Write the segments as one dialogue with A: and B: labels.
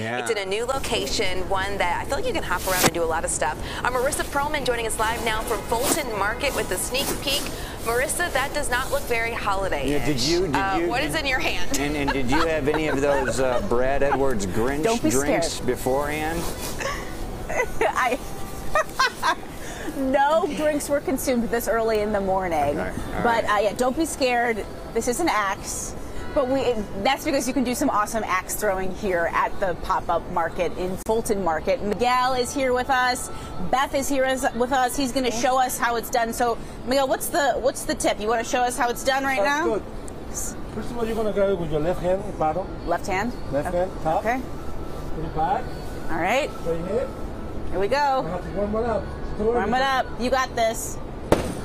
A: Yeah.
B: It's in a new location, one that I feel like you can hop around and do a lot of stuff. Marissa Perlman joining us live now from Fulton Market with a sneak peek. Marissa, that does not look very holiday-ish.
A: Yeah, did you?
B: What is in your hand?
A: And did you have any of those Brad Edwards Grinch drinks beforehand?
C: No drinks were consumed this early in the morning.
A: Okay,
C: but yeah, don't be scared. This is an axe. But that's because you can do some awesome axe throwing here at the pop-up market in Fulton Market. Miguel is here with us. Beth is here with us. He's going to show us how it's done. So, Miguel, what's the tip? You want to show us how it's done right now?
D: Good. First of all, you're going to go with your left hand, bottom.
C: Left hand?
D: Left hand, top.
C: Okay.
D: Put it back.
C: All right.
D: Right here.
C: Here we go.
D: I have to warm it up.
C: Warm it up. You got this.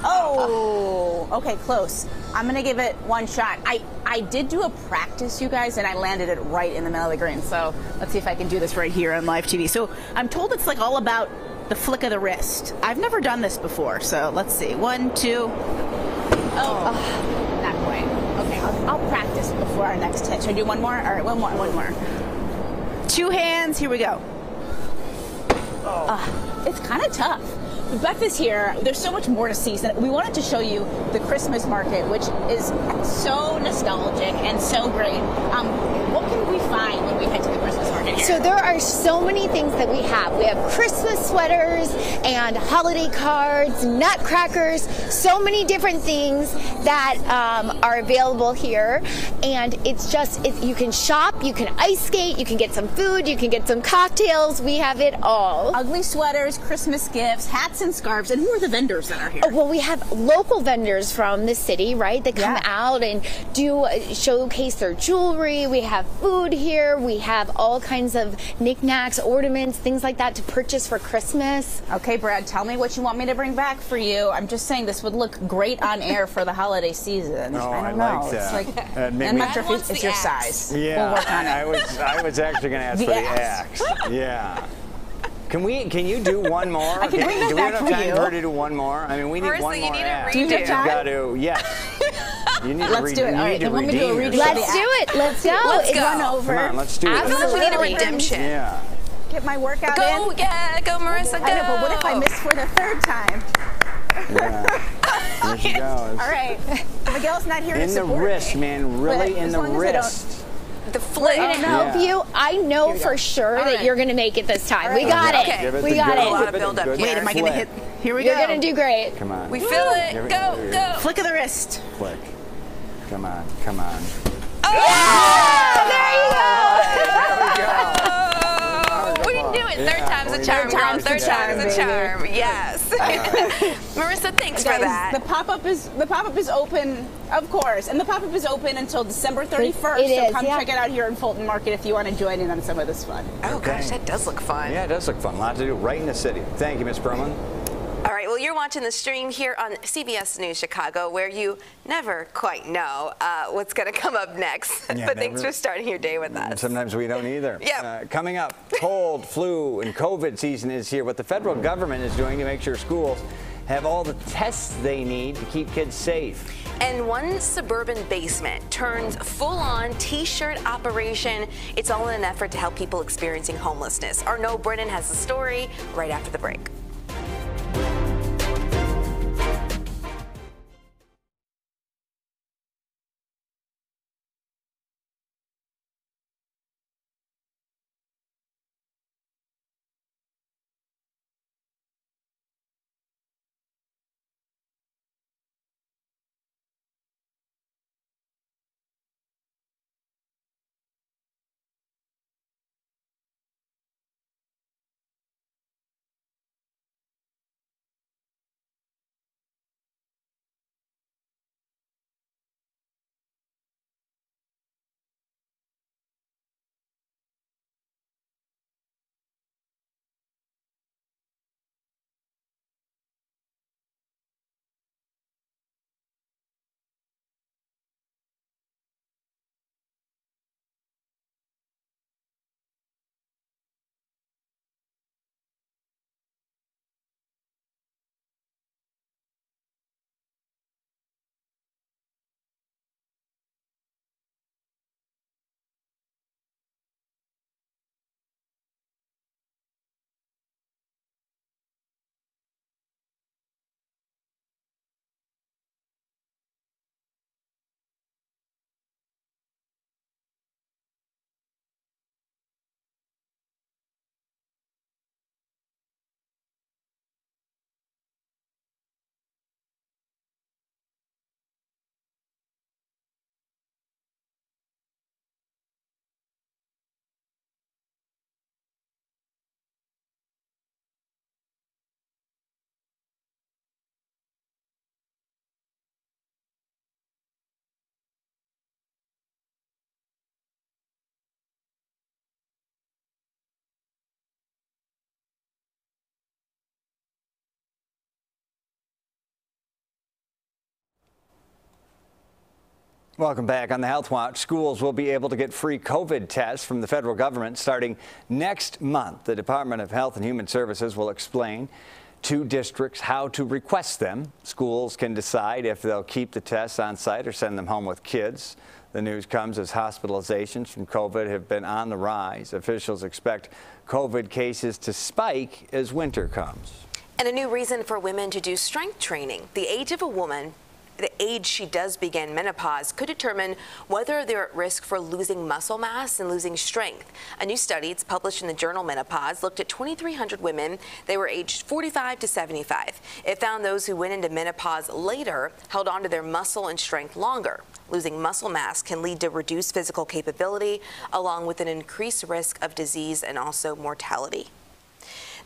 C: Oh, okay, close. I'm gonna give it one shot. I did do a practice, you guys, and I landed it right in the middle of the green. So let's see if I can do this right here on live TV. So I'm told it's like all about the flick of the wrist. I've never done this before, so let's see. 1, 2. Oh, not quite. Okay, I'll practice before our next hit. Should I do one more? All right, one more. 2 hands. Here we go. It's kind of tough. Beth is here. There's so much more to see. We wanted to show you the Christmas market, which is so nostalgic and so great. What can we find when we head to the Christmas market here?
E: So there are so many things that we have. We have Christmas sweaters and holiday cards, nutcrackers, so many different things that are available here. And it's just, you can shop, you can ice skate, you can get some food, you can get some cocktails. We have it all.
C: Ugly sweaters, Christmas gifts, hats and scarves. And who are the vendors that are here?
E: Oh, well, we have local vendors from the city, right, that come out and do showcase their jewelry. We have food here. We have all kinds of knickknacks, ornaments, things like that to purchase for Christmas.
C: Okay, Brad, tell me what you want me to bring back for you. I'm just saying this would look great on air for the holiday season.
A: Oh,
C: I don't know.
A: like that.
C: It's like,
A: That made
C: I'm
A: me-
C: not sure if it's your size.
A: Yeah,
C: We'll work on it.
A: I was actually going to ask for the axe. Yeah. Can you do one more?
C: I can bring that
A: do we
C: back
A: have
C: for
A: time
C: you.
A: for her to do one more? I mean, we need
B: Marissa,
A: one
B: you
A: more
B: need a
A: axe.
B: redo.
C: Do you have
A: You've
C: time?
A: got to, yes. You need
C: Let's do it. All right, then let me do a redo.
E: Let's do it. Let's go.
B: Let's
E: It's
B: go.
C: Run over.
A: Come on, let's do it.
B: I feel like we need a
E: Absolutely.
B: redemption.
A: Yeah.
C: Get my workout
B: Go,
C: in.
B: yeah, go, Marissa, go.
C: I know, but what if I miss for the 3rd time?
A: Yeah. There she goes.
C: All right. Miguel's not here to
A: In the
C: support
A: wrist,
C: me.
A: man. Really
C: But
A: in
C: as
A: the
C: long as I don't-
A: wrist.
B: The flick.
E: We're gonna help you. I know for sure that
C: right.
E: you're gonna make it this time. We
C: right.
E: got it.
B: Okay.
A: Give it
E: We
A: the
E: got
A: good-
E: it.
B: A lot of
A: give it the
B: build-up
A: good
B: here.
C: Wait, am I going to hit?
A: flick.
C: Here we
E: You're
C: go.
E: gonna do great.
A: Come on.
B: We feel it.
A: Here we
B: Go,
A: go.
B: go.
C: Flick of the wrist.
A: Flick. Come on. Come on.
E: There you go.
B: We can do it. Third time's a charm, girl.
C: time's the
B: Third
C: charm,
B: time's a
C: baby.
B: charm. Yes. Marissa, thanks for
C: Guys,
B: that.
C: the pop-up is open, of course, and the pop-up is open until December 31st.
E: It
C: so
E: is,
C: come
E: yeah.
C: check it out here in Fulton Market if you want to join in on some of this fun.
B: Oh,
A: Okay.
B: gosh, that does look fun.
A: Yeah, it does look fun. A lot to do right in the city. Thank you, Miss Perlman.
B: All right, well, you're watching the stream here on CBS News Chicago, where you never quite know what's going to come up next.
A: Yeah,
B: but thanks
A: never.
B: for starting your day with us.
A: Sometimes we don't either.
B: Yeah.
A: Coming up, cold, flu, and COVID season is here. What the federal government is doing to make sure schools have all the tests they need to keep kids safe.
B: And one suburban basement turns full-on T-shirt operation. It's all in an effort to help people experiencing homelessness. Arnaud Brennan has the story right after the break.
A: Welcome back. On the Health Watch, schools will be able to get free COVID tests from the federal government starting next month. The Department of Health and Human Services will explain to districts how to request them. Schools can decide if they'll keep the tests on site or send them home with kids. The news comes as hospitalizations from COVID have been on the rise. Officials expect COVID cases to spike as winter comes.
B: And a new reason for women to do strength training. The age of a woman, the age she does begin menopause, could determine whether they're at risk for losing muscle mass and losing strength. A new study, it's published in the journal Menopause, looked at 2,300 women. They were aged 45 to 75. It found those who went into menopause later held on to their muscle and strength longer. Losing muscle mass can lead to reduced physical capability, along with an increased risk of disease and also mortality.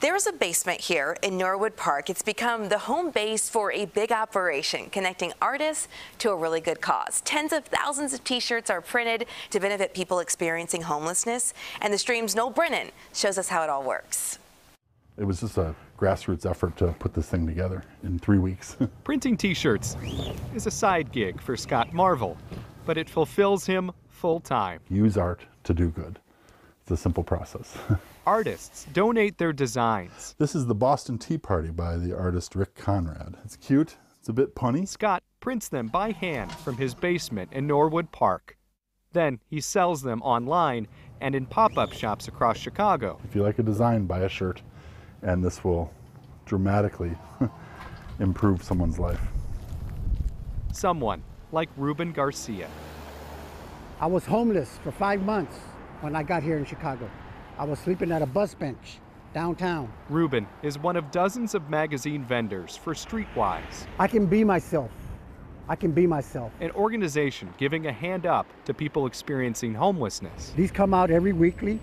B: There is a basement here in Norwood Park. It's become the home base for a big operation connecting artists to a really good cause. Tens of thousands of T-shirts are printed to benefit people experiencing homelessness. And the Stream's Noel Brennan shows us how it all works.
F: It was just a grassroots effort to put this thing together in 3 weeks.
G: Printing T-shirts is a side gig for Scott Marvel, but it fulfills him full-time.
F: Use art to do good. It's a simple process.
G: Artists donate their designs.
F: This is the Boston Tea Party by the artist Rick Conrad. It's cute, it's a bit punny.
G: Scott prints them by hand from his basement in Norwood Park. Then he sells them online and in pop-up shops across Chicago.
F: If you like a design, buy a shirt, and this will dramatically improve someone's life.
G: Someone like Ruben Garcia.
H: I was homeless for 5 months when I got here in Chicago. I was sleeping at a bus bench downtown.
G: Ruben is one of dozens of magazine vendors for Streetwise.
H: I can be myself. I can be myself.
G: An organization giving a hand up to people experiencing homelessness.
H: These come out every weekly,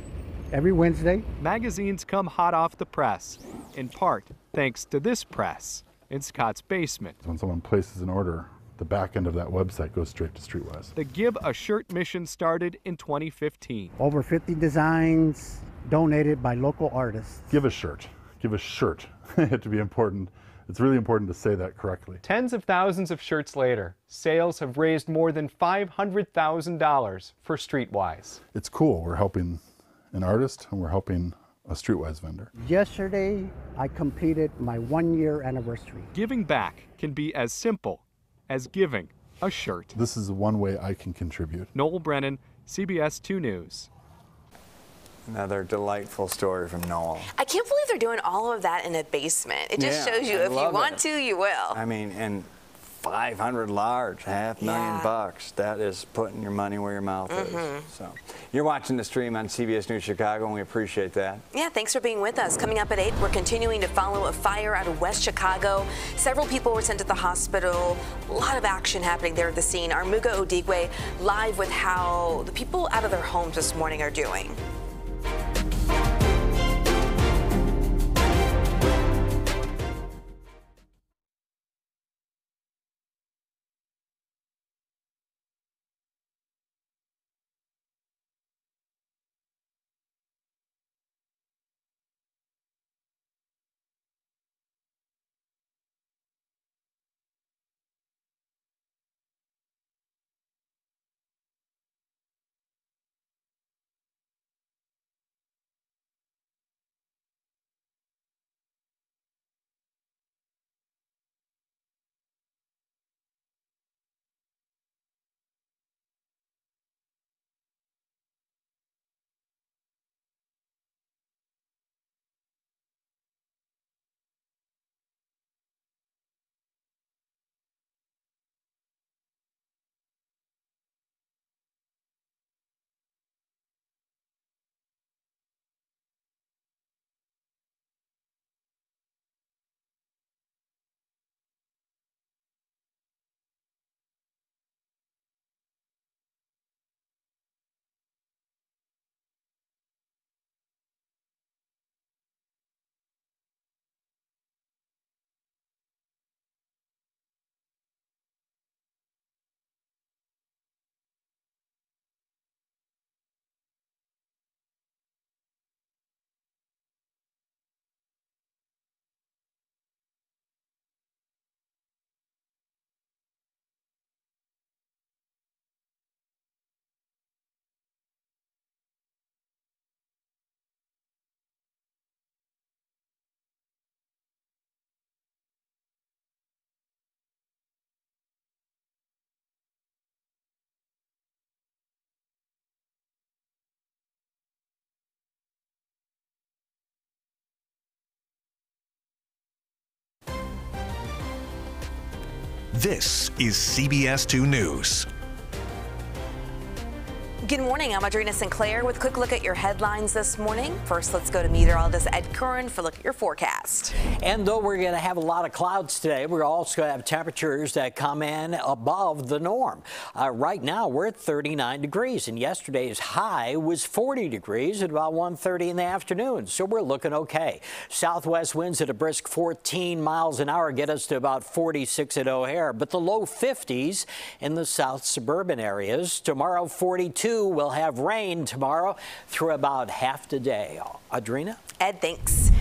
H: every Wednesday.
G: Magazines come hot off the press, in part thanks to this press in Scott's basement.
F: When someone places an order, the back end of that website goes straight to Streetwise.
G: The Give a Shirt mission started in 2015.
H: Over 50 designs donated by local artists.
F: Give a shirt. Give a shirt. It had to be important. It's really important to say that correctly.
G: Tens of thousands of shirts later, sales have raised more than $500,000 for Streetwise.
F: It's cool. We're helping an artist and we're helping a Streetwise vendor.
H: Yesterday, I completed my 1-year anniversary.
G: Giving back can be as simple as giving a shirt.
F: This is one way I can contribute.
G: Noel Brennan, CBS 2 News.
A: Another delightful story from Noel.
B: I can't believe they're doing all of that in a basement. It just shows you if you want to, you will.
A: I mean, and 500 large, $500,000. That is putting your money where your mouth is. So, you're watching the stream on CBS News Chicago, and we appreciate that.
B: Yeah, thanks for being with us. Coming up at 8, we're continuing to follow a fire out of West Chicago. Several people were sent to the hospital. A lot of action happening there at the scene. Our Muga Odigwe live with how the people out of their homes this morning are doing.
I: This is CBS 2 News.
B: Good morning, I'm Adrena Sinclair with a quick look at your headlines this morning. First, let's go to meteorologist Ed Curran for a look at your forecast.
J: And though we're going to have a lot of clouds today, we're also going to have temperatures that come in above the norm. Right now, we're at 39 degrees, and yesterday's high was 40 degrees at about 1:30 in the afternoon, so we're looking okay. Southwest winds at a brisk 14 miles an hour get us to about 46 at O'Hare, but the low 50s in the south suburban areas. Tomorrow, 42. We'll have rain tomorrow through about half the day. Adrena?
B: Ed, thanks.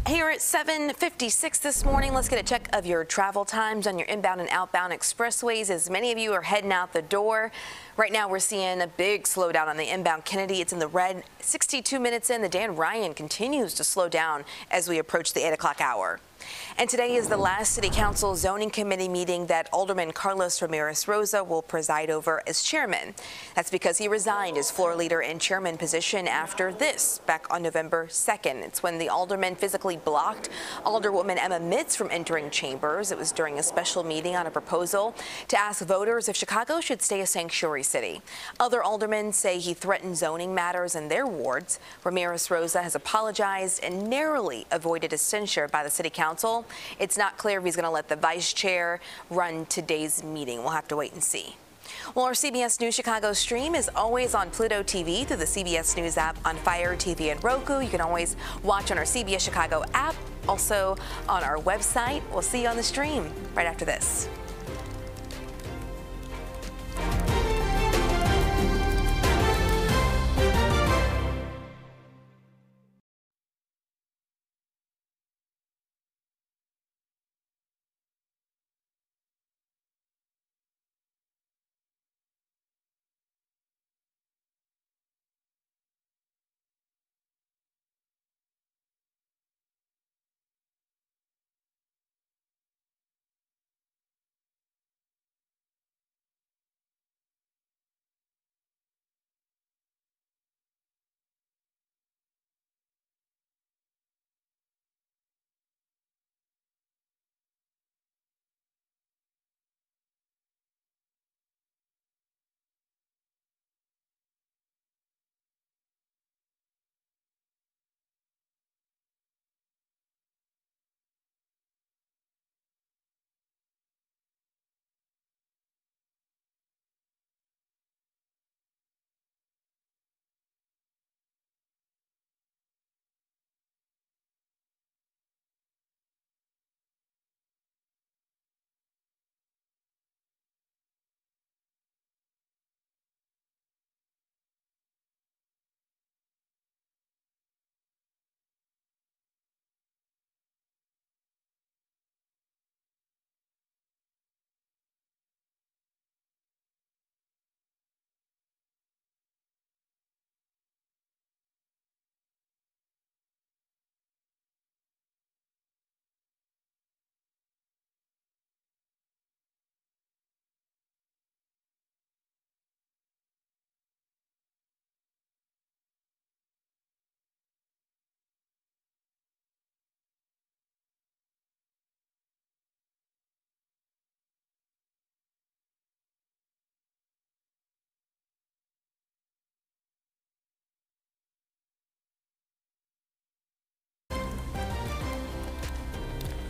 B: Here at 7:56 this morning, let's get a check of your travel times on your inbound and outbound expressways as many of you are heading out the door. Right now, we're seeing a big slowdown on the inbound Kennedy. It's in the red. 62 minutes in, the Dan Ryan continues to slow down as we approach the 8 o'clock hour. And today is the last City Council Zoning Committee meeting that Alderman Carlos Ramirez Rosa will preside over as chairman. That's because he resigned his floor leader and chairman position after this back on November 2nd. It's when the alderman physically blocked Alderwoman Emma Mitz from entering chambers. It was during a special meeting on a proposal to ask voters if Chicago should stay a sanctuary city. Other aldermen say he threatened zoning matters in their wards. Ramirez Rosa has apologized and narrowly avoided a censure by the City Council. It's not clear if he's going to let the vice chair run today's meeting. We'll have to wait and see. Well, our CBS News Chicago stream is always on Pluto TV through the CBS News app on Fire TV and Roku. You can always watch on our CBS Chicago app, also on our website. We'll see you on the stream right after this.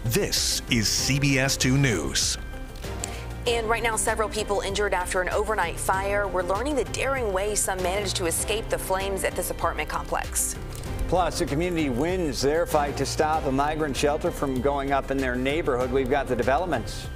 I: This is CBS 2 News.
B: And right now, several people injured after an overnight fire. We're learning the daring way some managed to escape the flames at this apartment complex.
A: Plus, the community wins their fight to stop a migrant shelter from going up in their neighborhood. We've got the developments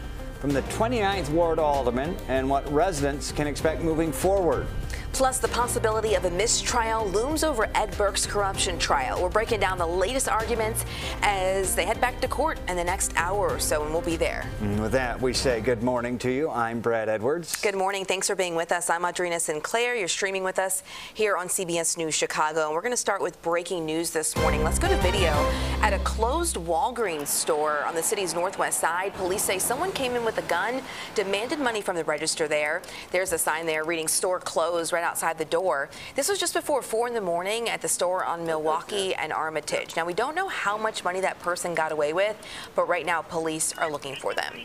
A: from the 29th Ward Alderman and what residents can expect moving forward.
B: Plus, the possibility of a mistrial looms over Ed Burke's corruption trial. We're breaking down the latest arguments as they head back to court in the next hour or so, and we'll be there.
A: And with that, we say good morning to you. I'm Brad Edwards.
B: Good morning. Thanks for being with us. I'm Adrena Sinclair. You're streaming with us here on CBS News Chicago. And we're going to start with breaking news this morning. Let's go to video. At a closed Walgreens store on the city's northwest side, police say someone came in with a gun, demanded money from the register there. There's a sign there reading "store closed" right outside the door. This was just before 4 in the morning at the store on Milwaukee and Armitage. Now, we don't know how much money that person got away with, but right now police are looking for them.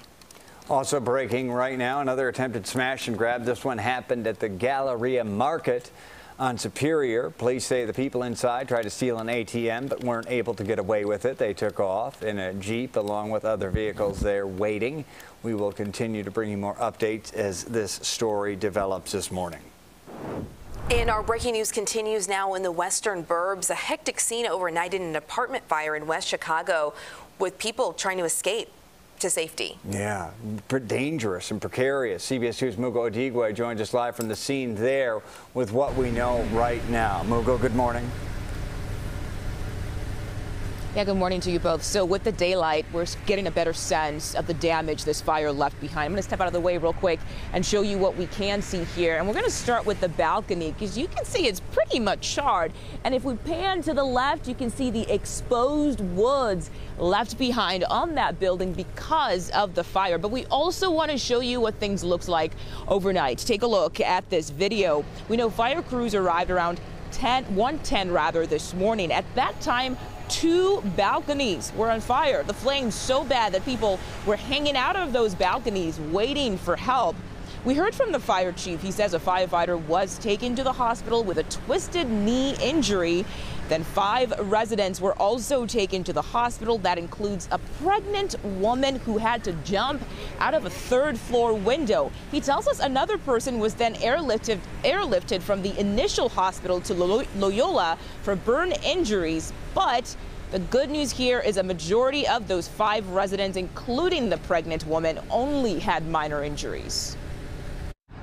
A: Also breaking right now, another attempted smash and grab. This one happened at the Galleria Market on Superior. Police say the people inside tried to steal an ATM but weren't able to get away with it. They took off in a Jeep along with other vehicles there waiting. We will continue to bring you more updates as this story develops this morning.
B: And our breaking news continues now in the western burbs. A hectic scene overnight in an apartment fire in West Chicago with people trying to escape to safety.
A: Yeah, dangerous and precarious. CBS 2's Mugo Odigwe joins us live from the scene there with what we know right now. Mugo, good morning.
K: Yeah, good morning to you both. So with the daylight, we're getting a better sense of the damage this fire left behind. I'm going to step out of the way real quick and show you what we can see here. And we're going to start with the balcony because you can see it's pretty much charred. And if we pan to the left, you can see the exposed woods left behind on that building because of the fire. But we also want to show you what things looked like overnight. Take a look at this video. We know fire crews arrived around 1:10 this morning. At that time, 2 balconies were on fire. The flames so bad that people were hanging out of those balconies waiting for help. We heard from the fire chief. He says a firefighter was taken to the hospital with a twisted knee injury. Then 5 residents were also taken to the hospital. That includes a pregnant woman who had to jump out of a 3rd-floor window. He tells us another person was then airlifted from the initial hospital to Loyola for burn injuries. But the good news here is a majority of those 5 residents, including the pregnant woman, only had minor injuries.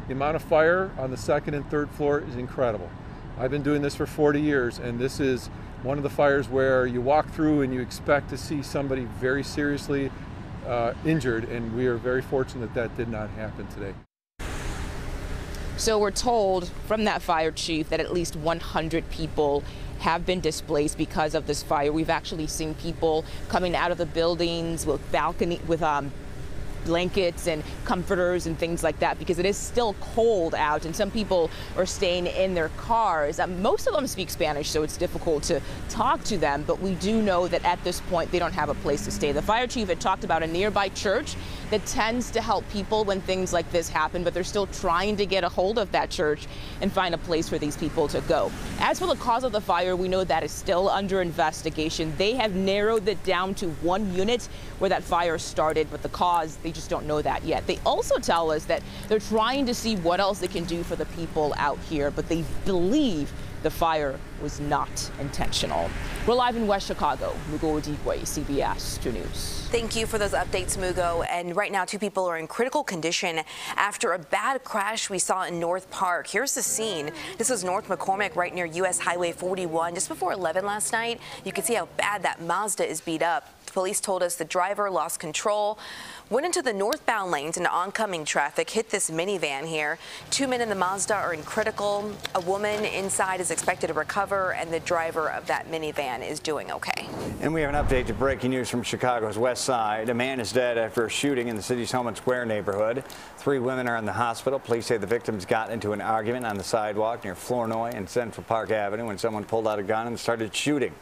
L: The amount of fire on the 2nd and 3rd floor is incredible. I've been doing this for 40 years, and this is one of the fires where you walk through and you expect to see somebody very seriously injured, and we are very fortunate that did not happen today.
K: So we're told from that fire chief that at least 100 people have been displaced because of this fire. We've actually seen people coming out of the buildings with blankets and comforters and things like that because it is still cold out, and some people are staying in their cars. Most of them speak Spanish, so it's difficult to talk to them, but we do know that at this point they don't have a place to stay. The fire chief had talked about a nearby church that tends to help people when things like this happen, but they're still trying to get a hold of that church and find a place for these people to go. As for the cause of the fire, we know that is still under investigation. They have narrowed it down to 1 unit where that fire started, but the cause, they just don't know that yet. They also tell us that they're trying to see what else they can do for the people out here, but they believe the fire was not intentional. We're live in West Chicago. Mugo Odigwe, CBS 2 News.
B: Thank you for those updates, Mugo. And right now, 2 people are in critical condition after a bad crash we saw in North Park. Here's the scene. This was North McCormick, right near U.S. Highway 41, just before 11 last night. You can see how bad that Mazda is beat up. Police told us the driver lost control, went into the northbound lanes into oncoming traffic, hit this minivan here. 2 men in the Mazda are in critical. A woman inside is expected to recover, and the driver of that minivan is doing okay.
A: And we have an update to breaking news from Chicago's west side. A man is dead after a shooting in the city's Homan Square neighborhood. 3 women are in the hospital. Police say the victims got into an argument on the sidewalk near Flournoy and Central Park Avenue when someone pulled out a gun and started shooting.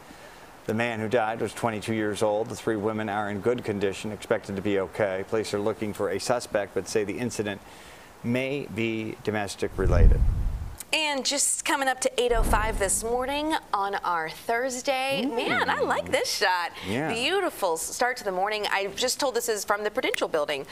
A: The man who died was 22 years old. The 3 women are in good condition, expected to be okay. Police are looking for a suspect, but say the incident may be domestic related.
B: And just coming up to 8:05 this morning on our Thursday. Man, I like this shot.
A: Yeah.
B: Beautiful start to the morning. I just told this is from the Prudential building,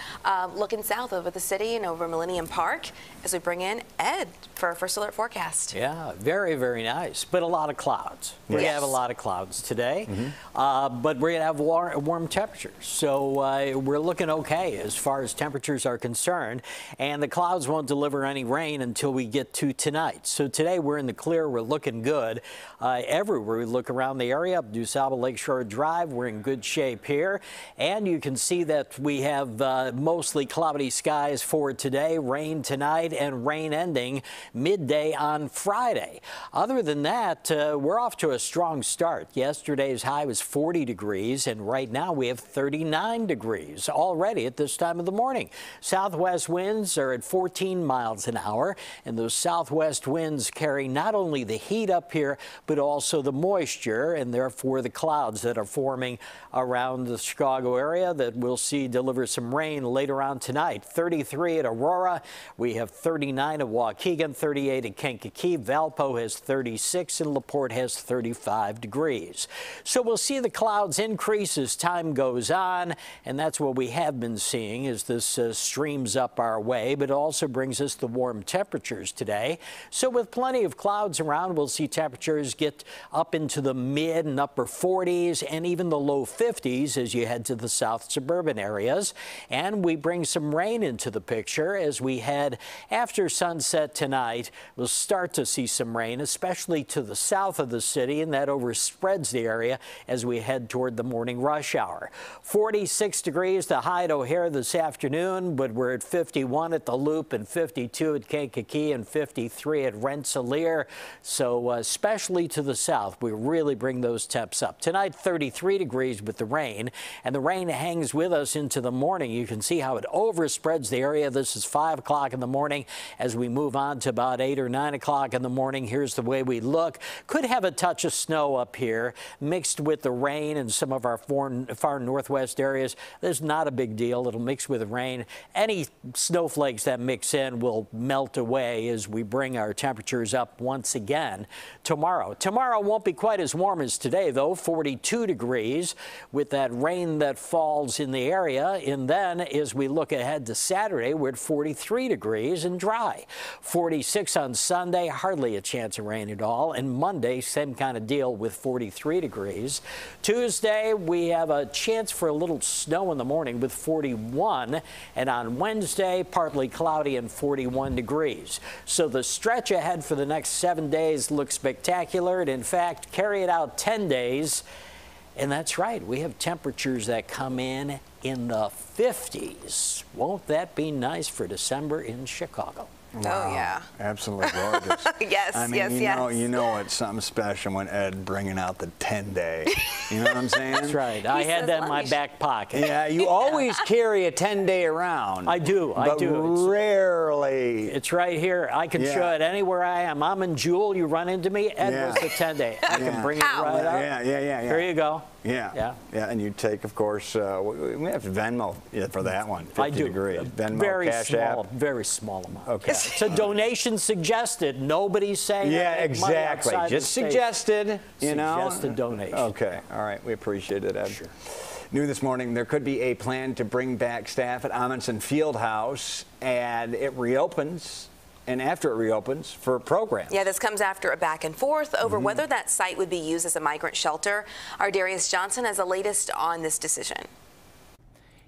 B: looking south over the city and over Millennium Park as we bring in Ed for our first alert forecast.
J: Yeah, very, very nice, but a lot of clouds. We're going to have a lot of clouds today, but we're going to have warm temperatures. So we're looking okay as far as temperatures are concerned, and the clouds won't deliver any rain until we get to tonight. So today we're in the clear. We're looking good. Everywhere we look around the area, up DuSable Lakeshore Drive, we're in good shape here. And you can see that we have mostly cloudy skies for today, rain tonight, and rain ending midday on Friday. Other than that, we're off to a strong start. Yesterday's high was 40 degrees, and right now we have 39 degrees already at this time of the morning. Southwest winds are at 14 miles an hour, and those southwest northwest winds carry not only the heat up here, but also the moisture, and therefore the clouds that are forming around the Chicago area that we'll see deliver some rain later on tonight. 33 at Aurora. We have 39 at Waukegan, 38 at Kankakee. Valpo has 36 and LaPorte has 35 degrees. So we'll see the clouds increase as time goes on, and that's what we have been seeing as this streams up our way, but it also brings us the warm temperatures today. So with plenty of clouds around, we'll see temperatures get up into the mid and upper 40s and even the low 50s as you head to the south suburban areas. And we bring some rain into the picture as we head after sunset tonight. We'll start to see some rain, especially to the south of the city, and that overspreads the area as we head toward the morning rush hour. 46 degrees the high at O'Hare this afternoon, but we're at 51 at the Loop and 52 at Kankakee and 53 at Rensselaer. So especially to the south, we really bring those temps up. Tonight, 33 degrees with the rain, and the rain hangs with us into the morning. You can see how it overspreads the area. This is 5 o'clock in the morning. As we move on to about 8 or 9 o'clock in the morning, here's the way we look. Could have a touch of snow up here mixed with the rain in some of our far northwest areas. There's not a big deal. It'll mix with the rain. Any snowflakes that mix in will melt away as we bring our temperatures up once again tomorrow. Tomorrow won't be quite as warm as today, though. 42 degrees with that rain that falls in the area. And then as we look ahead to Saturday, we're at 43 degrees and dry. 46 on Sunday, hardly a chance of rain at all. And Monday, same kind of deal with 43 degrees. Tuesday, we have a chance for a little snow in the morning with 41. And on Wednesday, partly cloudy and 41 degrees. So the stretch ahead for the next 7 days looks spectacular. And in fact, carry it out 10 days. And that's right, we have temperatures that come in the 50s. Won't that be nice for December in Chicago?
A: Wow.
B: Oh, yeah.
A: Absolutely gorgeous.
B: Yes,
A: I mean,
B: yes.
A: You know it's something special when Ed bringing out the 10-day. You know what I'm saying?
J: That's right. I had that in my back pocket.
A: Yeah, you always carry a 10-day around.
J: I do.
A: But rarely.
J: It's right here. I can show it anywhere I am. I'm in Jewel. You run into me. Ed was the 10-day. I can bring it right up.
A: Yeah.
J: Here you go.
A: Yeah. And you take, of course, we have Venmo for that one. 50
J: I do.
A: Degrees. Venmo,
J: very
A: Cash
J: small,
A: App.
J: very small amount.
A: Okay.
J: It's a donation suggested. Nobody's saying
A: exactly. Just suggested, you know.
J: Suggested donation.
A: Okay. All right. We appreciate it, Ed.
J: Sure.
A: New this morning, there could be a plan to bring back staff at Amundsen Fieldhouse, and it reopens. And after it reopens for programs.
B: Yeah, this comes after a back and forth over whether that site would be used as a migrant shelter. Our Darius Johnson has the latest on this decision.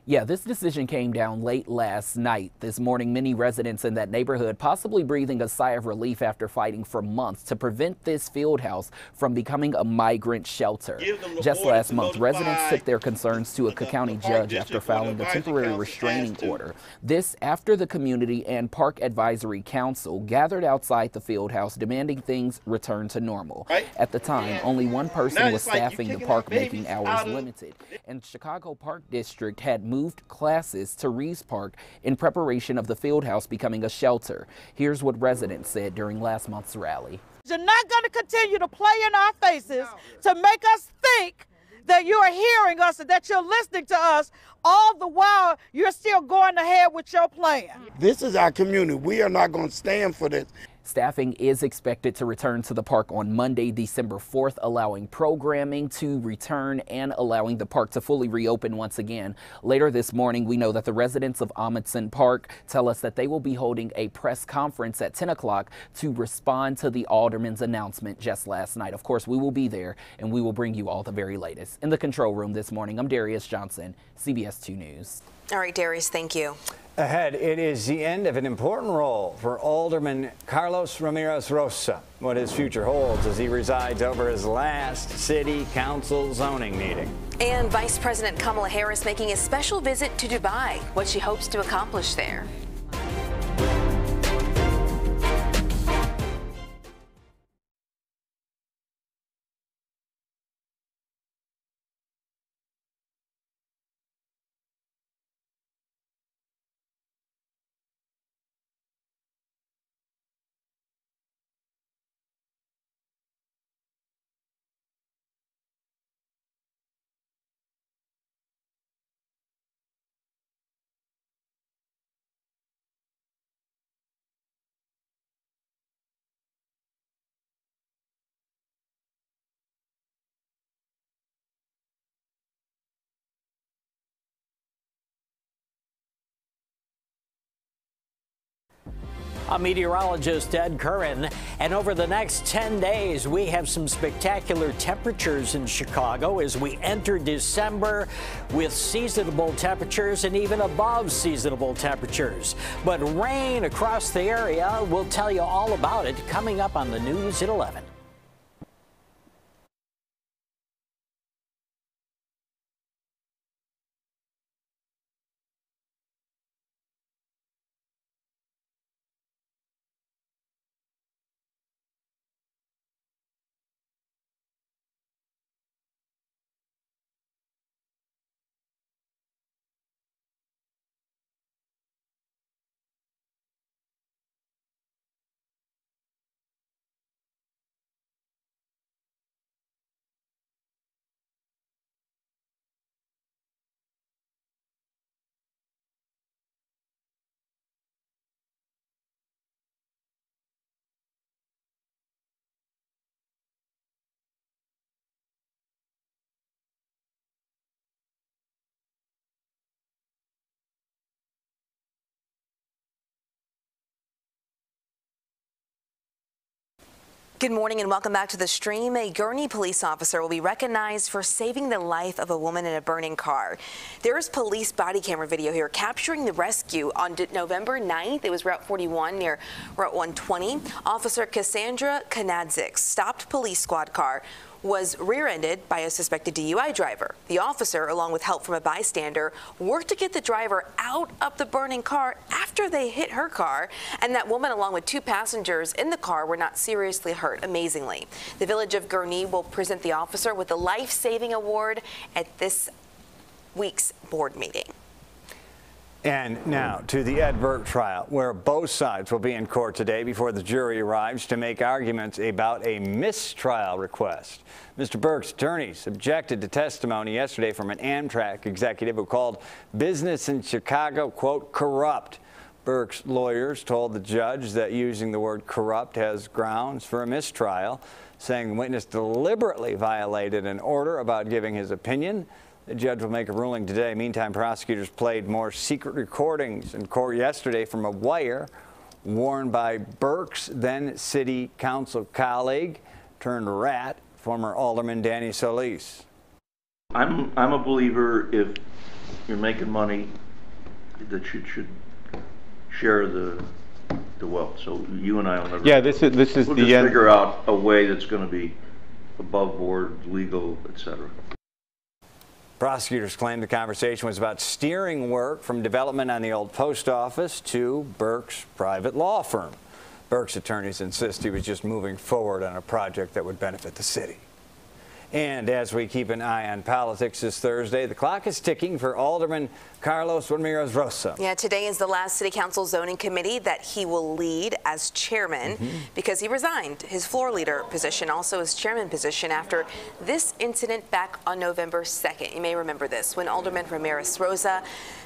M: Yeah, this decision came down late last night. This morning, many residents in that neighborhood possibly breathing a sigh of relief after fighting for months to prevent this field house from becoming a migrant shelter. Just last month, residents took their concerns to a Cook County judge after filing a temporary restraining order. This after the Community and Park Advisory Council gathered outside the field house demanding things return to normal. At the time, only one person was staffing the park, making hours limited. And Chicago Park District had moved classes to Reeves Park in preparation of the field house becoming a shelter. Here's what residents said during last month's rally.
N: You're not going to continue to play in our faces to make us think that you are hearing us and that you're listening to us, all the while you're still going ahead with your plan.
O: This is our community. We are not going to stand for this.
M: Staffing is expected to return to the park on Monday, December 4th, allowing programming to return and allowing the park to fully reopen once again. Later this morning, we know that the residents of Amundsen Park tell us that they will be holding a press conference at 10 o'clock to respond to the alderman's announcement just last night. Of course, we will be there and we will bring you all the very latest. In the control room this morning, I'm Darius Johnson, CBS 2 News.
B: All right, Darius, thank you.
A: Ahead, it is the end of an important role for Alderman Carlos Ramirez Rosa. What his future holds as he resides over his last city council zoning meeting.
B: And Vice President Kamala Harris making a special visit to Dubai, what she hopes to accomplish there.
J: I'm meteorologist Ed Curran, and over the next 10 days, we have some spectacular temperatures in Chicago as we enter December with seasonable temperatures and even above seasonable temperatures. But rain across the area, we'll tell you all about it coming up on the news at 11.
B: Good morning and welcome back to the stream. A Gurnee police officer will be recognized for saving the life of a woman in a burning car. There is police body camera video here capturing the rescue on November 9th. It was Route 41 near Route 120. Officer Cassandra Kanadzik's stopped police squad car was rear-ended by a suspected DUI driver. The officer, along with help from a bystander, worked to get the driver out of the burning car after they hit her car, and that woman, along with 2 passengers in the car, were not seriously hurt, amazingly. The village of Gurnee will present the officer with the life-saving award at this week's board meeting.
A: And now to the Ed Burke trial, where both sides will be in court today before the jury arrives to make arguments about a mistrial request. Mr. Burke's attorneys objected to testimony yesterday from an Amtrak executive who called business in Chicago, quote, corrupt. Burke's lawyers told the judge that using the word corrupt has grounds for a mistrial, saying the witness deliberately violated an order about giving his opinion. The judge will make a ruling today. Meantime, prosecutors played more secret recordings in court yesterday from a wire worn by Burke's then city council colleague turned rat, former Alderman Danny Solis.
P: I'm a believer if you're making money that you should share the wealth. So you and I will never.
Q: Yeah, this is
P: we'll
Q: the
P: just figure out a way that's going to be above board, legal, etc.
A: Prosecutors claim the conversation was about steering work from development on the old post office to Burke's private law firm. Burke's attorneys insist he was just moving forward on a project that would benefit the city. And as we keep an eye on politics this Thursday, the clock is ticking for Alderman Carlos Ramirez Rosa.
B: Yeah, today is the last City Council zoning committee that he will lead as chairman because he resigned his floor leader position, also his chairman position, after this incident back on November 2nd. You may remember this, when Alderman Ramirez Rosa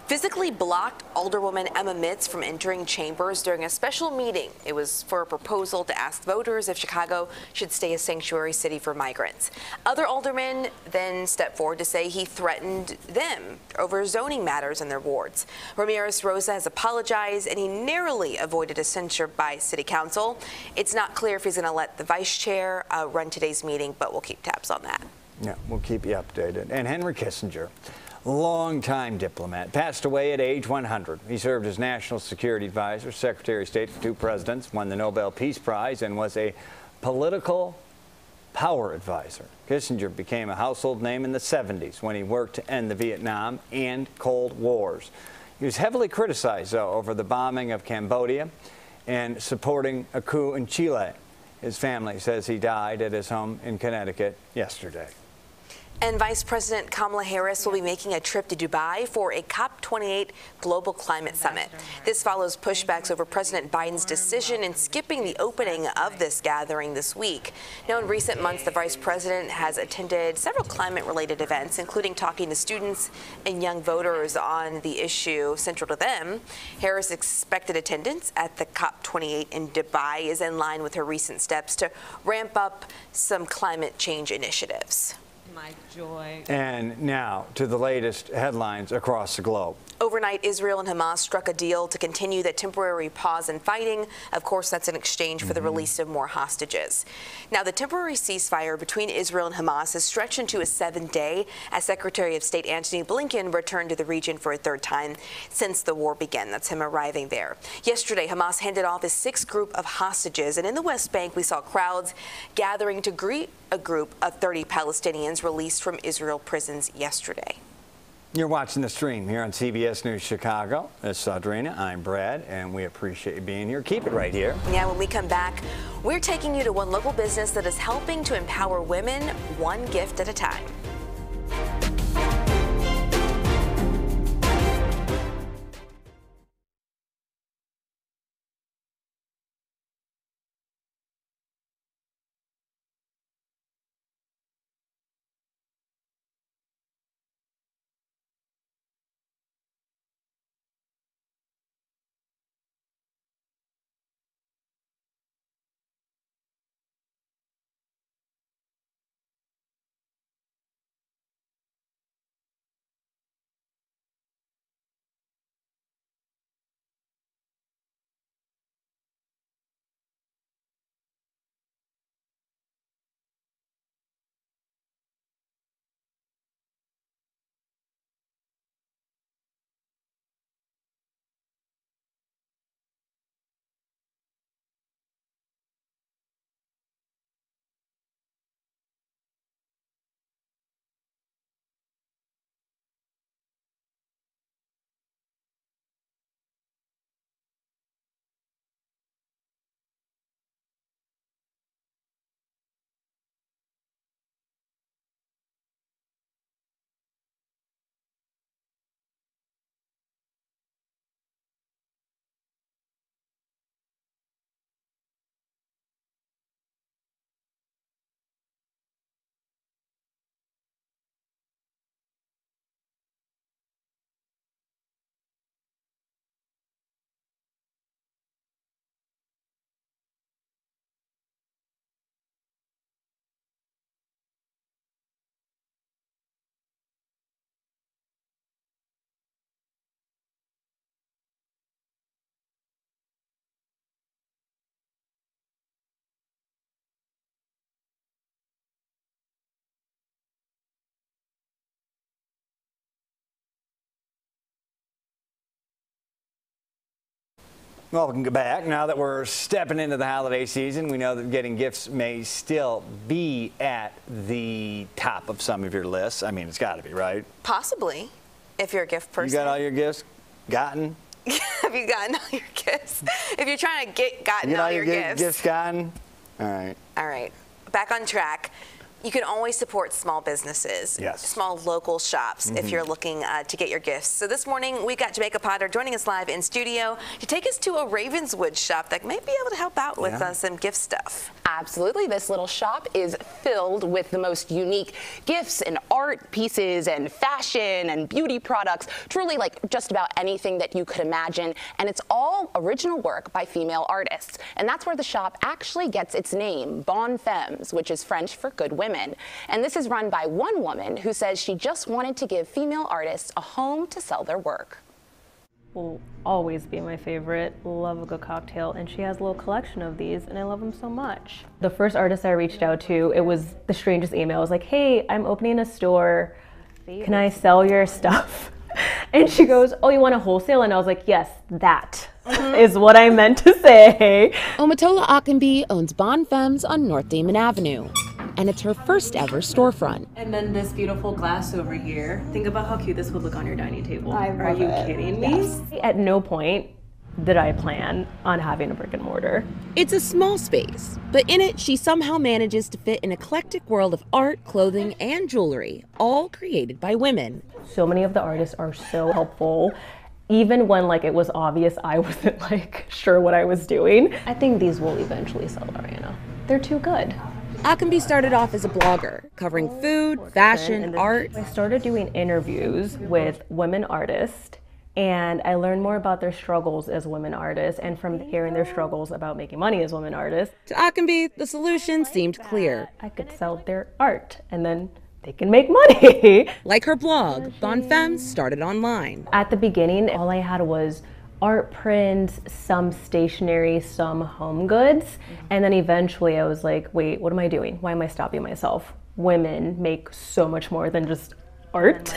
B: physically blocked Alderwoman Emma Mitz from entering chambers during a special meeting. It was for a proposal to ask voters if Chicago should stay a sanctuary city for migrants. Other aldermen then stepped forward to say he threatened them over zoning matters in their wards. Ramirez Rosa has apologized, and he narrowly avoided a censure by City Council. It's not clear if he's going to let the vice chair run today's meeting, but we'll keep tabs on that.
A: Yeah, we'll keep you updated. And Henry Kissinger, longtime diplomat, passed away at age 100. He served as National Security Advisor, Secretary of State for 2 presidents, won the Nobel Peace Prize, and was a political power advisor. Kissinger became a household name in the 70s when he worked to end the Vietnam and Cold Wars. He was heavily criticized, though, over the bombing of Cambodia and supporting a coup in Chile. His family says he died at his home in Connecticut yesterday.
B: And Vice President Kamala Harris will be making a trip to Dubai for a COP28 Global Climate Summit. This follows pushbacks over President Biden's decision in skipping the opening of this gathering this week. Now, in recent months, the Vice President has attended several climate-related events, including talking to students and young voters on the issue central to them. Harris' expected attendance at the COP28 in Dubai is in line with her recent steps to ramp up some climate change initiatives.
K: My joy.
A: And now to the latest headlines across the globe.
B: Overnight, Israel and Hamas struck a deal to continue the temporary pause in fighting. Of course, that's in exchange for the release of more hostages. Now, the temporary ceasefire between Israel and Hamas has stretched into a 7th-day as Secretary of State Antony Blinken returned to the region for a 3rd time since the war began. That's him arriving there. Yesterday, Hamas handed off his 6th group of hostages, and in the West Bank, we saw crowds gathering to greet a group of 30 Palestinians released from Israel prisons yesterday.
A: You're watching the stream here on CBS News Chicago. It's Audrina, I'm Brad, and we appreciate you being here. Keep it right here.
B: Yeah, when we come back, we're taking you to one local business that is helping to empower women one gift at a time.
A: Welcome back. Now that we're stepping into the holiday season, we know that getting gifts may still be at the top of some of your lists. I mean, it's got to be, right?
B: Possibly, if you're a gift person.
A: You got all your gifts gotten?
B: Have you gotten all your gifts? If you're trying to get gotten all your
A: gifts gotten? All right.
B: All right. Back on track. You can always support small businesses, small local shops, if you're looking to get your gifts. So this morning, we got Jamaica Potter joining us live in studio to take us to a Ravenswood shop that may be able to help out with some gift stuff.
Q: Absolutely. This little shop is filled with the most unique gifts and art pieces and fashion and beauty products, truly like just about anything that you could imagine. And it's all original work by female artists. And that's where the shop actually gets its name, Bonnes Femmes, which is French for good women. And this is run by one woman who says she just wanted to give female artists a home to sell their work.
R: Will always be my favorite. Love a good cocktail, and she has a little collection of these, and I love them so much. The first artist I reached out to, it was the strangest email. I was like, hey, I'm opening a store. Can I sell your stuff? And she goes, oh, you want a wholesale? And I was like, yes, that is what I meant to say.
S: Omatola Akinbi owns Bonnes Femmes on North Damon Avenue, and it's her first ever storefront.
R: And then this beautiful glass over here. Think about how cute this would look on your dining table.
S: Are
R: you kidding me? Yes. At no point did I plan on having a brick and mortar.
S: It's a small space, but in it she somehow manages to fit an eclectic world of art, clothing, and jewelry, all created by women.
R: So many of the artists are so helpful. Even when it was obvious I wasn't sure what I was doing. I think these will eventually sell, Ariana. They're too good.
S: Akinbi started off as a blogger, covering food, fashion, art.
R: I started doing interviews with women artists, and I learned more about their struggles as women artists, and from hearing their struggles about making money as women artists.
S: To Akinbi, the solution seemed clear.
R: I could sell their art and then they can make money.
S: Like her blog, Bon Femmes started online.
R: At the beginning, all I had was art prints, some stationery, some home goods. And then eventually I was like, wait, what am I doing? Why am I stopping myself? Women make so much more than just art.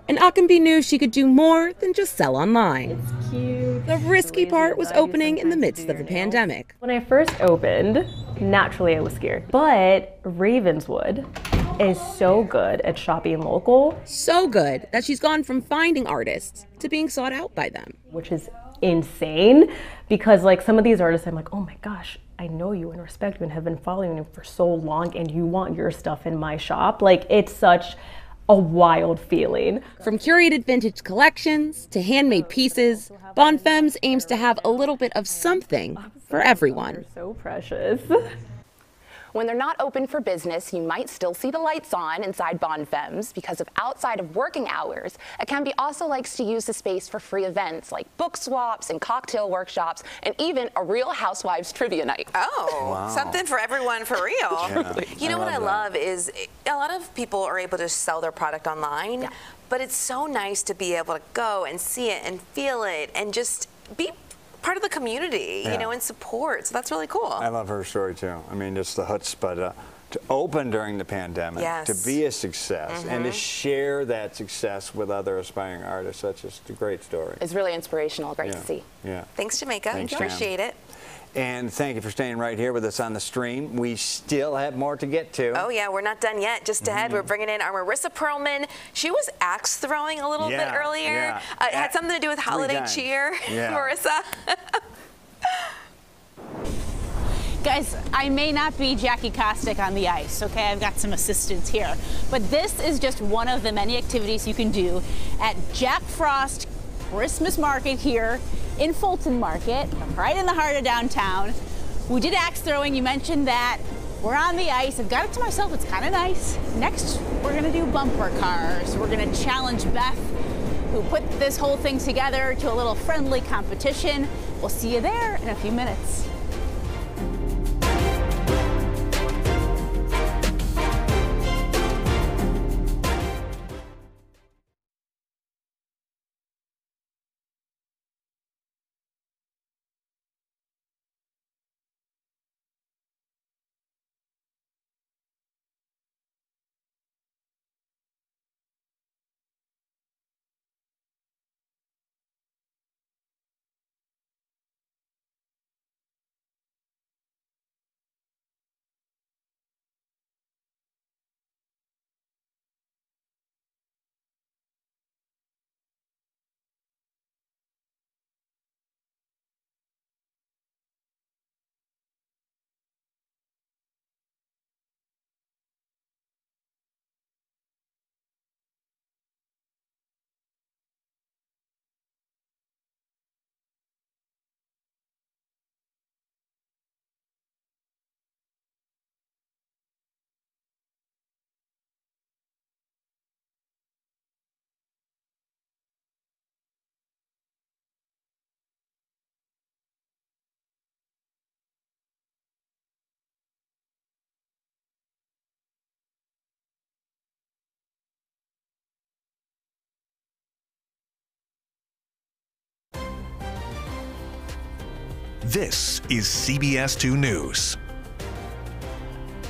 S: And Akambi knew she could do more than just sell online.
R: It's cute.
S: The risky part was opening in the midst of the pandemic.
R: When I first opened, naturally I was scared. But Ravenswood is so good at shopping local.
S: So good that she's gone from finding artists to being sought out by them.
R: Which is insane, because like some of these artists, I'm like, oh my gosh, I know you and respect you and have been following you for so long, and you want your stuff in my shop. Like, it's such a wild feeling.
S: From curated vintage collections to handmade pieces, Bon Femmes aims to have a little bit of something for everyone.
R: They're so precious.
Q: When they're not open for business, you might still see the lights on inside Bon Femmes because of outside of working hours. Akambi also likes to use the space for free events like book swaps and cocktail workshops and even a Real Housewives trivia night.
B: Oh, wow. Something for everyone for real.
A: Yeah,
B: you know what I love is a lot of people are able to sell their product online, but it's so nice to be able to go and see it and feel it and just be part of the community, you know, and support. So that's really cool.
A: I love her story too. I mean, just the chutzpah to open during the pandemic, to be a success, and to share that success with other aspiring artists. That's just a great story.
Q: It's really inspirational. Great to see.
A: Yeah.
B: Thanks, Jamaica.
A: Thanks,
B: Appreciate it.
A: And thank you for staying right here with us on the stream. We still have more to get to.
B: Oh yeah, we're not done yet. Just ahead, we're bringing in our Marissa Perlman. She was axe throwing a little bit earlier. It had something to do with holiday cheer. Marissa.
C: Guys, I may not be Jackie Kostick on the ice, okay? I've got some assistants here. But this is just one of the many activities you can do at Jack Frost Christmas Market here in Fulton Market, right in the heart of downtown. We did axe throwing. You mentioned that. We're on the ice. I've got it to myself. It's kind of nice. Next, we're going to do bumper cars. We're going to challenge Beth, who put this whole thing together, to a little friendly competition. We'll see you there in a few minutes.
I: This is CBS 2 News.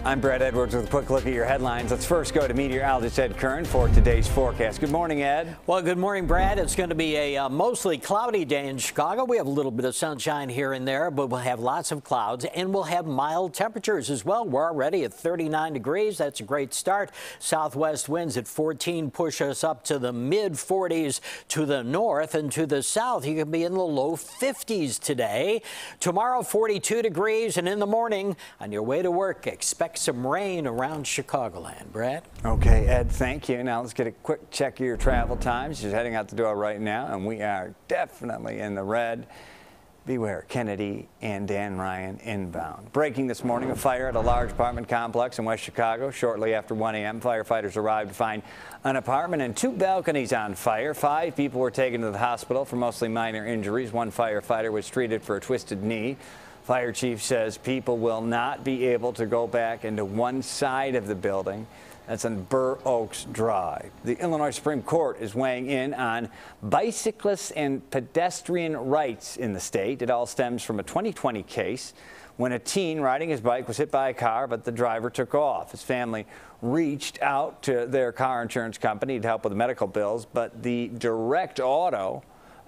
A: I'm Brad Edwards with a quick look at your headlines. Let's first go to meteorologist Ed Kern for today's forecast. Good morning, Ed.
J: Well, good morning, Brad. It's going to be a mostly cloudy day in Chicago. We have a little bit of sunshine here and there, but we'll have lots of clouds, and we'll have mild temperatures as well. We're already at 39 degrees. That's a great start. Southwest winds at 14 push us up to the mid-40s to the north, and to the south, you can be in the low 50s today. Tomorrow, 42 degrees, and in the morning, on your way to work, expect some rain around Chicagoland. Brad?
A: Okay, Ed, thank you. Now let's get a quick check of your travel times. She's heading out the door right now, and we are definitely in the red. Beware, Kennedy and Dan Ryan inbound. Breaking this morning, a fire at a large apartment complex in West Chicago. Shortly after 1 a.m., firefighters arrived to find an apartment and 2 balconies on fire. 5 people were taken to the hospital for mostly minor injuries. 1 firefighter was treated for a twisted knee. Fire chief says people will not be able to go back into one side of the building. That's on Burr Oaks Drive. The Illinois Supreme Court is weighing in on bicyclists and pedestrian rights in the state. It all stems from a 2020 case when a teen riding his bike was hit by a car, but the driver took off. His family reached out to their car insurance company to help with the medical bills, but the Direct Auto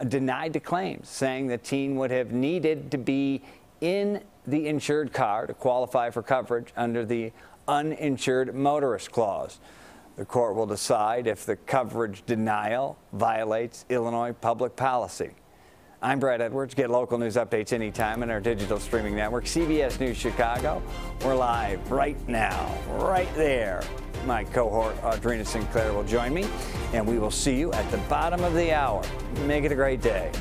A: denied the claims, saying the teen would have needed to be in the insured car to qualify for coverage under the uninsured motorist clause. The court will decide if the coverage denial violates Illinois public policy. I'm Brad Edwards. Get local news updates anytime on our digital streaming network, CBS News Chicago. We're live right now, right there. My cohort, Audrina Sinclair, will join me, and we will see you at the bottom of the hour. Make it a great day.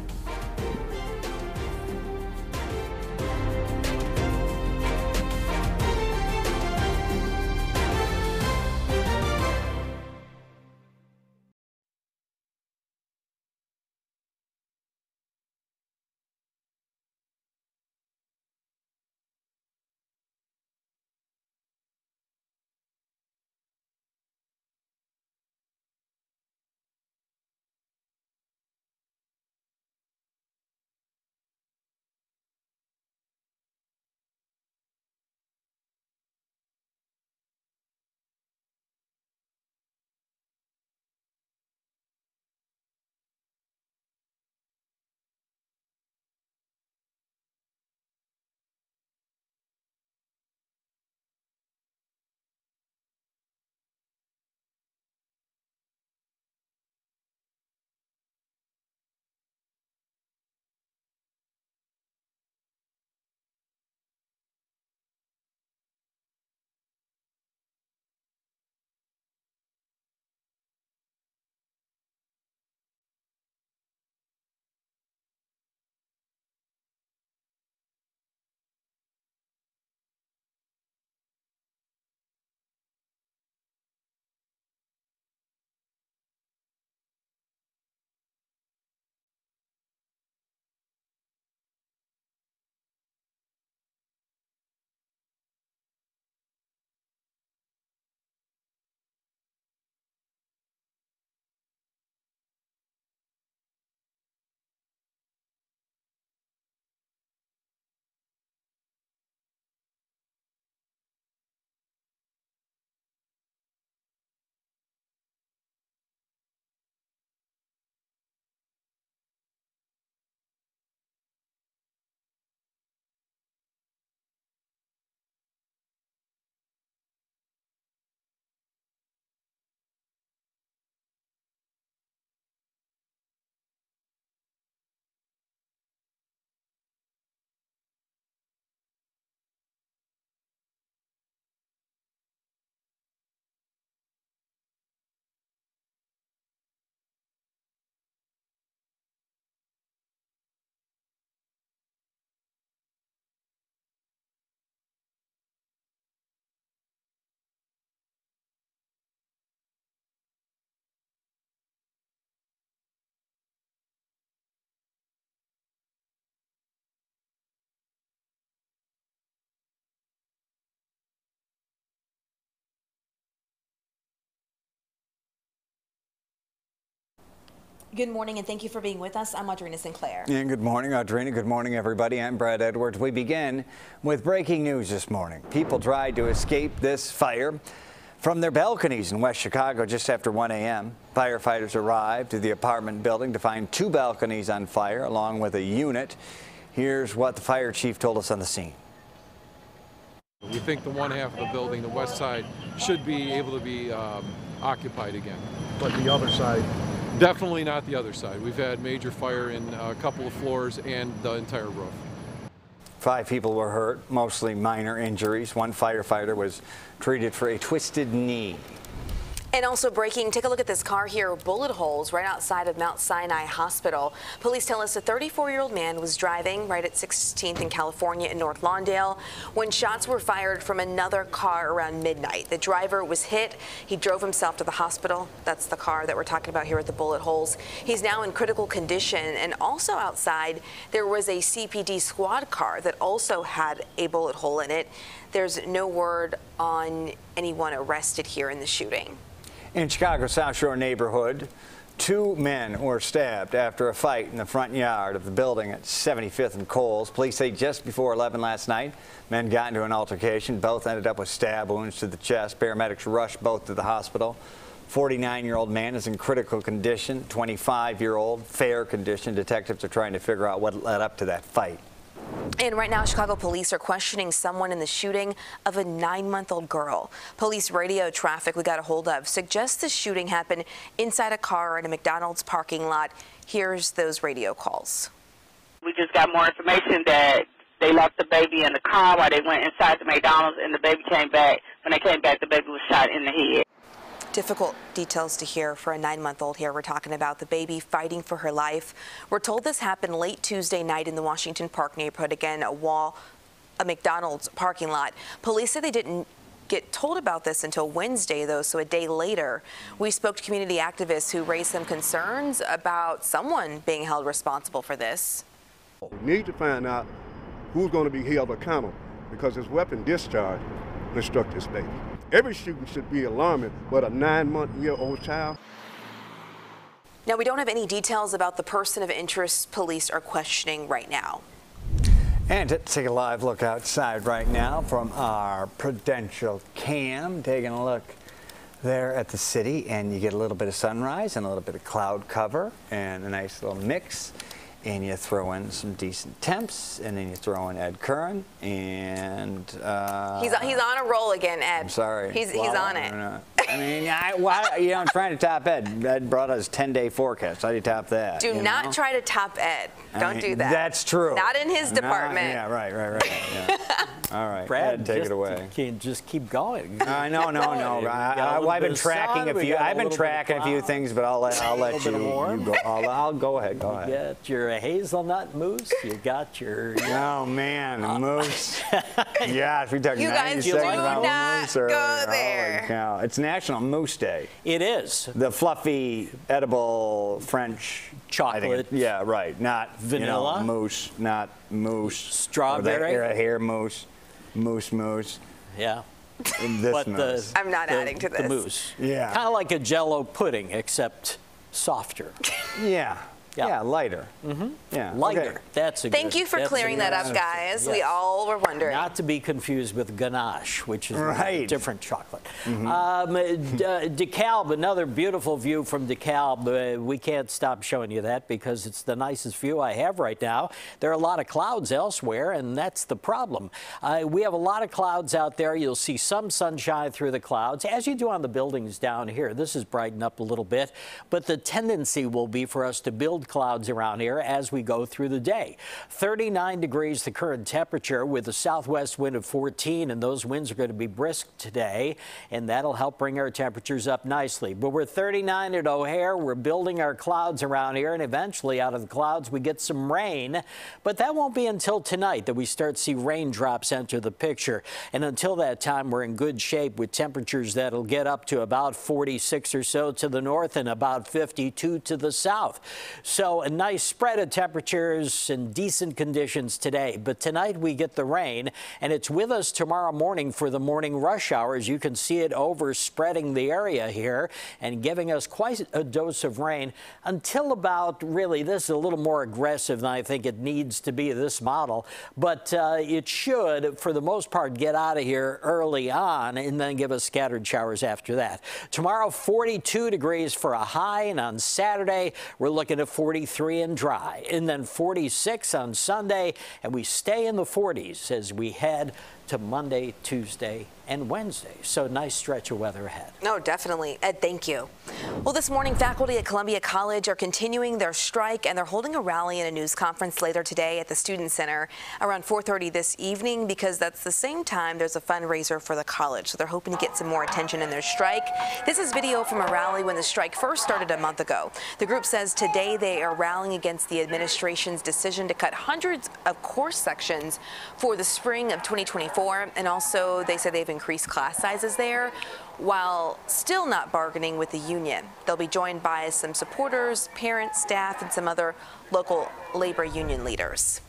B: Good morning, and thank you for being with us. I'm Audrina Sinclair.
A: And good morning, Audrina. Good morning, everybody. I'm Brad Edwards. We begin with breaking news this morning. People tried to escape this fire from their balconies in West Chicago just after 1 a.m. Firefighters arrived to the apartment building to find 2 balconies on fire, along with a unit. Here's what the fire chief told us on the scene.
L: We think the one half of the building, the west side, should be able to be occupied again.
D: But the other side?
L: Definitely not the other side. We've had major fire in a couple of floors and the entire roof.
A: 5 people were hurt, mostly minor injuries. 1 firefighter was treated for a twisted knee.
B: And also breaking, take a look at this car here, bullet holes right outside of Mount Sinai Hospital. Police tell us a 34-year-old man was driving right at 16th in California in North Lawndale when shots were fired from another car around midnight. The driver was hit. He drove himself to the hospital. That's the car that we're talking about here with the bullet holes. He's now in critical condition. And also outside, there was a CPD squad car that also had a bullet hole in it. there's no word on anyone arrested here in the shooting.
A: In Chicago's South Shore neighborhood, 2 men were stabbed after a fight in the front yard of the building at 75th and Coles. Police say just before 11 last night, men got into an altercation. Both ended up with stab wounds to the chest. Paramedics rushed both to the hospital. 49-year-old man is in critical condition. 25-year-old, fair condition. Detectives are trying to figure out what led up to that fight.
B: And right now, Chicago police are questioning someone in the shooting of a 9-month-old girl. Police radio traffic we got a hold of suggests the shooting happened inside a car in a McDonald's parking lot. Here's those radio calls.
T: We just got more information that they left the baby in the car while they went inside the McDonald's, and the baby came back. When they came back, the baby was shot in the head.
B: Difficult details to hear for a 9-month-old here. We're talking about the baby fighting for her life. We're told this happened late Tuesday night in the Washington Park neighborhood. Again, a McDonald's parking lot. Police say they didn't get told about this until Wednesday, though, so a day later. We spoke to community activists who raised some concerns about someone being held responsible for this.
U: We need to find out who's going to be held accountable, because this weapon discharge that struck this baby. Every shooting should be alarming, but a 9-month-old child.
B: Now, we don't have any details about the person of interest police are questioning right now.
A: And to take a live look outside right now from our Prudential cam, taking a look there at the city, and you get a little bit of sunrise and a little bit of cloud cover and a nice little mix. And you throw in some decent temps, and then you throw in Ed Curran, and
B: he's on a roll again, Ed.
A: I'm sorry.
B: He's on it.
A: I mean, I'm trying to top Ed. Ed brought us 10-day forecast. How do you top that?
B: Do not try to top Ed. Don't do that.
A: That's true.
B: Not in his department.
A: Yeah, right. Yeah. All right,
J: Brad,
A: Ed, take it away.
J: Can't just keep going.
A: No. I've been tracking a few. I've been tracking a few things, but I'll let you go. I'll go ahead. Go ahead.
J: You got your hazelnut mousse. You got your.
A: Oh man, mousse. Yeah, we talking.
B: You guys do not
A: mousse
B: go
A: earlier.
B: there.
A: Holy cow. It's National Mousse Day.
J: It is.
A: The fluffy, edible French
J: chocolate.
A: Yeah, right. Not
J: vanilla
A: mousse. Not mousse.
J: Strawberry.
A: Or hair mousse. Mousse.
J: Yeah.
A: This mousse.
B: I'm not adding to this.
J: The mousse.
A: Yeah.
J: Kind of like a Jell-O pudding, except softer.
A: Yeah, lighter.
J: Mm-hmm.
A: Yeah,
J: lighter.
A: Okay.
J: That's a
B: Thank you for clearing that up, guys. Yes. We all were wondering.
J: Not to be confused with ganache, which is a different chocolate.
A: Mm-hmm.
J: DeKalb, another beautiful view from DeKalb. We can't stop showing you that because it's the nicest view I have right now. There are a lot of clouds elsewhere, and that's the problem. We have a lot of clouds out there. You'll see some sunshine through the clouds, as you do on the buildings down here. This is brightened up a little bit, but the tendency will be for us to build clouds around here as we go through the day. 39 degrees the current temperature with a southwest wind of 14, and those winds are going to be brisk today, and that'll help bring our temperatures up nicely. But we're 39 at O'Hare. We're building our clouds around here, and eventually out of the clouds we get some rain, but that won't be until tonight that we start to see raindrops enter the picture. And until that time, we're in good shape with temperatures that'll get up to about 46 or so to the north and about 52 to the south. So a nice spread of temperatures and decent conditions today. But tonight we get the rain, and it's with us tomorrow morning for the morning rush hours. You can see it overspreading the area here and giving us quite a dose of rain until about, really, this is a little more aggressive than I think it needs to be, this model. But it should, for the most part, get out of here early on and then give us scattered showers after that. Tomorrow, 42 degrees for a high, and on Saturday, we're looking at 43 and dry, and then 46 on Sunday, and we stay in the 40s as we head to Monday, Tuesday, and Wednesday. So nice stretch of weather ahead.
B: No, definitely. Ed, thank you. Well, this morning, faculty at Columbia College are continuing their strike, and they're holding a rally and a news conference later today at the Student Center around 4:30 this evening, because that's the same time there's a fundraiser for the college. So they're hoping to get some more attention in their strike. This is video from a rally when the strike first started a month ago. The group says today they are rallying against the administration's decision to cut hundreds of course sections for the spring of 2024, and also they say they've increased class sizes there while still not bargaining with the union. They'll be joined by some supporters, parents, staff, and some other local labor union leaders.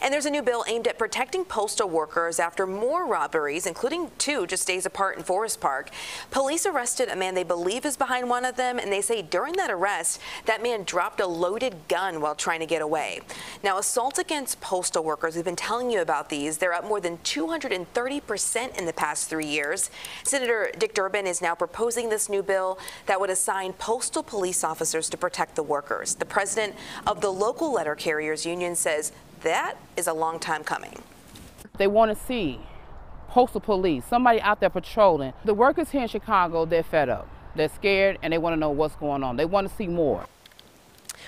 B: And there's a new bill aimed at protecting postal workers after more robberies, including 2 just days apart in Forest Park. Police arrested a man they believe is behind one of them, and they say during that arrest, that man dropped a loaded gun while trying to get away. Now, assaults against postal workers, we've been telling you about these. They're up more than 230% in the past 3 years. Senator Dick Durbin is now proposing this new bill that would assign postal police officers to protect the workers. The president of the local letter carriers union says that is a long time coming.
E: They want to see postal police, somebody out there patrolling. The workers here in Chicago, they're fed up. They're scared and they want to know what's going on. They want to see more.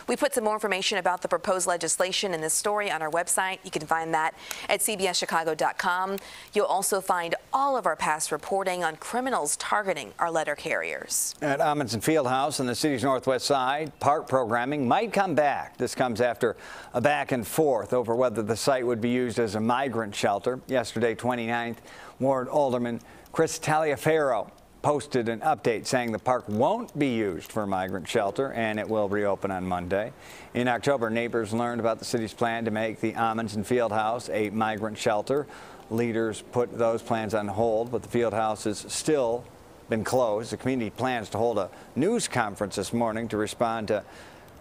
B: We put some more information about the proposed legislation in this story on our website. You can find that at cbschicago.com. You'll also find all of our past reporting on criminals targeting our letter carriers.
A: At Amundsen Fieldhouse on the city's northwest side, park programming might come back. This comes after a back and forth over whether the site would be used as a migrant shelter. Yesterday, 29th Ward Alderman Chris Taliaferro posted an update saying the park won't be used for a migrant shelter and it will reopen on Monday. In October, neighbors learned about the city's plan to make the Amundsen Fieldhouse a migrant shelter. Leaders put those plans on hold, but the Fieldhouse has still been closed. The community plans to hold a news conference this morning to respond to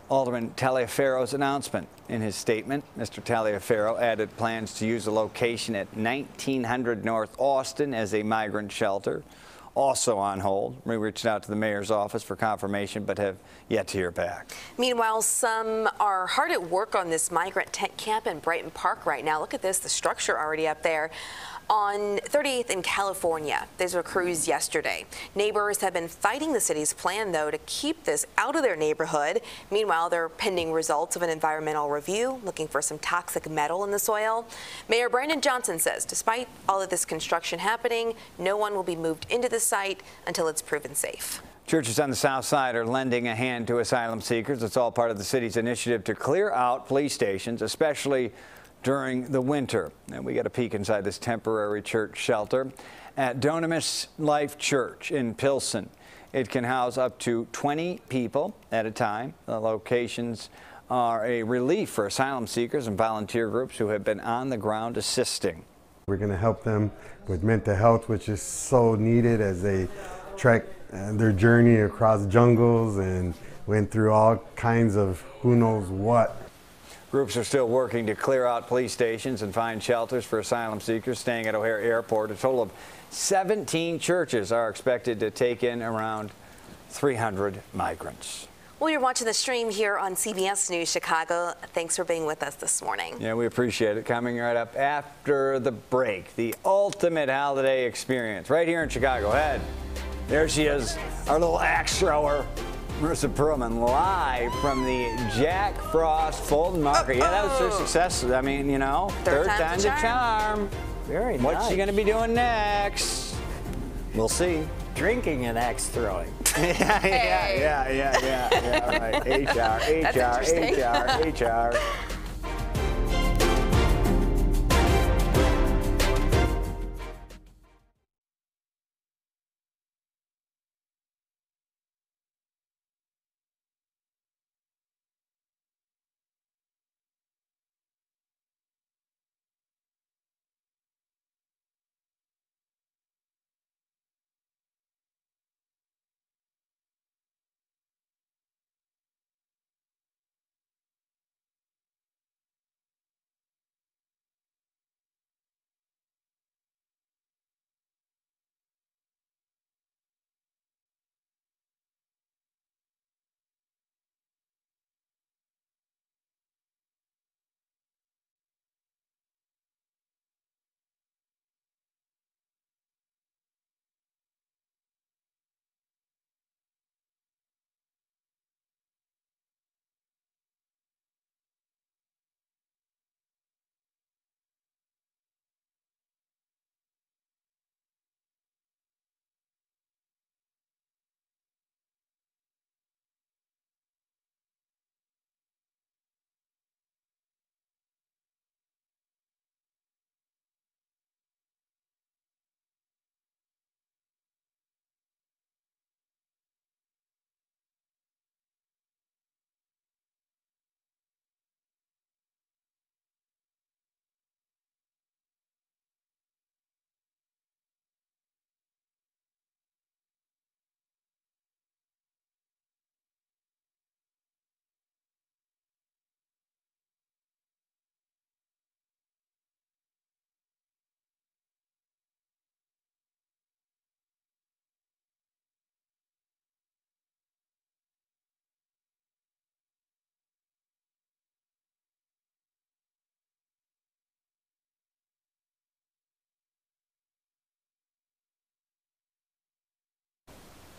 A: Alderman Taliaferro's announcement. In his statement, Mr. Taliaferro added plans to use a location at 1900 North Austin as a migrant shelter. Also on hold. We reached out to the mayor's office for confirmation, but have yet to hear back.
B: Meanwhile, some are hard at work on this migrant tent camp in Brighton Park right now. Look at this, the structure already up there. On 38th in California, these were crews yesterday. Neighbors have been fighting the city's plan, though, to keep this out of their neighborhood. Meanwhile, they're pending results of an environmental review, looking for some toxic metal in the soil. Mayor Brandon Johnson says despite all of this construction happening, no one will be moved into the site until it's proven safe.
A: Churches on the south side are lending a hand to asylum seekers. It's all part of the city's initiative to clear out police stations, especially during the winter. And we got a peek inside this temporary church shelter at Dunamis Life Church in Pilsen. It can house up to 20 people at a time. The locations are a relief for asylum seekers and volunteer groups who have been on the ground assisting.
V: We're going to help them with mental health, which is so needed as they trek their journey across jungles and went through all kinds of who knows what.
A: Groups are still working to clear out police stations and find shelters for asylum seekers staying at O'Hare Airport. A total of 17 churches are expected to take in around 300 migrants.
B: Well, you're watching the stream here on CBS News Chicago. Thanks for being with us this morning.
A: Yeah, we appreciate it. Coming right up after the break, the ultimate holiday experience right here in Chicago. Ahead, there she is, our little axe thrower. Marissa Perlman live from the Jack Frost Fulton Market. Yeah, that was her success. I mean, you know, third time's a charm.
J: Very nice.
A: What's she going to be doing next? We'll see.
J: Drinking and axe throwing.
A: Yeah, right. HR.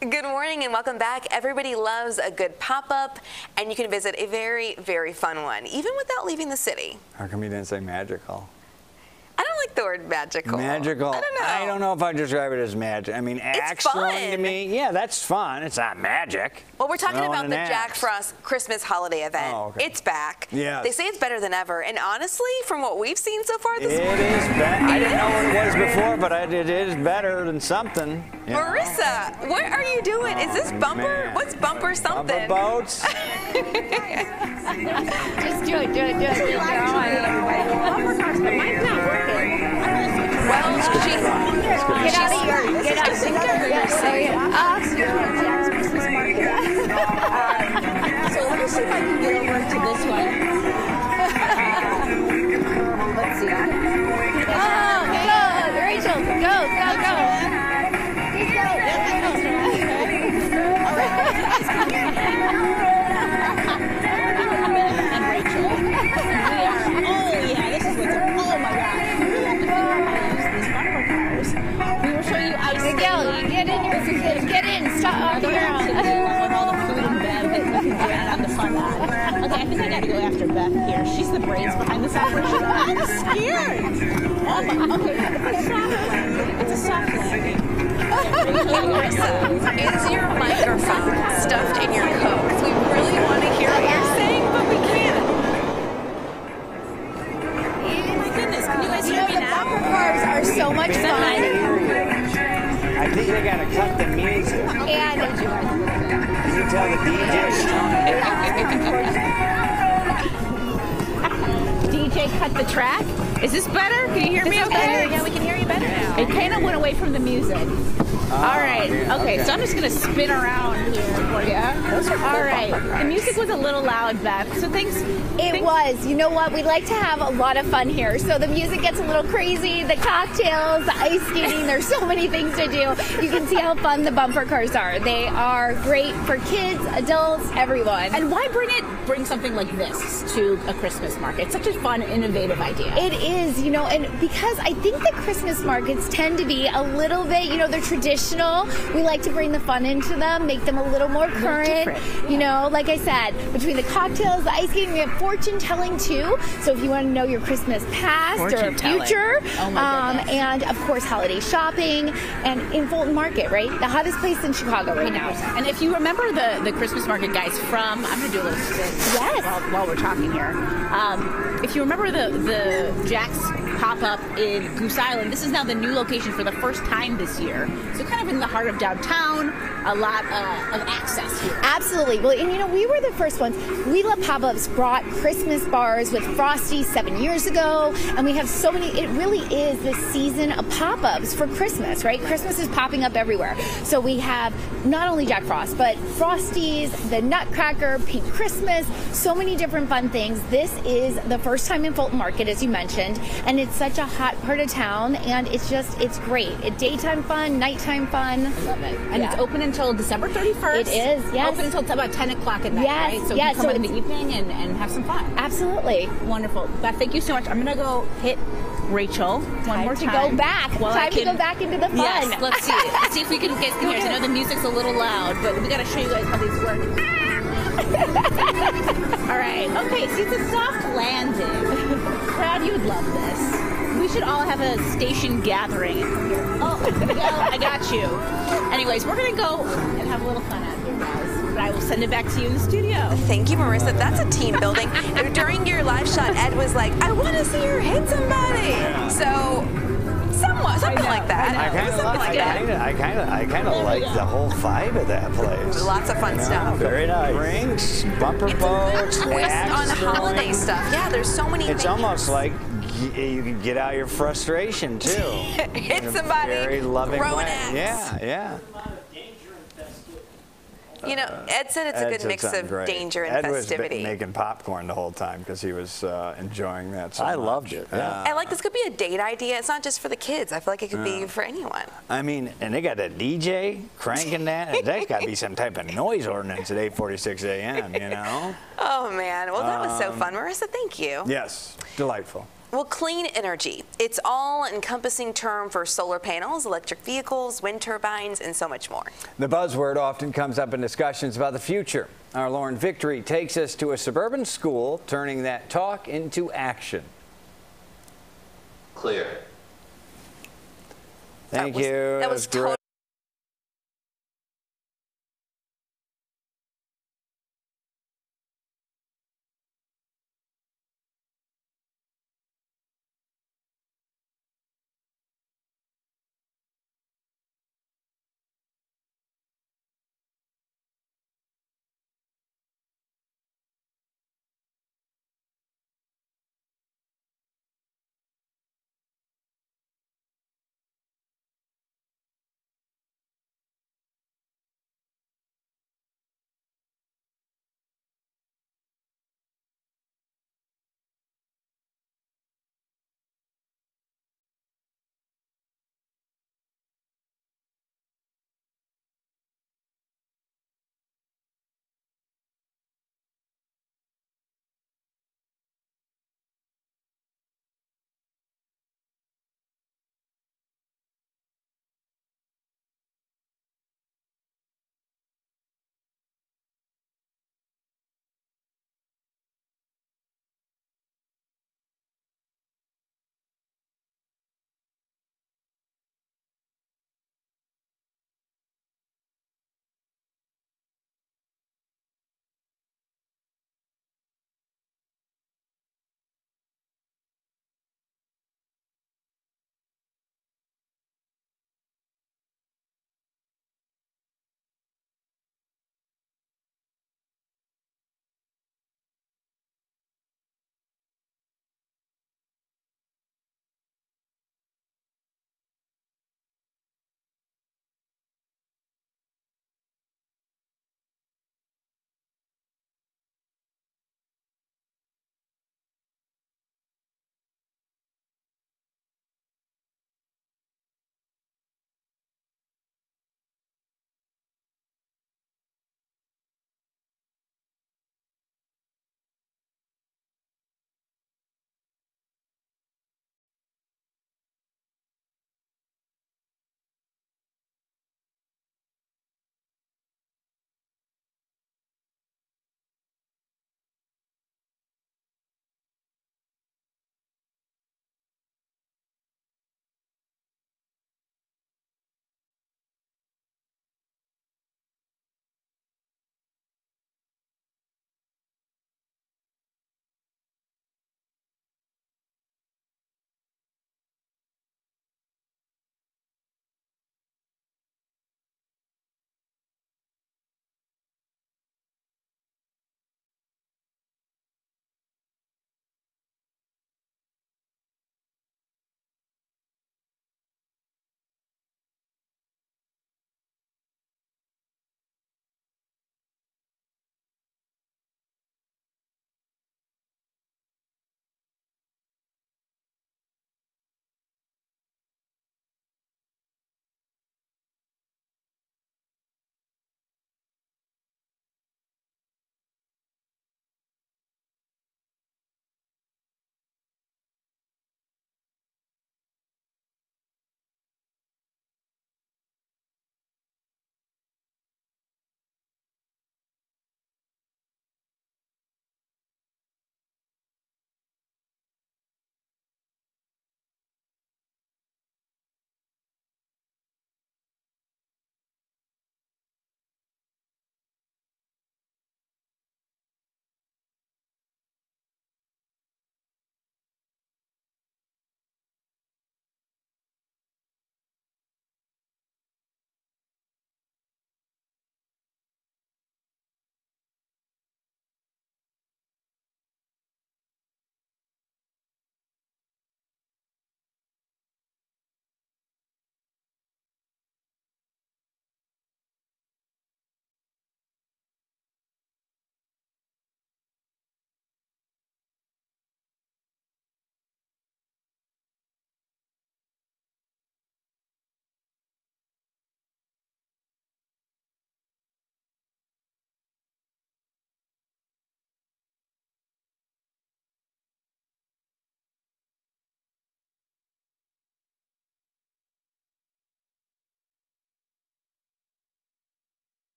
B: Good morning and welcome back. Everybody loves a good pop-up, and you can visit a very, very fun one, even without leaving the city.
A: How come you didn't say magical?
B: I don't like the word magical.
A: Magical. I don't know if I describe it as magic. I mean, axe throwing to me, yeah, that's fun. It's not magic.
B: Well, we're talking about the Jack Frost Christmas holiday event.
A: Oh, okay.
B: It's back.
A: Yes.
B: They say it's better than ever, and honestly, from what we've seen so far this morning,
A: it is better. I didn't know what it was before, but it is better than something. You know?
B: Marissa, what are you doing? Is this bumper?
A: Man.
B: What's bumper something?
A: Bumper boats.
F: Just do it. Bumper cars, but mine's not working.
B: Well,
F: get out of here. Get out of here. So let me see if I can get over to this one. Let's see. Oh, good. Rachel, go. And Rachel. Oh, yeah, this is what's up. Oh, my God. We were showing you ice skating. Get in. Stop walking around. With all the food and bev that we can get on the fun ride. Okay, I think I gotta go after Beth here. She's the brains behind this operation. I'm scared. Oh my, okay, it's a soft landing.
B: Marissa, is your microphone stuffed in your coat? Because we really want to hear what you're saying, but we can't.
F: Oh my goodness, can you guys hear me now? The bumper cars are so much fun.
A: I think they gotta cut the music.
F: And
A: you tell the
C: DJ cut the track. Is this better? Can you hear me okay?
F: Yeah, we can hear you better now.
C: It kind of went away from the music. All right. Okay, so I'm just going to spin around here for you.
F: Those are cool.
C: All right. The music was a little loud, Beth. So thanks.
F: It was. You know what? We like to have a lot of fun here. So the music gets a little crazy. The cocktails, the ice skating. There's so many things to do. You can see how fun the bumper cars are. They are great for kids, adults, everyone.
C: And why bring something like this to a Christmas market? It's such a fun, innovative idea.
F: It is, you know, and because I think the Christmas markets tend to be a little bit, you know, they're traditional. We like to bring the fun into them, make them a little more current. You know, like I said, between the cocktails, the ice skating, we have fortune telling too. So if you want to know your Christmas past or future, and of course holiday shopping, and in Fulton Market, right? The hottest place in Chicago right now.
C: And if you remember the Christmas market guys from, I'm going to do a little spin while we're talking here. If you remember the Jack's pop-up in Goose Island, this is now the new location for the first time this year. So kind of in the heart of downtown, a lot of access here.
F: Absolutely. Well, and you know, we were the first ones. We Love Pop-Ups brought Christmas bars with Frosty 7 years ago, and we have so many. It really is the season of pop-ups for Christmas, right? Christmas is popping up everywhere. So we have not only Jack Frost, but Frosties, the Nutcracker, Pink Christmas, so many different fun things. This is the first time in Fulton Market, as you mentioned, and it's such a hot part of town, and it's great. It's daytime fun, nighttime fun.
C: I love it. And it's open until December 31st.
F: It is, yes.
C: Open until about 10 o'clock at night, right? So you can come in the evening and have some fun.
F: Absolutely.
C: Wonderful. Beth, thank you so much. I'm going to go hit Rachel one more time.
F: To go back. Time to go back into the fun.
C: Yes, let's see. Let's see if we can get here. I know the music's a little loud, but we got to show you guys how these work. All right. Okay, see, it's a soft landing. Brad, you would love this. We should all have a station gathering. Oh, I got you. Anyways, we're going to go and have a little fun out here, guys. But I will send it back to you in the studio.
B: Thank you, Marissa. That's a team building. During your live shot, Ed was like, I want to see her hit somebody. Yeah. So, something like that.
A: I kind of like the whole vibe of that place.
B: Lots of fun stuff.
A: Very nice. Drinks, bumper boats,
B: twist on holiday stuff. Yeah, there's so many
A: It's
B: things.
A: almost like you can get out your frustration, too.
B: Hit somebody,
A: very loving
B: throw
A: way.
B: an axe.
A: Yeah.
B: You know, Ed said it's a good mix of danger and festivity.
A: Ed was making popcorn the whole time because he was enjoying that so much.
J: I loved it. Yeah.
B: I like this could be a date idea. It's not just for the kids. I feel like it could be for anyone.
A: I mean, and they got a DJ cranking that. There's got to be some type of noise ordinance at 8:46 a.m., you know?
B: Oh, man. Well, that was so fun. Marissa, thank you.
A: Yes, delightful.
B: Well, clean energy. It's all-encompassing term for solar panels, electric vehicles, wind turbines, and so much more.
A: The buzzword often comes up in discussions about the future. Our Lauren Victory takes us to a suburban school, turning that talk into action.
G: Clear.
A: Thank you.
B: That was totally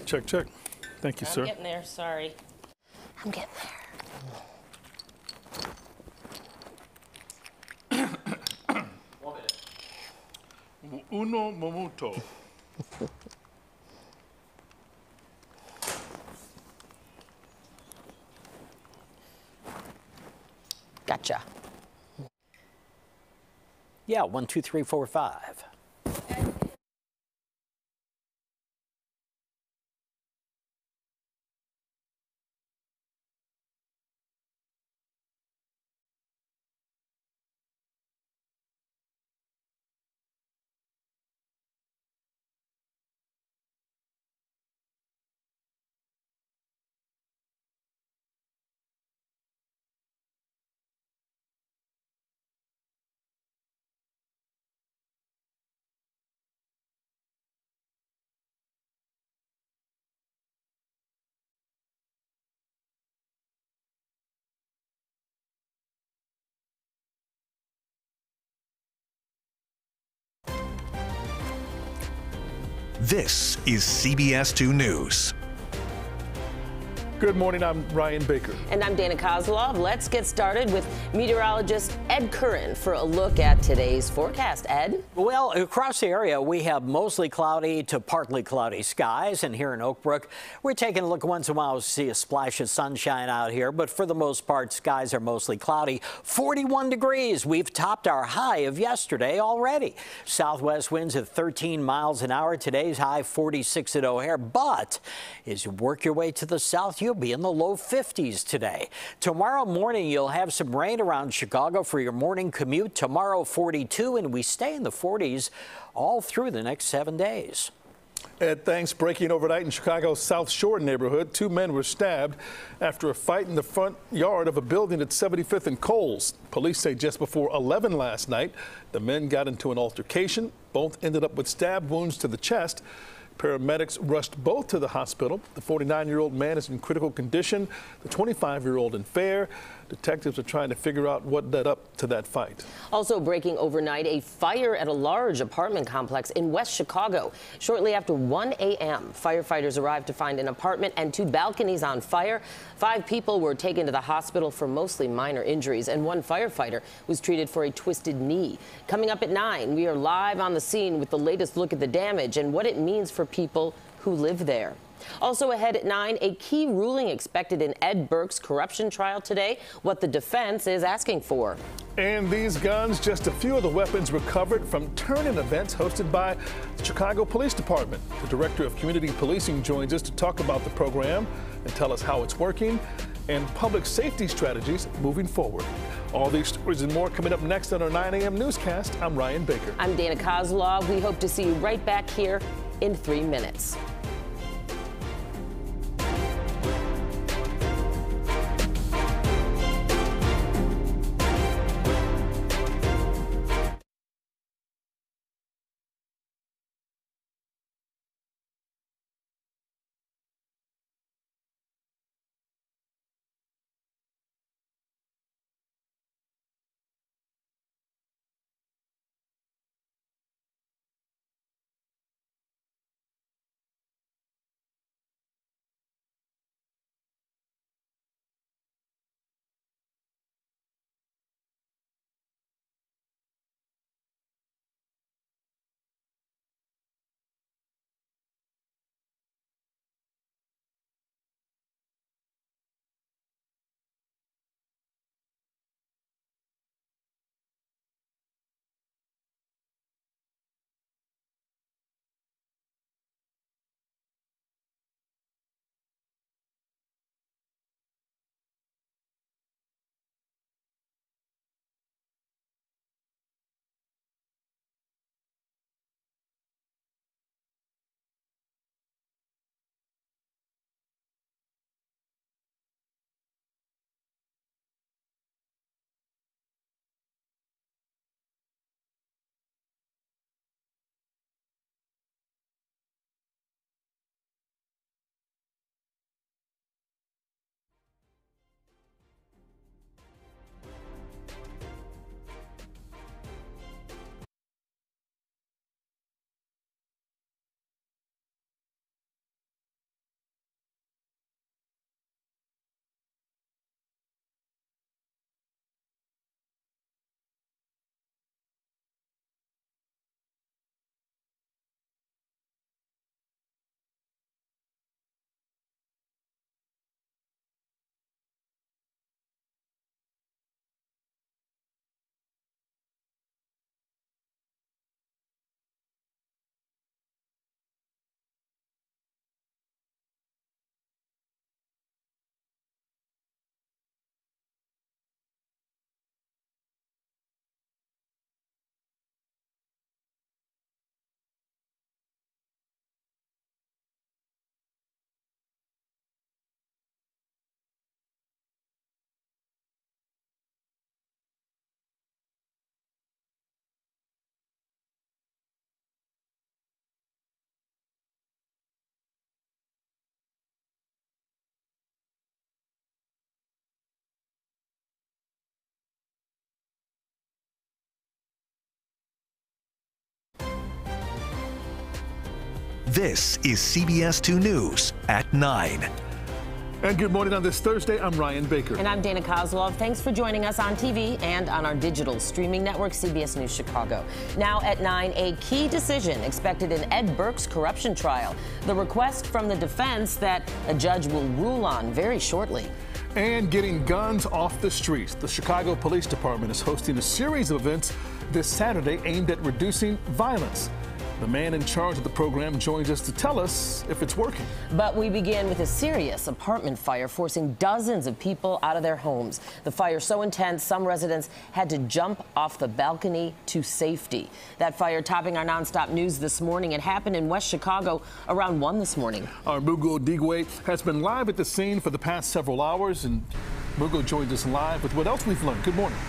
D: Check, check. Thank you, sir.
S: I'm getting there, sorry. I'm getting there.
D: Uno momento.
S: Gotcha.
J: Yeah, 1, 2, 3, 4, 5.
I: This is CBS 2 News.
D: Good morning, I'm Ryan Baker.
S: And I'm Dana Kozlov. Let's get started with meteorologist Ed Curran for a look at today's forecast. Ed?
J: Well, across the area, we have mostly cloudy to partly cloudy skies. And here in Oak Brook, we're taking a look once in a while to see a splash of sunshine out here. But for the most part, skies are mostly cloudy. 41 degrees. We've topped our high of yesterday already. Southwest winds at 13 miles an hour. Today's high 46 at O'Hare. But as you work your way to the south, you'll be in the low 50s today. Tomorrow morning, you'll have some rain around Chicago for your morning commute. Tomorrow, 42, and we stay in the 40s all through the next 7 days.
D: Ed, thanks. Breaking overnight in Chicago's South Shore neighborhood, 2 men were stabbed after a fight in the front yard of a building at 75th and Coles. Police say just before 11 last night, the men got into an altercation. Both ended up with stab wounds to the chest. Paramedics rushed both to the hospital. The 49-year-old man is in critical condition. The 25-year-old in fair. Detectives are trying to figure out what led up to that fight.
S: Also breaking overnight, a fire at a large apartment complex in West Chicago. Shortly after 1 a.m., firefighters arrived to find an apartment and 2 balconies on fire. 5 people were taken to the hospital for mostly minor injuries, and 1 firefighter was treated for a twisted knee. Coming up at 9, we are live on the scene with the latest look at the damage and what it means for people who live there. Also ahead at 9, a key ruling expected in Ed Burke's corruption trial today, what the defense is asking for.
D: And these guns, just a few of the weapons recovered from turn-in events hosted by the Chicago Police Department. The director of community policing joins us to talk about the program and tell us how it's working and public safety strategies moving forward. All these stories and more coming up next on our 9 a.m. newscast. I'm Ryan Baker.
S: I'm Dana Kozlov. We hope to see you right back here in 3 minutes.
I: This is CBS 2 News at 9.
D: And good morning on this Thursday. I'm Ryan Baker.
S: And I'm Dana Kozlov. Thanks for joining us on TV and on our digital streaming network, CBS News Chicago. Now at 9, a key decision expected in Ed Burke's corruption trial. The request from the defense that a judge will rule on very shortly.
D: And getting guns off the streets. The Chicago Police Department is hosting a series of events this Saturday aimed at reducing violence. The man in charge of the program joins us to tell us if it's working.
S: But we begin with a serious apartment fire forcing dozens of people out of their homes. The fire so intense, some residents had to jump off the balcony to safety. That fire topping our nonstop news this morning. It happened in West Chicago around 1 this morning.
D: Our Mugo Digwe has been live at the scene for the past several hours, and Mugo joins us live with what else we've learned. Good morning.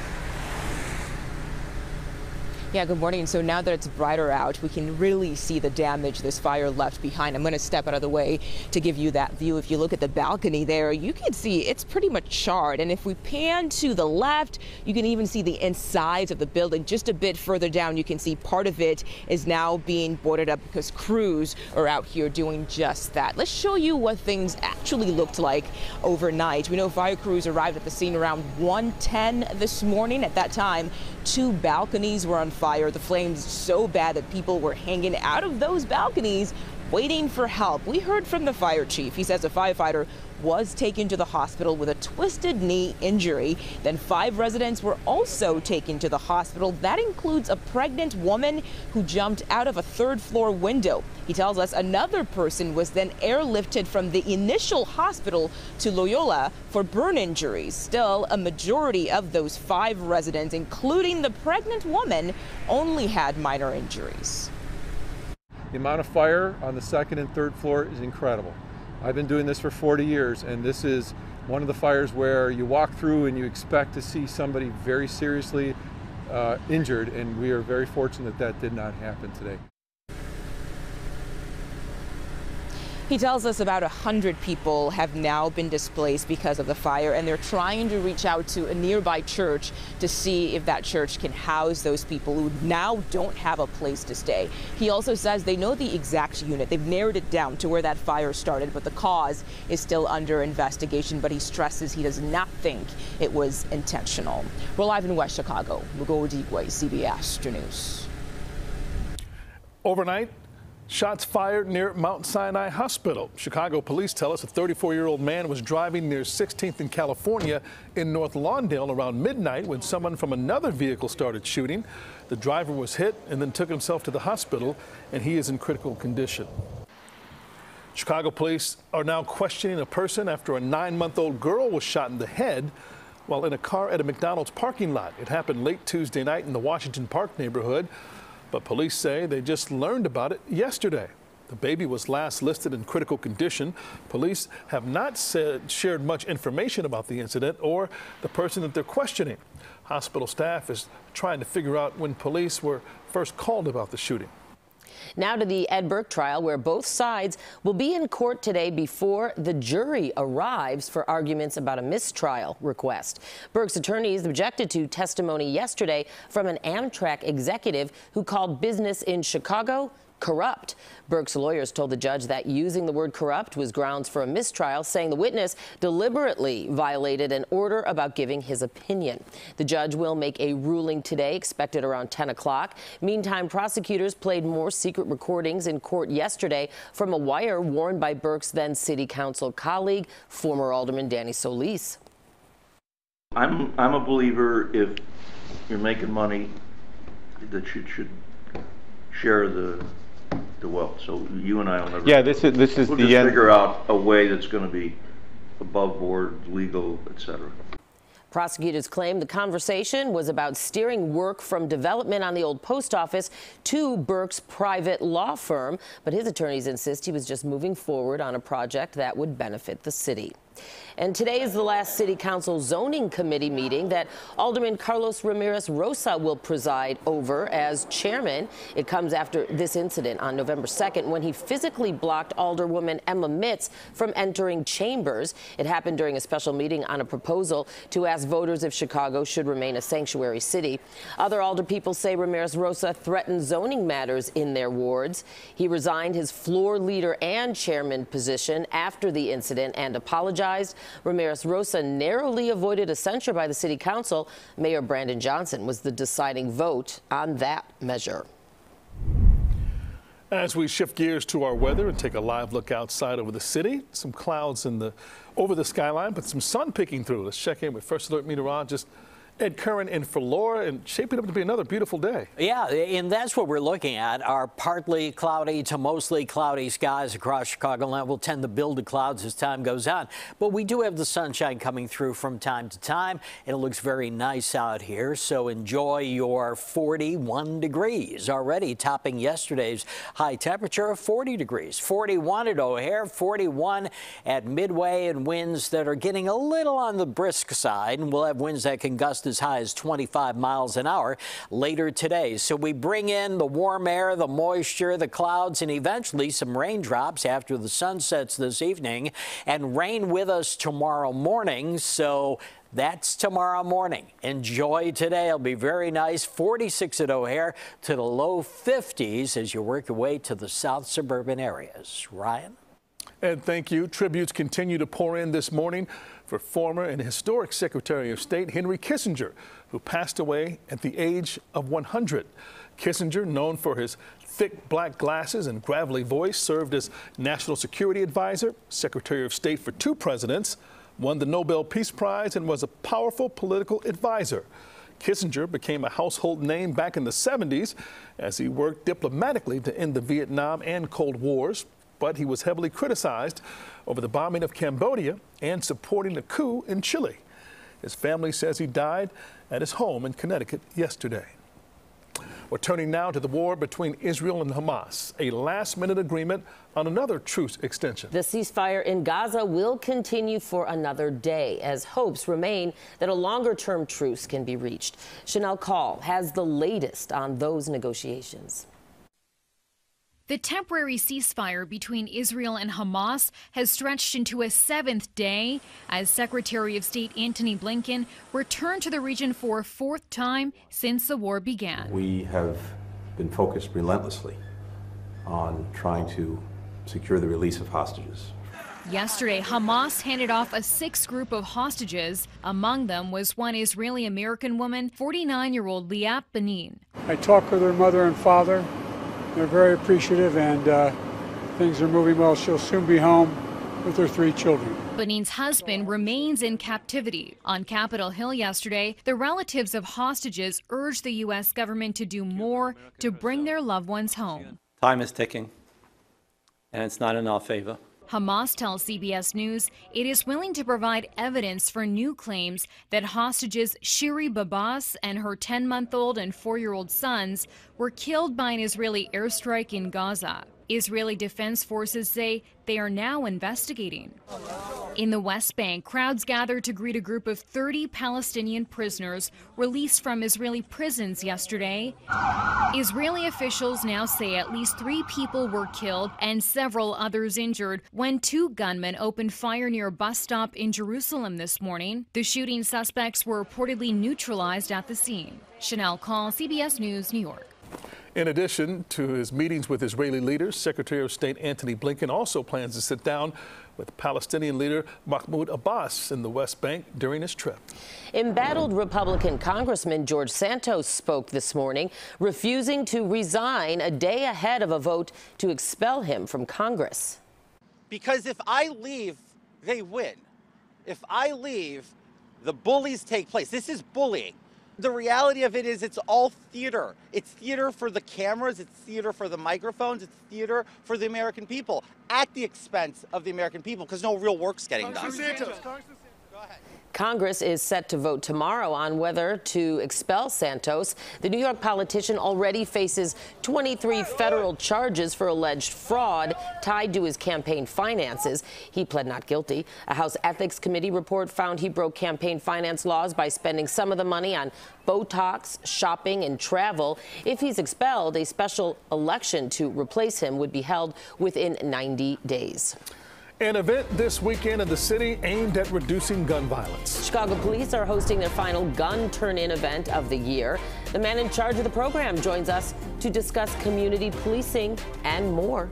K: Yeah, good morning. So now that it's brighter out, we can really see the damage this fire left behind. I'm going to step out of the way to give you that view. If you look at the balcony there, you can see it's pretty much charred. And if we pan to the left, you can even see the insides of the building. Just a bit further down, you can see part of it is now being boarded up because crews are out here doing just that. Let's show you what things actually looked like overnight. We know fire crews arrived at the scene around 1:10 this morning. At that time, 2 balconies were on fire. The flames so bad that people were hanging out of those balconies waiting for help. We heard from the fire chief. He says a firefighter was taken to the hospital with a twisted knee injury. Then 5 residents were also taken to the hospital. That includes a pregnant woman who jumped out of a 3rd-floor window. He tells us another person was then airlifted from the initial hospital to Loyola for burn injuries. Still, a majority of those 5 residents, including the pregnant woman, only had minor injuries.
L: The amount of fire on the 2nd and 3rd floor is incredible. I've been doing this for 40 years, and this is one of the fires where you walk through and you expect to see somebody very seriously injured, and we are very fortunate that did not happen today.
K: He tells us about 100 people have now been displaced because of the fire, and they're trying to reach out to a nearby church to see if that church can house those people who now don't have a place to stay. He also says they know the exact unit. They've narrowed it down to where that fire started, but the cause is still under investigation. But he stresses he does not think it was intentional. We're live in West Chicago. Mugo Digwe, CBS 2 News.
D: Overnight, shots fired near Mount Sinai Hospital. Chicago police tell us a 34-year-old man was driving near 16th in California in North Lawndale around midnight when someone from another vehicle started shooting. The driver was hit and then took himself to the hospital, and he is in critical condition. Chicago police are now questioning a person after a 9-month-old girl was shot in the head while in a car at a McDonald's parking lot. It happened late Tuesday night in the Washington Park neighborhood. But police say they just learned about it yesterday. The baby was last listed in critical condition. Police have not shared much information about the incident or the person that they're questioning. Hospital staff is trying to figure out when police were first called about the shooting.
S: Now to the Ed Burke trial, where both sides will be in court today before the jury arrives for arguments about a mistrial request. Burke's attorneys objected to testimony yesterday from an Amtrak executive who called business in Chicago corrupt. Burke's lawyers told the judge that using the word corrupt was grounds for a mistrial, saying the witness deliberately violated an order about giving his opinion. The judge will make a ruling today, expected around 10 o'clock. Meantime, prosecutors played more secret recordings in court yesterday from a wire worn by Burke's then city council colleague, former Alderman Danny Solis.
P: I'm a believer if you're making money that you should share the wealth. So you and I will never.
G: Yeah, this is
P: we'll
G: the
P: just
G: end.
P: Figure out a way that's going to be above board, legal, etc.
S: Prosecutors claim the conversation was about steering work from development on the old post office to Burke's private law firm, but his attorneys insist he was just moving forward on a project that would benefit the city. And today is the last City Council Zoning Committee meeting that Alderman Carlos Ramirez Rosa will preside over as chairman. It comes after this incident on November 2nd when he physically blocked Alderwoman Emma Mitz from entering chambers. It happened during a special meeting on a proposal to ask voters if Chicago should remain a sanctuary city. Other alderpeople say Ramirez Rosa threatened zoning matters in their wards. He resigned his floor leader and chairman position after the incident and apologized. Ramirez Rosa narrowly avoided a censure by the City Council. Mayor Brandon Johnson was the deciding vote on that measure.
D: As we shift gears to our weather and take a live look outside over the city, some clouds over the skyline, but some sun peeking through. Let's check in with First Alert meteorologist Ed Curran in for Laura, and shaping up to be another beautiful day.
J: Yeah, and that's what we're looking at, are partly cloudy to mostly cloudy skies across Chicagoland. We'll tend to build the clouds as time goes on, but we do have the sunshine coming through from time to time. It looks very nice out here, so enjoy your 41 degrees, already topping yesterday's high temperature of 40 degrees. 41 at O'Hare, 41 at Midway, and winds that are getting a little on the brisk side, and we'll have winds that can gust as high as 25 miles an hour later today. So we bring in the warm air, the moisture, the clouds, and eventually some raindrops after the sun sets this evening, and rain with us tomorrow morning. So that's tomorrow morning. Enjoy today. It'll be very nice. 46 at O'Hare to the low 50s as you work your way to the south suburban areas. Ryan?
D: And thank you. Tributes continue to pour in this morning for former and historic Secretary of State Henry Kissinger, who passed away at the age of 100. Kissinger, known for his thick black glasses and gravelly voice, served as National Security Advisor, Secretary of State for 2 presidents, won the Nobel Peace Prize, and was a powerful political advisor. Kissinger became a household name back in the 70s as he worked diplomatically to end the Vietnam and Cold Wars, but he was heavily criticized over the bombing of Cambodia and supporting a coup in Chile. His family says he died at his home in Connecticut yesterday. We're turning now to the war between Israel and Hamas, a last-minute agreement on another truce extension.
S: The ceasefire in Gaza will continue for another day as hopes remain that a longer-term truce can be reached. Chanel Call has the latest on those negotiations.
G: The temporary ceasefire between Israel and Hamas has stretched into a 7th day as Secretary of State Antony Blinken returned to the region for a 4th time since the war began.
H: We have been focused relentlessly on trying to secure the release of hostages.
G: Yesterday, Hamas handed off a 6th group of hostages. Among them was one Israeli-American woman, 49-year-old Liat Benin.
W: I talked with her mother and father. They're very appreciative, and things are moving well. She'll soon be home with her 3 children.
G: Benin's husband remains in captivity. On Capitol Hill yesterday, the relatives of hostages urged the U.S. government to do more to bring their loved ones home.
X: Time is ticking, and it's not in our favor.
G: Hamas tells CBS News it is willing to provide evidence for new claims that hostages Shiri Babas and her 10-month-old and 4-year-old sons were killed by an Israeli airstrike in Gaza. Israeli Defense Forces say they are now investigating. In the West Bank, crowds gathered to greet a group of 30 Palestinian prisoners released from Israeli prisons yesterday. Israeli officials now say at least 3 people were killed and several others injured when 2 gunmen opened fire near a bus stop in Jerusalem this morning. The shooting suspects were reportedly neutralized at the scene. Chanel Call, CBS News, New York.
D: In addition to his meetings with Israeli leaders, Secretary of State Antony Blinken also plans to sit down with Palestinian leader Mahmoud Abbas in the West Bank during his trip.
S: Embattled Republican Congressman George Santos spoke this morning, refusing to resign a day ahead of a vote to expel him from Congress.
Y: Because if I leave, they win. If I leave, the bullies take place. This is bullying. The reality of it is it's all theater. It's theater for the cameras, it's theater for the microphones, it's theater for the American people at the expense of the American people because no real work's getting done.
S: Go ahead. Congress is set to vote tomorrow on whether to expel Santos. The New York politician already faces 23 federal charges for alleged fraud tied to his campaign finances. He pled not guilty. A House Ethics Committee report found he broke campaign finance laws by spending some of the money on Botox, shopping, and travel. If he's expelled, a special election to replace him would be held within 90 days.
D: An event this weekend in the city aimed at reducing gun violence.
S: Chicago police are hosting their final gun turn-in event of the year. The man in charge of the program joins us to discuss community policing and more.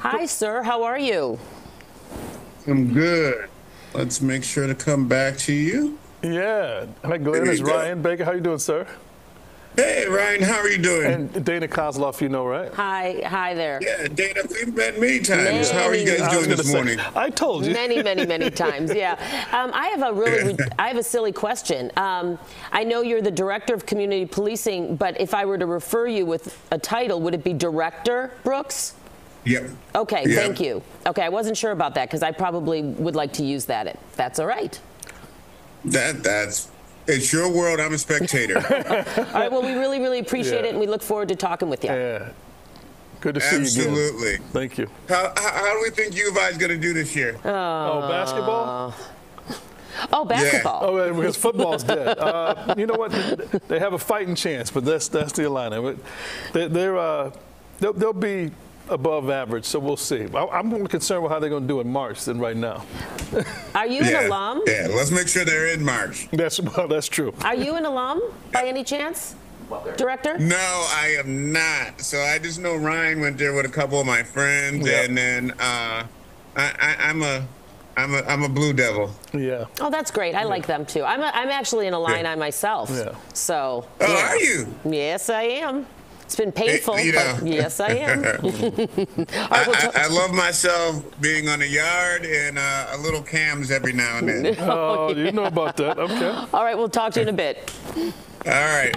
S: Hi, sir. How are you?
M: I'm good. Let's make sure to come back to you.
D: Yeah. Hi, Glenn. It's Ryan Baker. How you doing, sir?
M: Hey, Ryan. How are you doing?
D: And Dana Kozloff, you know, right?
S: Hi there.
M: Yeah, Dana, we've met many times. How are you guys doing this morning?
D: I told you.
S: Many times, yeah. I have a silly question. I know you're the director of community policing, but if I were to refer you with a title, would it be Director Brooks?
M: Yep.
S: Okay,
M: Yep.
S: Thank you. Okay, I wasn't sure about that because I probably would like to use that. That's all right.
M: It's your world. I'm a spectator.
S: All right, well, we really appreciate it, and we look forward to talking with you.
D: Yeah. Good to see you again.
M: Absolutely.
D: Thank you.
M: How do we think U of I is going to do this year?
D: Basketball?
S: Oh, basketball.
D: Yeah. Oh, because football's dead. You know what? They have a fighting chance, but that's the Atlanta. They'll be above average, so we'll see. I'm more concerned with how they're going to do in March than right now.
S: Are you an alum?
M: Yeah, let's make sure they're in March.
D: That's true.
S: Are you an alum by any chance, Director?
M: No, I am not. So I just know Ryan went there with a couple of my friends, and then I'm a Blue Devil.
D: Yeah.
S: Oh, that's great. I like them too. I'm actually an Illini myself.
D: Yeah.
S: So.
M: Oh, are you?
S: Yes, I am. It's been painful, but yes, I am.
M: I love myself being on the yard and a little cams every now and then.
D: Oh, you know about that. Okay.
S: All right, we'll talk to you in a bit.
M: All right.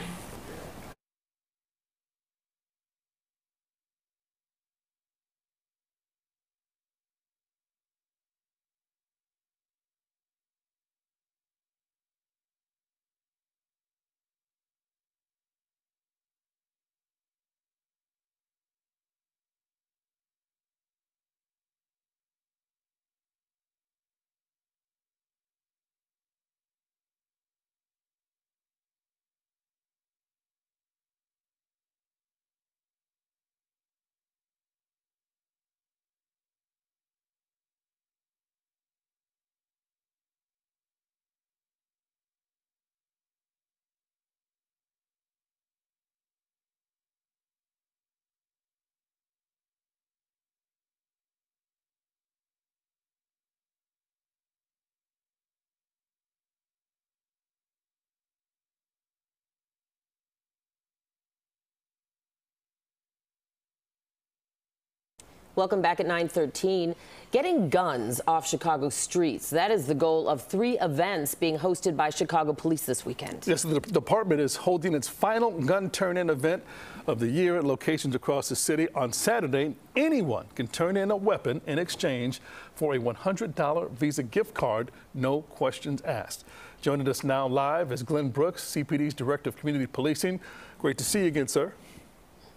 S: Welcome back at 9:13. Getting guns off Chicago streets. That is the goal of 3 events being hosted by Chicago police this weekend.
D: Yes, the department is holding its final gun turn-in event of the year at locations across the city. On Saturday, anyone can turn in a weapon in exchange for a $100 Visa gift card, no questions asked. Joining us now live is Glenn Brooks, CPD's Director of Community Policing. Great to see you again, sir.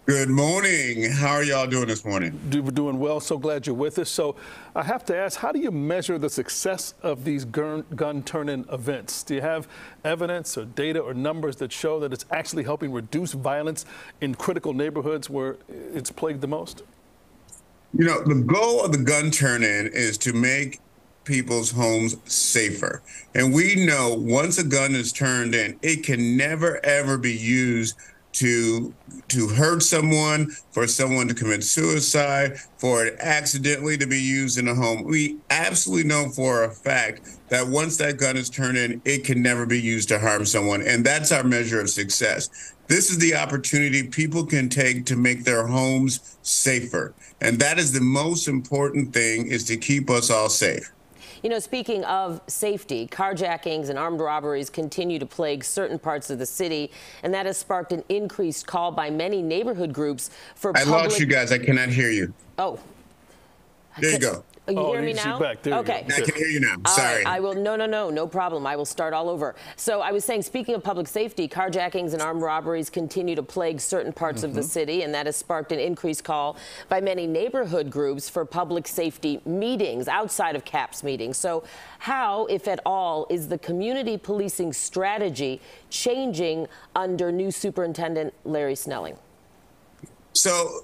M: Good morning. How are y'all doing this morning?
D: We're doing well. So glad you're with us. So I have to ask, how do you measure the success of these gun turn-in events? Do you have evidence or data or numbers that show that it's actually helping reduce violence in critical neighborhoods where it's plagued the most?
M: You know, the goal of the gun turn-in is to make people's homes safer. And we know once a gun is turned in, it can never, ever be used to hurt someone, for someone to commit suicide, for it accidentally to be used in a home. We absolutely know for a fact that once that gun is turned in, it can never be used to harm someone. And that's our measure of success. This is the opportunity people can take to make their homes safer. And that is the most important thing, is to keep us all safe.
S: You know, speaking of safety, carjackings and armed robberies continue to plague certain parts of the city, and that has sparked an increased call by many neighborhood groups for
M: I lost you guys. I cannot hear you.
S: Oh.
M: There you go.
S: You hear me now? Okay.
M: I can hear you now.
S: All
M: Sorry.
S: right, I will. No problem. I will start all over. So I was saying, speaking of public safety, carjackings and armed robberies continue to plague certain parts of the city, and that has sparked an increased call by many neighborhood groups for public safety meetings outside of CAPS meetings. So how, if at all, is the community policing strategy changing under new Superintendent Larry Snelling?
M: So,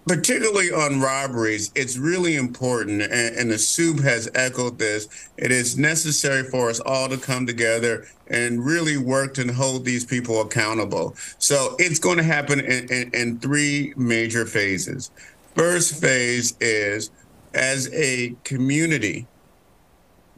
M: particularly on robberies, it's really important, and the SUB has echoed this. It is necessary for us all to come together and really work to hold these people accountable. So it's going to happen in three major phases. First phase is, as a community,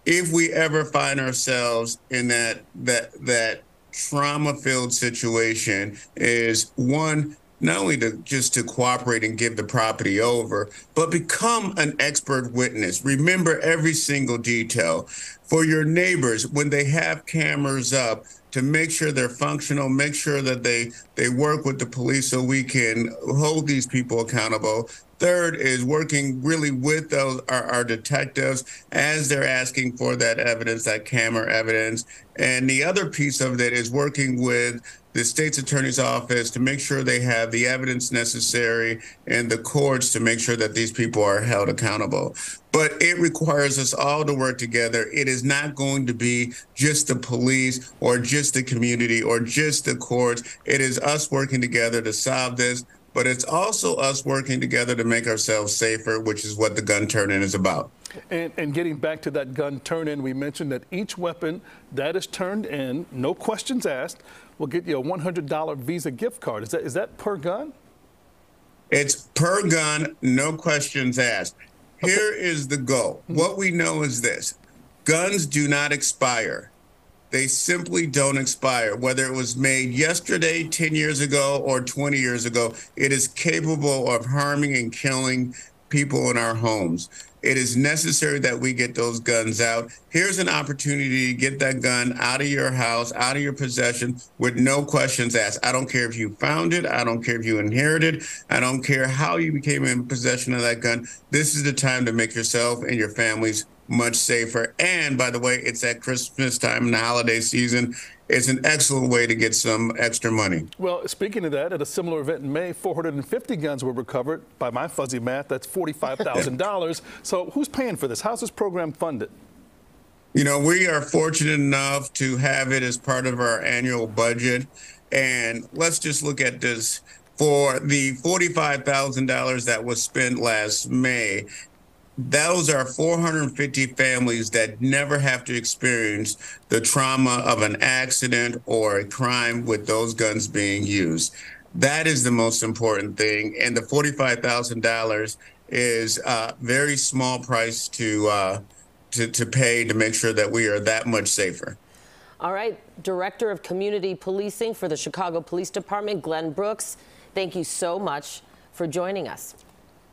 M: if we ever find ourselves in that trauma-filled situation, is one, not only to cooperate and give the property over, but become an expert witness. Remember every single detail. For your neighbors, when they have cameras up, to make sure they're functional, make sure that they work with the police so we can hold these people accountable. Third is working really with our detectives as they're asking for that evidence, that camera evidence. And the other piece of it is working with the state's attorney's office to make sure they have the evidence necessary, and the courts to make sure that these people are held accountable. But it requires us all to work together. It is not going to be just the police or just the community or just the courts. It is us working together to solve this, but it's also us working together to make ourselves safer, which is what the gun turn-in is about.
D: And getting back to that gun turn-in, we mentioned that each weapon that is turned in, no questions asked, will get you a $100 Visa gift card. Is that per gun?
M: It's per gun, no questions asked. Here is the goal. What we know is this: guns do not expire. They simply don't expire. Whether it was made yesterday, 10 years ago, or 20 years ago, it is capable of harming and killing people in our homes. It is necessary that we get those guns out. Here's an opportunity to get that gun out of your house, out of your possession, with no questions asked. I don't care if you found it. I don't care if you inherited. I don't care how you became in possession of that gun. This is the time to make yourself and your families much safer. And by the way, it's at Christmas time and the holiday season. It's an excellent way to get some extra money.
D: Well, speaking of that, at a similar event in May, 450 guns were recovered. By my fuzzy math, that's $45,000. So who's paying for this? How's this program funded?
M: You know, we are fortunate enough to have it as part of our annual budget. And let's just look at this. For the $45,000 that was spent last May, those are 450 families that never have to experience the trauma of an accident or a crime with those guns being used. That is the most important thing. And the $45,000 is a very small price to pay to make sure that we are that much safer.
S: All right, Director of Community Policing for the Chicago Police Department, Glenn Brooks, thank you so much for joining us.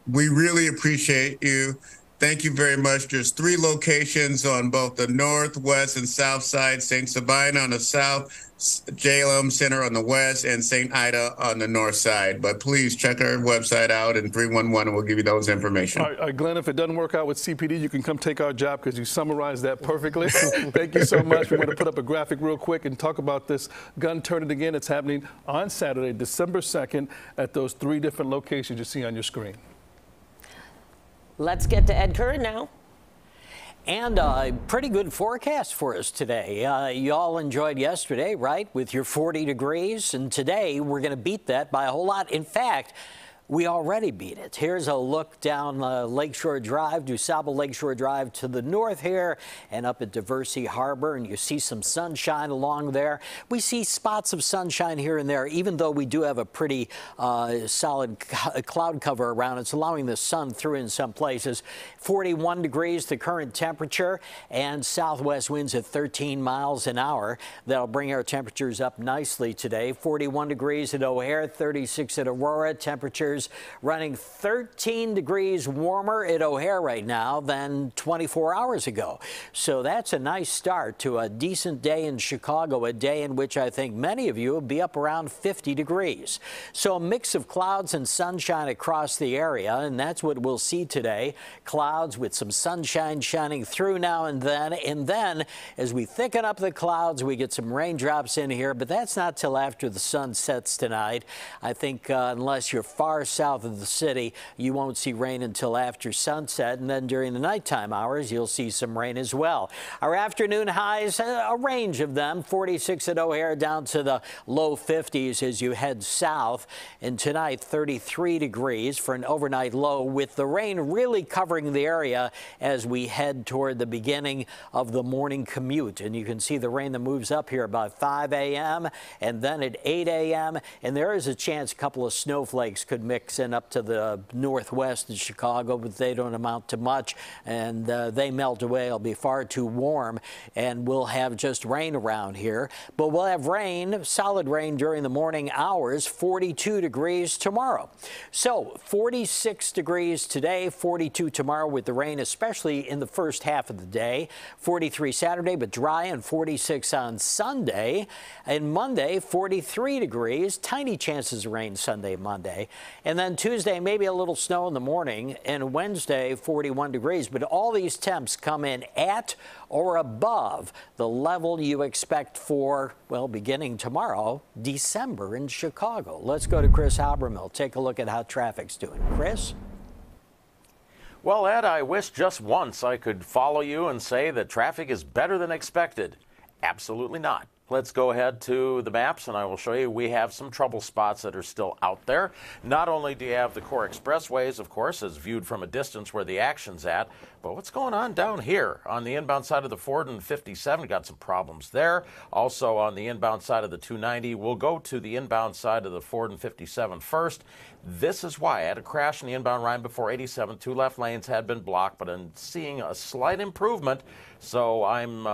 M: We really appreciate you. Thank you very much. There's 3 locations on both the north, west, and south side. St. Sabina on the south, JLM Center on the west, and St. Ida on the north side. But please check our website out, and 311 will give you those information.
D: All right, Glenn, if it doesn't work out with CPD, you can come take our job because you summarized that perfectly. Thank you so much. We're going to put up a graphic real quick and talk about this gun turn-in again. It's happening on Saturday, December 2nd, at those 3 different locations you see on your screen.
S: Let's get to Ed Curran now.
J: And a pretty good forecast for us today. You all enjoyed yesterday, right, with your 40 degrees. And today we're going to beat that by a whole lot. In fact, We already beat it. Here's a look down Lakeshore Drive, DuSable Lakeshore Drive to the north here and up at Diversey Harbor, and you see some sunshine along there. We see spots of sunshine here and there, even though we do have a pretty solid cloud cover around. It's allowing the sun through in some places. 41 degrees the current temperature, and southwest winds at 13 miles an hour. That'll bring our temperatures up nicely today. 41 degrees at O'Hare, 36 at Aurora. Temperatures running 13 degrees warmer at O'Hare right now than 24 hours ago. So that's a nice start to a decent day in Chicago, a day in which I think many of you will be up around 50 degrees. So a mix of clouds and sunshine across the area, and that's what we'll see today. Clouds with some sunshine shining through now and then as we thicken up the clouds, we get some raindrops in here, but that's not till after the sun sets tonight. I think unless you're far south of the city, you won't see rain until after sunset, and then during the nighttime hours, you'll see some rain as well. Our afternoon highs, a range of them, 46 at O'Hare down to the low 50s as you head south, and tonight 33 degrees for an overnight low, with the rain really covering the area as we head toward the beginning of the morning commute. And you can see the rain that moves up here about 5 a.m. and then at 8 a.m. and there is a chance a couple of snowflakes could mix in up to the northwest of Chicago, but they don't amount to much, and they melt away. It'll be far too warm, and we'll have just rain around here. But we'll have rain, solid rain during the morning hours, 42 degrees tomorrow. So 46 degrees today, 42 tomorrow with the rain, especially in the first half of the day. 43 Saturday, but dry, and 46 on Sunday. And Monday, 43 degrees, tiny chances of rain Sunday, Monday. And then Tuesday, maybe a little snow in the morning, and Wednesday, 41 degrees. But all these temps come in at or above the level you expect for, well, beginning tomorrow, December in Chicago. Let's go to Chris Habermill. Take a look at how traffic's doing. Chris?
N: Well, Ed, I wish just once I could follow you and say that traffic is better than expected. Absolutely not. Let's go ahead to the maps, and I will show you we have some trouble spots that are still out there. Not only do you have the core expressways, of course, as viewed from a distance where the action's at, but what's going on down here on the inbound side of the Ford and 57? Got some problems there. Also on the inbound side of the 290, we'll go to the inbound side of the Ford and 57 first. This is why I had a crash in the inbound line before 87. Two left lanes had been blocked, but I'm seeing a slight improvement, so I'm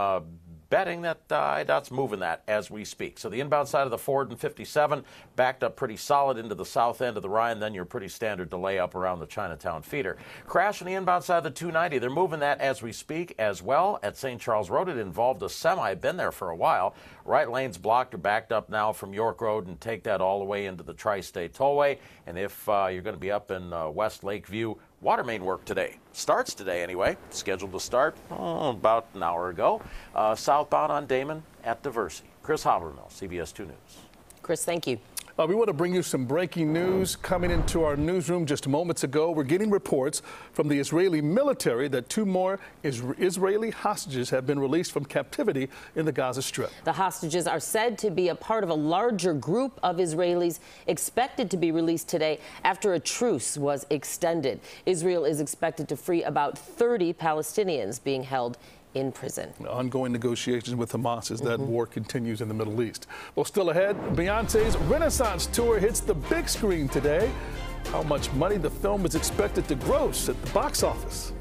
N: betting that IDOT's moving that as we speak. So the inbound side of the Ford and 57 backed up pretty solid into the south end of the Ryan, then your pretty standard delay up around the Chinatown feeder. Crash on the inbound side of the 290. They're moving that as we speak as well at St. Charles Road. It involved a semi. Been there for a while. Right lane's blocked or backed up now from York Road, and take that all the way into the Tri-State Tollway. And if you're going to be up in West Lakeview, water main work today. Starts today anyway. Scheduled to start about an hour ago. Southbound on Damon at Diversey. Chris Habermill, CBS 2 News.
K: Chris, thank you.
D: We want to bring you some breaking news coming into our newsroom just moments ago. We're getting reports from the Israeli military that 2 more Israeli hostages have been released from captivity in the Gaza Strip.
S: The hostages are said to be a part of a larger group of Israelis expected to be released today after a truce was extended. Israel is expected to free about 30 Palestinians being held in prison.
D: Ongoing negotiations with Hamas as that war continues in the Middle East. Well, still ahead, Beyonce's Renaissance tour hits the big screen today. How much money the film is expected to gross at the box office.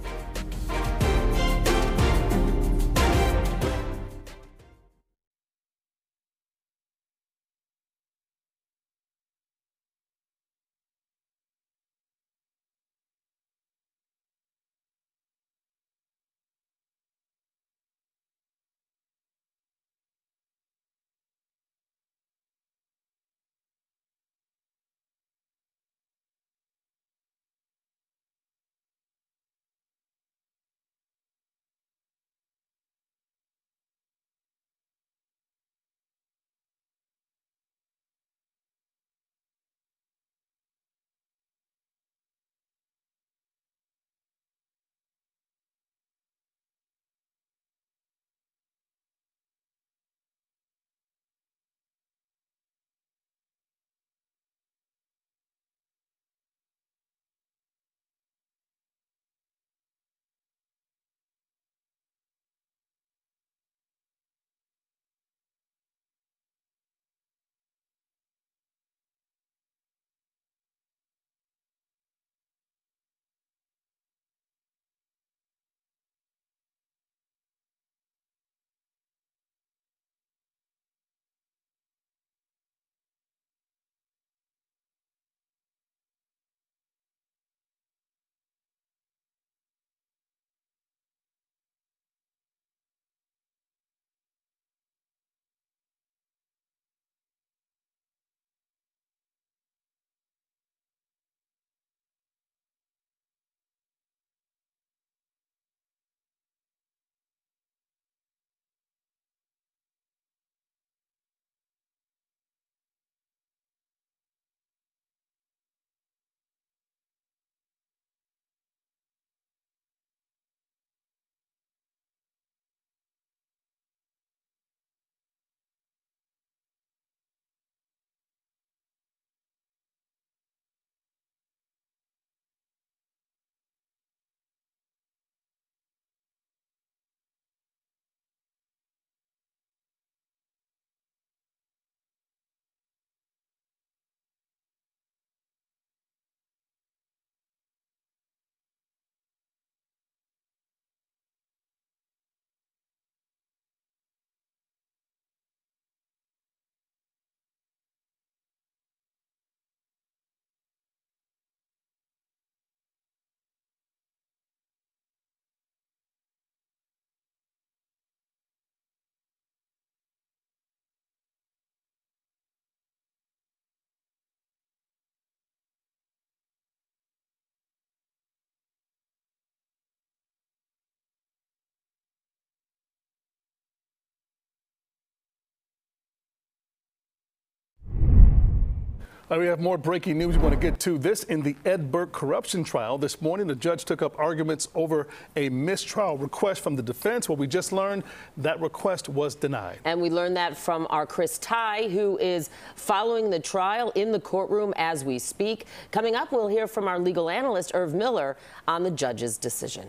D: We have more breaking news we want to get to. This in the Ed Burke corruption trial. This morning, the judge took up arguments over a mistrial request from the defense. Well, we just learned that request was denied.
S: And we learned that from our Chris Ty, who is following the trial in the courtroom as we speak. Coming up, we'll hear from our legal analyst, Irv Miller, on the judge's decision.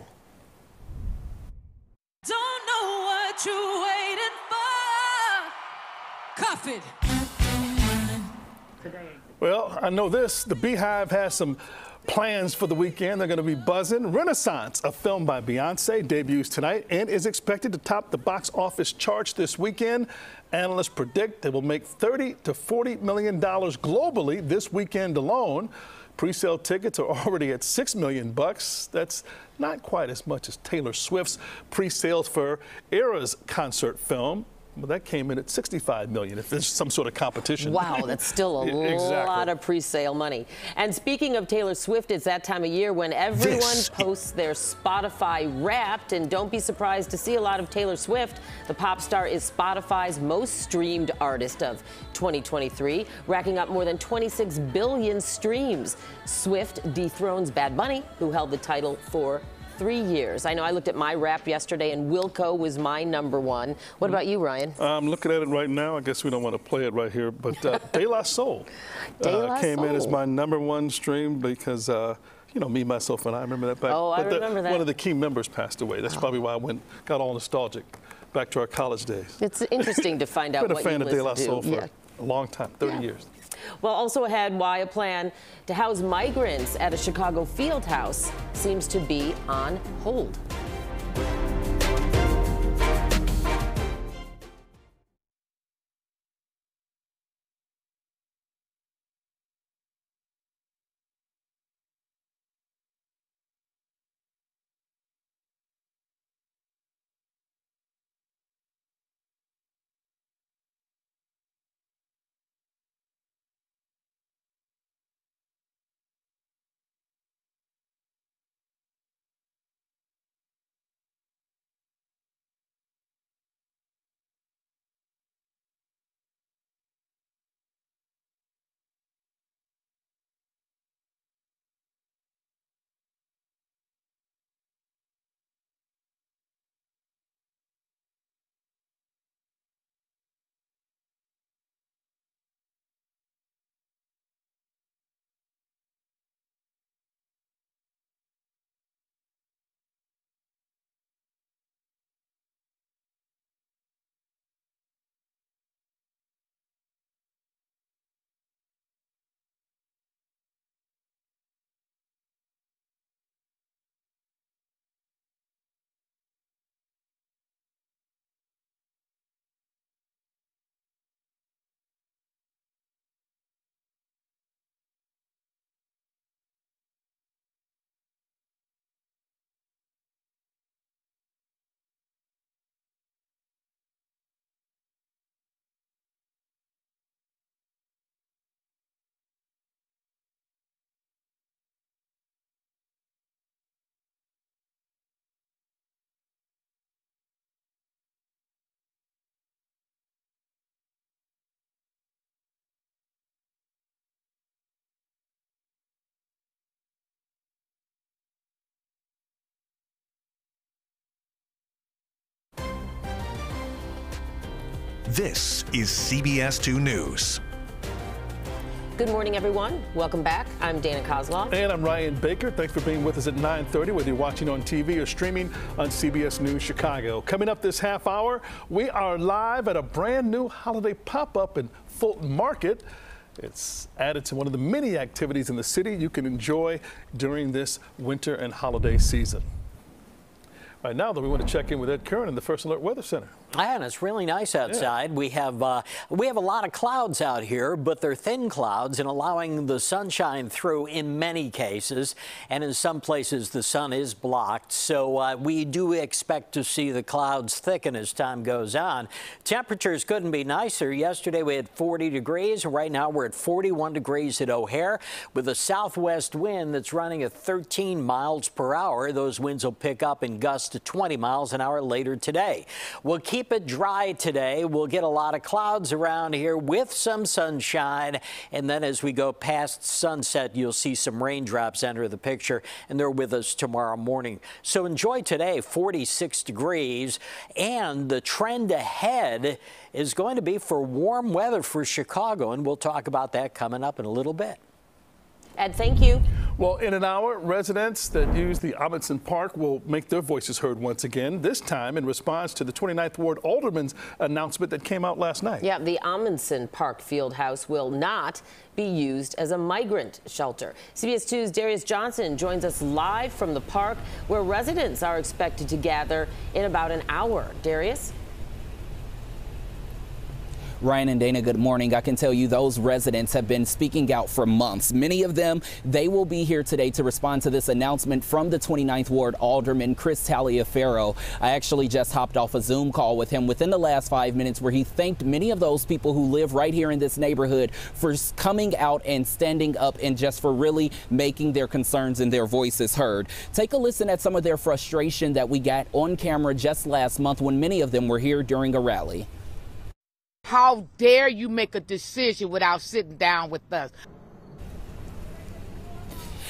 O: Don't know what you're waiting for. Cuff it.
D: Well, I know this. The Beehive has some plans for the weekend. They're going to be buzzing. Renaissance, a film by Beyonce, debuts tonight and is expected to top the box office charts this weekend. Analysts predict it will make $30 to $40 million globally this weekend alone. Pre-sale tickets are already at $6 million. That's not quite as much as Taylor Swift's pre-sales for Era's concert film. Well, that came in at $65 million, if there's some sort of competition.
S: Wow, that's still a lot of pre-sale money. And speaking of Taylor Swift, it's that time of year when everyone posts their Spotify Wrapped, and don't be surprised to see a lot of Taylor Swift. The pop star is Spotify's most streamed artist of 2023, racking up more than 26 billion streams. Swift dethrones Bad Bunny, who held the title for 3 years. I know I looked at my Wrap yesterday, and Wilco was my #1. What about you, Ryan?
D: I'm looking at it right now. I guess we don't want to play it right here, but De La Soul came in as my #1 stream because, you know, me, myself, and I remember that back.
S: Oh, I remember that.
D: One of the key members passed away. That's probably why I got all nostalgic back to our college days.
S: It's interesting to find out what you listen to.
D: Been a fan of De La Soul for a long time, 30 years.
S: Well, also ahead, why a plan to house migrants at a Chicago field house seems to be on hold.
I: This is CBS 2 News.
S: Good morning, everyone. Welcome back. I'm Dana Kozlov.
D: And I'm Ryan Baker. Thanks for being with us at 9:30, whether you're watching on TV or streaming on CBS News Chicago. Coming up this half hour, we are live at a brand new holiday pop-up in Fulton Market. It's added to one of the many activities in the city you can enjoy during this winter and holiday season. Right now, though, we want to check in with Ed Curran in the First Alert Weather Center.
J: And it's really nice outside. Yeah. We have a lot of clouds out here, but they're thin clouds and allowing the sunshine through in many cases. And in some places, the sun is blocked. So we do expect to see the clouds thicken as time goes on. Temperatures couldn't be nicer. Yesterday, we had 40 degrees. And right now, we're at 41 degrees at O'Hare with a southwest wind that's running at 13 miles per hour. Those winds will pick up in gusts to 20 miles an hour later today. We'll keep keep it dry today. We'll get a lot of clouds around here with some sunshine. And then as we go past sunset, you'll see some raindrops enter the picture, and they're with us tomorrow morning. So enjoy today, 46 degrees. And the trend ahead is going to be for warm weather for Chicago. And we'll talk about that coming up in a little bit.
S: Ed, thank you.
D: Well, in an hour, residents that use the Amundsen Park will make their voices heard once again, this time in response to the 29th Ward Alderman's announcement that came out last night.
S: Yeah, the Amundsen Park field house will not be used as a migrant shelter. CBS 2's Darius Johnson joins us live from the park, where residents are expected to gather in about an hour. Darius?
E: Ryan and Dana, good morning. I can tell you those residents have been speaking out for months. Many of them, they will be here today to respond to this announcement from the 29th Ward Alderman Chris Taliaferro. I actually just hopped off a Zoom call with him within the last 5 minutes, where he thanked many of those people who live right here in this neighborhood for coming out and standing up and just for really making their concerns and their voices heard. Take a listen at some of their frustration that we got on camera just last month when many of them were here during a rally.
Q: How dare you make a decision without sitting down with us?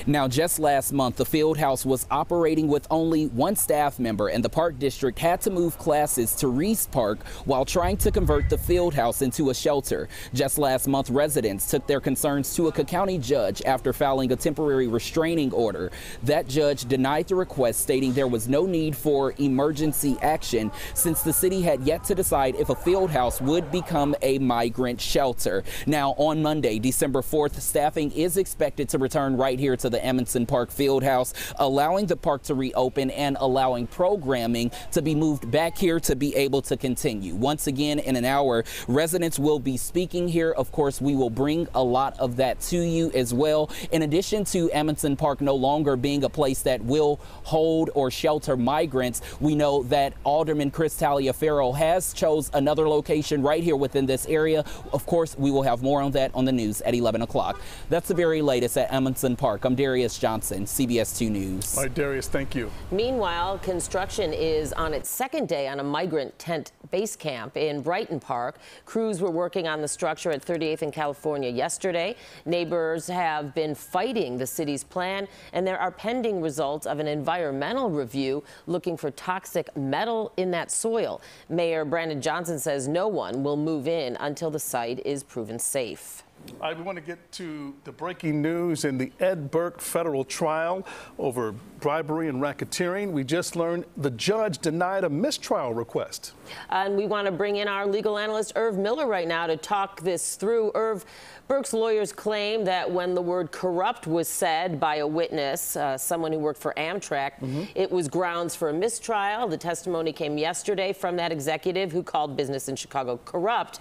E: Now, just last month, the field house was operating with only one staff member, and the park district had to move classes to Reese Park while trying to convert the field house into a shelter. Just last month, residents took their concerns to a Cook County judge after filing a temporary restraining order. That judge denied the request, stating there was no need for emergency action since the city had yet to decide if a field house would become a migrant shelter. Now, on Monday, December 4th, staffing is expected to return right here to the Amundsen Park Fieldhouse, allowing the park to reopen and allowing programming to be moved back here to be able to continue. Once again, in an hour, residents will be speaking here. Of course, we will bring a lot of that to you as well. In addition to Amundsen Park no longer being a place that will hold or shelter migrants, we know that Alderman Chris Taliaferro has chose another location right here within this area. Of course, we will have more on that on the news at 11 o'clock. That's the very latest at Amundsen Park. I'm Darius Johnson, CBS 2 News.
D: All right, Darius, thank you.
S: Meanwhile, construction is on its second day on a migrant tent base camp in Brighton Park. Crews were working on the structure at 38th and California yesterday. Neighbors have been fighting the city's plan, and there are pending results of an environmental review looking for toxic metal in that soil. Mayor Brandon Johnson says no one will move in until the site is proven safe.
D: All right, we want to get to the breaking news in the Ed Burke federal trial over bribery and racketeering. We just learned the judge denied a mistrial request.
S: And we want to bring in our legal analyst, Irv Miller, right now to talk this through. Irv, Burke's lawyers claim that when the word corrupt was said by a witness, someone who worked for Amtrak, it was grounds for a mistrial. The testimony came yesterday from that executive who called business in Chicago corrupt.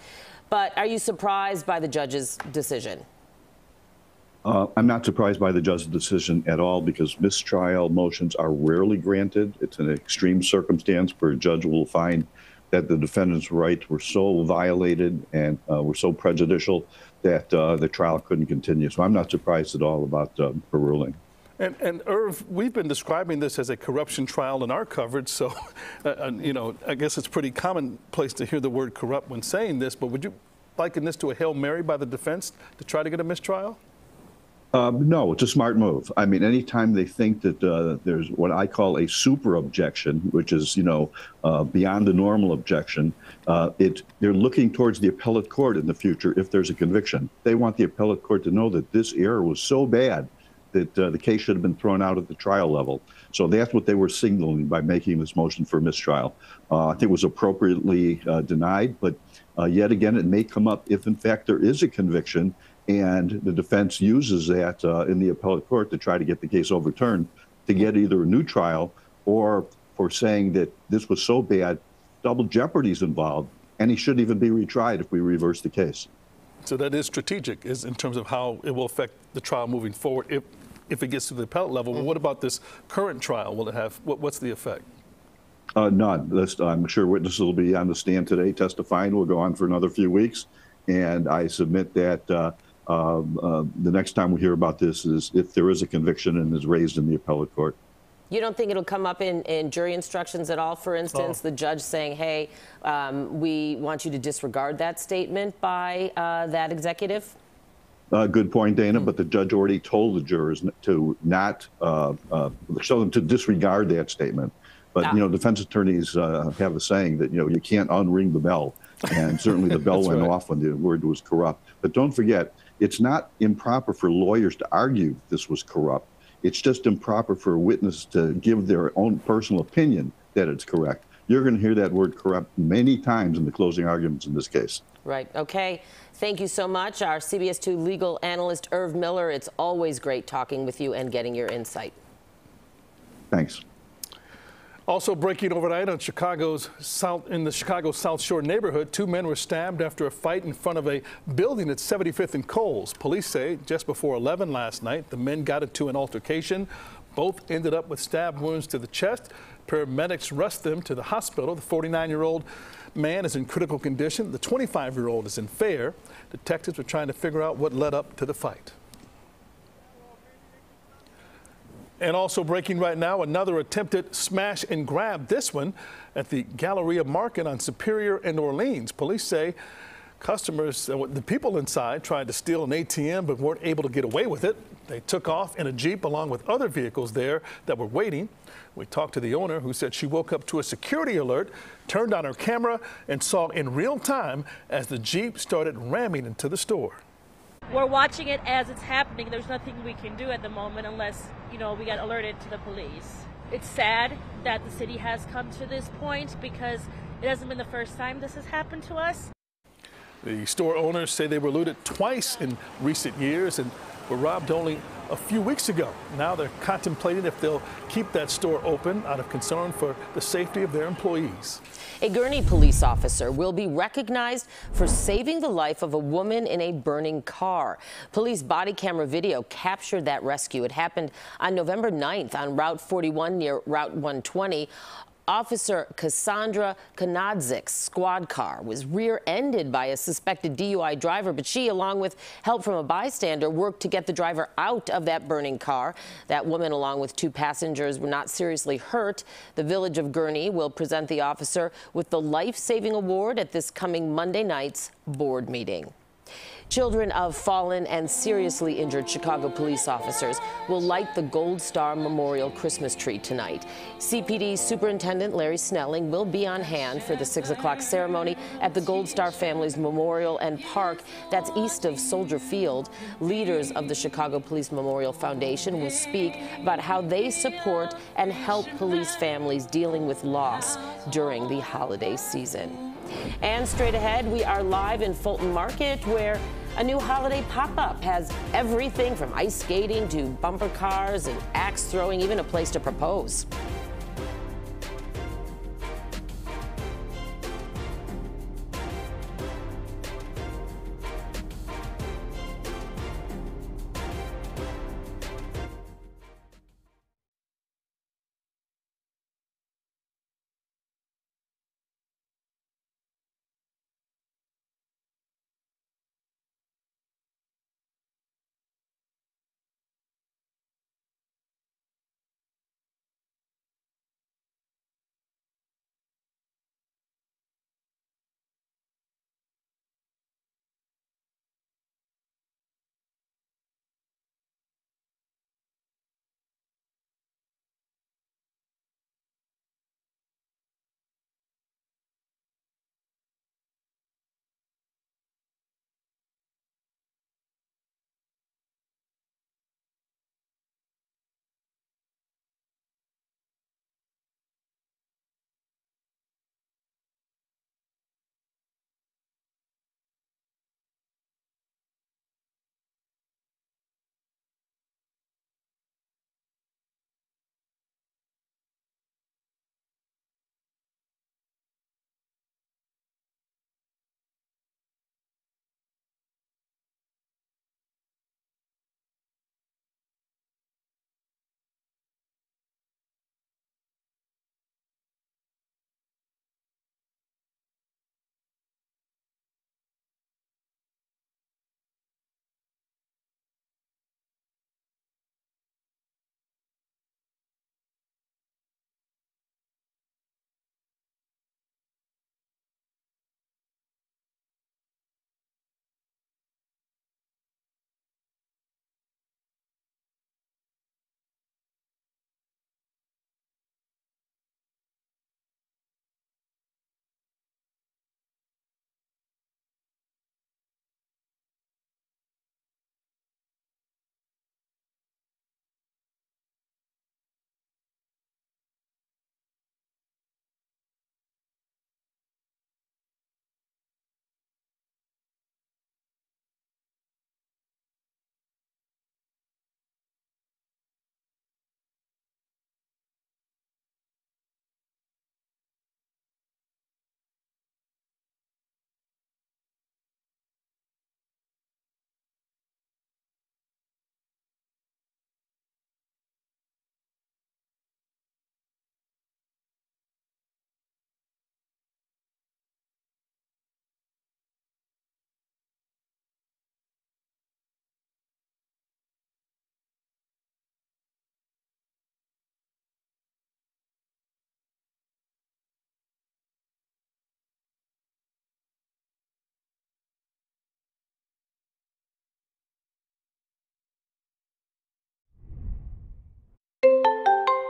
S: But are you surprised by the judge's decision?
R: I'm not surprised by the judge's decision at all, because mistrial motions are rarely granted. It's an extreme circumstance where a judge will find that the defendant's rights were so violated and were so prejudicial that the trial couldn't continue. So I'm not surprised at all about her ruling.
D: And Irv, we've been describing this as a corruption trial in our coverage, so, you know, I guess it's pretty commonplace to hear the word corrupt when saying this, but would you liken this to a Hail Mary by the defense to try to get a mistrial?
R: No, it's a smart move. I mean, anytime they think that there's what I call a super objection, which is, you know, beyond the normal objection, they're looking towards the appellate court in the future if there's a conviction. They want the appellate court to know that this error was so bad that the case should have been thrown out at the trial level. So that's what they were signaling by making this motion for mistrial. I think it was appropriately denied, but yet again, it may come up if, in fact, there is a conviction and the defense uses that in the appellate court to try to get the case overturned, to get either a new trial or for saying that this was so bad, double jeopardy is involved, and he shouldn't even be retried if we reverse the case.
D: So that is strategic, is in terms of how it will affect the trial moving forward if it gets to the appellate level. But what about this current trial? Will it have, what's the effect?
R: None. I'm sure witnesses will be on the stand today testifying. We'll go on for another few weeks. And I submit that the next time we hear about this is if there is a conviction and is raised in the appellate court.
S: You don't think it'll come up in jury instructions at all? For instance, the judge saying, hey, we want you to disregard that statement by that executive?
R: Good point, Dana, but the judge already told the jurors to not show them to disregard that statement. But, you know, defense attorneys have a saying that, you know, you can't unring the bell. And certainly the bell went off when the word was corrupt. But don't forget, it's not improper for lawyers to argue this was corrupt. It's just improper for a witness to give their own personal opinion that it's correct. You're going to hear that word corrupt many times in the closing arguments in this case.
S: Right. Okay. Thank you so much. Our CBS 2 legal analyst, Irv Miller. It's always great talking with you and getting your insight.
R: Thanks.
D: Also breaking overnight in the Chicago South Shore neighborhood, 2 men were stabbed after a fight in front of a building at 75th and Coles. Police say just before 11 last night, the men got into an altercation. Both ended up with stab wounds to the chest. Paramedics rushed them to the hospital. The 49-year-old man is in critical condition. The 25-year-old is in fair. Detectives are trying to figure out what led up to the fight. And also breaking right now, another attempted smash and grab, this one at the Galleria Market on Superior and Orleans. Police say customers, the people inside, tried to steal an ATM but weren't able to get away with it. They took off in a Jeep along with other vehicles there that were waiting. We talked to the owner, who said she woke up to a security alert, turned on her camera, and saw in real time as the Jeep started ramming into the store.
C: We're watching it as it's happening. There's nothing we can do at the moment unless, you know, we get alerted to the police. It's sad that the city has come to this point because it hasn't been the first time this has happened to us.
D: The store owners say they were looted twice in recent years and were robbed only a few weeks ago. Now they're contemplating if they'll keep that store open out of concern for the safety of their employees.
S: A Gurnee police officer will be recognized for saving the life of a woman in a burning car. Police body camera video captured that rescue. It happened on November 9th on Route 41 near Route 120. Officer Cassandra Kanadzik's squad car was rear-ended by a suspected DUI driver, but she, along with help from a bystander, worked to get the driver out of that burning car. That woman, along with 2 passengers, were not seriously hurt. The village of Gurnee will present the officer with the life-saving award at this coming Monday night's board meeting. Children of fallen and seriously injured Chicago police officers will light the Gold Star Memorial Christmas tree tonight. CPD Superintendent Larry Snelling will be on hand for the 6 o'clock ceremony at the Gold Star Families Memorial and Park. That's east of Soldier Field. Leaders of the Chicago Police Memorial Foundation will speak about how they support and help police families dealing with loss during the holiday season. And straight ahead, we are live in Fulton Market, where a new holiday pop-up has everything from ice skating to bumper cars and axe throwing, even a place to propose.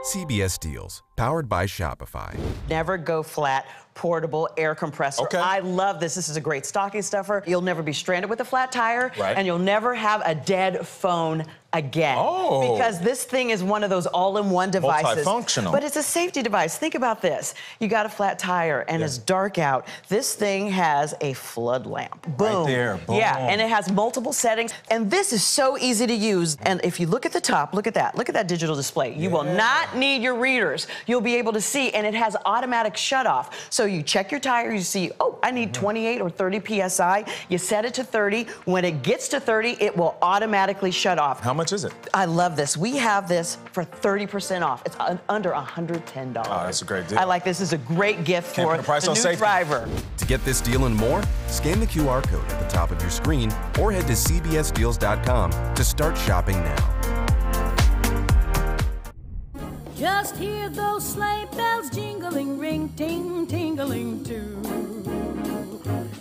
A: CBS Deals, powered by Shopify.
F: Never go flat. Portable air compressor.
T: Okay.
F: I love this. This is a great stocking stuffer. You'll never be stranded with a flat tire,
T: right.
F: And you'll never have a dead phone again.
T: Oh.
F: Because this thing is one of those all-in-one devices.
T: Multifunctional.
F: But it's a safety device. Think about this. You got a flat tire and it's dark out. This thing has a flood lamp. Boom.
T: Right there. Boom.
F: Yeah, and it has multiple settings. And this is so easy to use. And if you look at the top, look at that. Look at that digital display. You will not need your readers. You'll be able to see, and it has automatic shutoff. So you check your tire, you see, oh, I need 28 or 30 PSI. You set it to 30. When it gets to 30, it will automatically shut off.
T: How much is it?
F: I love this. We have this for 30% off. It's under $110.
T: Oh, that's a great deal.
F: I like this. This is a great gift
T: Can't
F: for
T: put a price
F: the
T: on
F: new
T: safety.
F: driver.
A: To get this deal and more, scan the QR code at the top of your screen or head to cbsdeals.com to start shopping now.
O: Just hear those sleigh bells jingling, ring, ting, tingling too.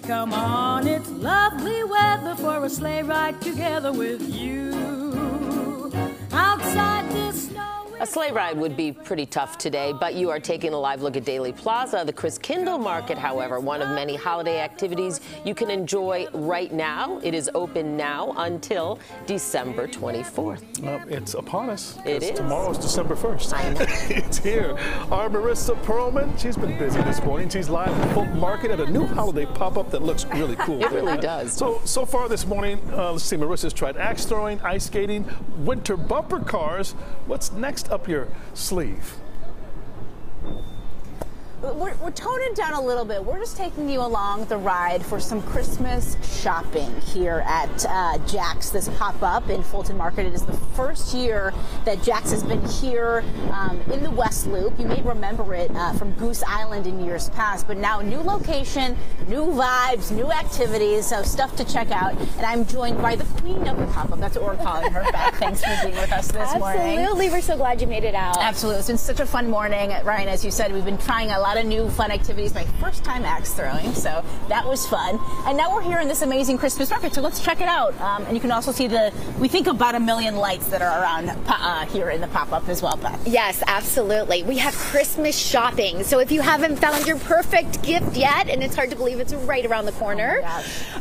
O: Come on, it's lovely weather for a sleigh ride together with you. Outside this snow.
S: A sleigh ride would be pretty tough today, but you are taking a live look at Daily Plaza. The Chris Kindle Market, however, one of many holiday activities you can enjoy right now. It is open now until December 24th.
D: It's upon us.
S: It is.
D: Tomorrow's December 1st.
S: I know.
D: It's here. Our Marissa Perlman, she's been busy this morning. She's live at the Fulton Market at a new holiday pop-up that looks really cool.
S: It really does.
D: So far this morning, let's see, Marissa's tried axe throwing, ice skating, winter bumper cars. What's next up your sleeve?
U: We're toning it down a little bit. We're just taking you along the ride for some Christmas shopping here at Jack's, this pop-up in Fulton Market. It is the first year that Jack's has been here in the West Loop. You may remember it from Goose Island in years past, but now new location, new vibes, new activities, so stuff to check out. And I'm joined by the queen of the pop-up. That's what we're calling her, Beth. Thanks for being with us this morning.
V: Absolutely. We're so glad you made it out.
U: Absolutely. It's been such a fun morning. Ryan, as you said, we've been trying a lot of new fun activities. My first time axe throwing, so that was fun. And now we're here in this amazing Christmas market, so let's check it out. And you can also see we think about 1 million lights that are around here in the pop-up as well, Beth.
V: Yes, absolutely. We have Christmas shopping. So if you haven't found your perfect gift yet, and it's hard to believe it's right around the corner,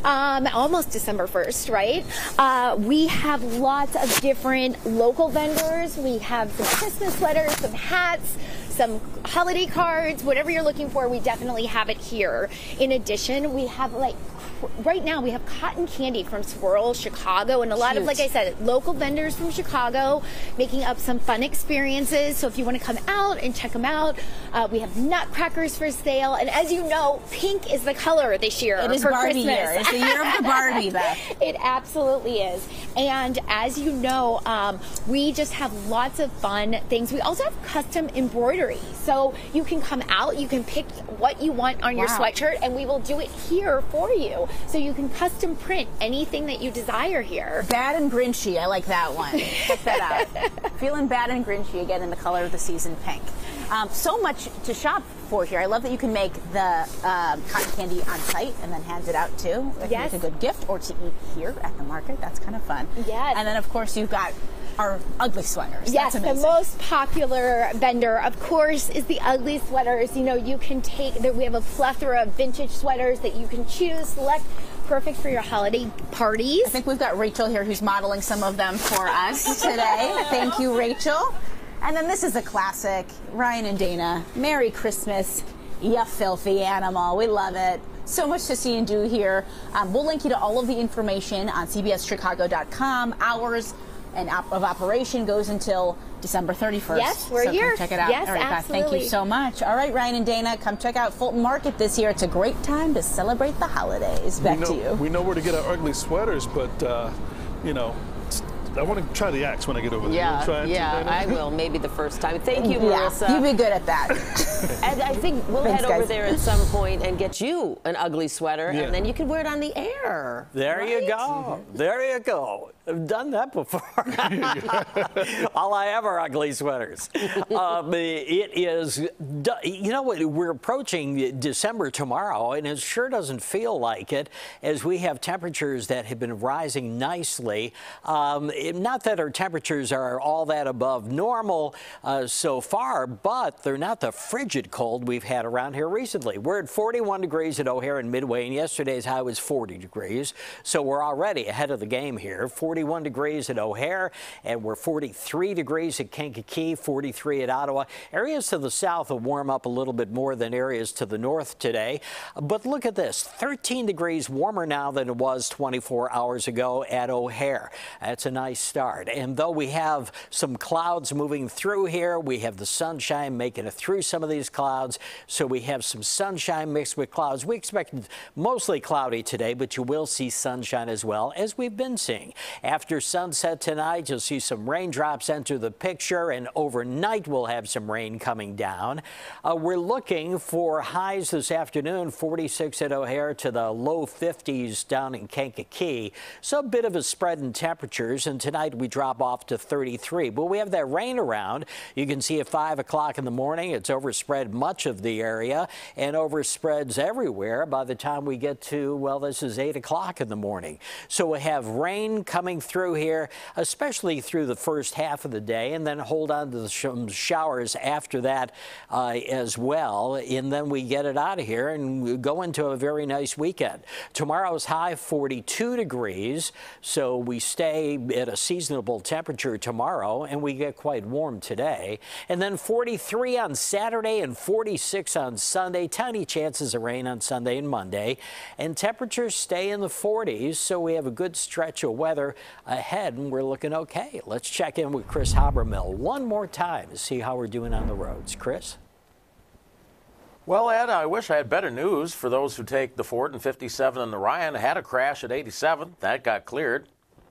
V: almost December 1st, right? We have lots of different local vendors. We have some Christmas sweaters, some hats, some holiday cards, whatever you're looking for, we definitely have it here. In addition, we have right now we have cotton candy from Swirl Chicago, and a lot of, like I said, local vendors from Chicago making up some fun experiences. So if you want to come out and check them out, we have nutcrackers for sale. And as you know, pink is the color this year.
U: It is
V: for
U: Barbie
V: Christmas.
U: year. It's the year of the Barbie, Beth.
V: It absolutely is. And as you know, we just have lots of fun things. We also have custom embroidery. So you can come out, you can pick what you want on your sweatshirt, and we will do it here for you. So you can custom print anything that you desire here.
U: Bad and Grinchy, I like that one. Check that out. Feeling bad and Grinchy again in the color of the season, pink. So much to shop for here. I love that you can make the cotton candy on site and then hand it out too. It can make a good gift, or to eat here at the market. That's kind of fun.
V: Yes.
U: And then of course you've got our ugly sweaters.
V: Yes, the most popular vendor, of course, is the ugly sweaters. You know, you can take, we have a plethora of vintage sweaters that you can choose, select, perfect for your holiday parties.
U: I think we've got Rachel here who's modeling some of them for us today. Thank you, Rachel. And then this is a classic, Ryan and Dana. Merry Christmas, you filthy animal. We love it. So much to see and do here. We'll link you to all of the information on cbschicago.com. Hours of operation goes until December 31st.
V: Yes, we're here.
U: Come check it out.
V: Yes,
U: all right,
V: absolutely.
U: Beth, thank you so much. All right, Ryan and Dana, come check out Fulton Market this year. It's a great time to celebrate the holidays. Back to you.
D: We know where to get our ugly sweaters, but, you know, I want to try the axe when I get over there.
S: Yeah, I will. Maybe the first time. Thank you, Marissa.
U: You'd be good at that.
S: And I think we'll head over there at some point and get you an ugly sweater, and then you can wear it on the air.
J: There you go. There you go. I've done that before. All I have are ugly sweaters. It is, you know what, we're approaching December tomorrow, and it sure doesn't feel like it, as we have temperatures that have been rising nicely. not that our temperatures are all that above normal so far, but they're not the frigid cold we've had around here recently. We're at 41 degrees at O'Hare and Midway, and yesterday's high was 40 degrees. So we're already ahead of the game here. 41 degrees at O'Hare, and we're 43 degrees at Kankakee, 43 at Ottawa. Areas to the south will warm up a little bit more than areas to the north today. But look at this, 13 degrees warmer now than it was 24 hours ago at O'Hare. That's a nice start. And though we have some clouds moving through here, we have the sunshine making it through some of these clouds. So we have some sunshine mixed with clouds. We expect mostly cloudy today, but you will see sunshine as well, as we've been seeing. After sunset tonight, you'll see some raindrops enter the picture, and overnight we'll have some rain coming down. We're looking for highs this afternoon, 46 at O'Hare to the low 50s down in Kankakee. So a bit of a spread in temperatures, and tonight we drop off to 33. But we have that rain around. You can see at 5 o'clock in the morning, it's overspread much of the area and overspreads everywhere by the time we get to, well, this is 8 o'clock in the morning. So we have rain coming through here, especially through the first half of the day, and then hold on to some showers after that as well. And then we get it out of here and we go into a very nice weekend. Tomorrow's high 42 degrees, so we stay at a seasonable temperature tomorrow, and we get quite warm today. And then 43 on Saturday and 46 on Sunday. Tiny chances of rain on Sunday and Monday. And temperatures stay in the 40s, so we have a good stretch of weather ahead, and we're looking okay. Let's check in with Chris Habermill one more time to see how we're doing on the roads. Chris?
N: Well, Ed, I wish I had better news for those who take the Ford and 57 and the Ryan. Had a crash at 87. That got cleared.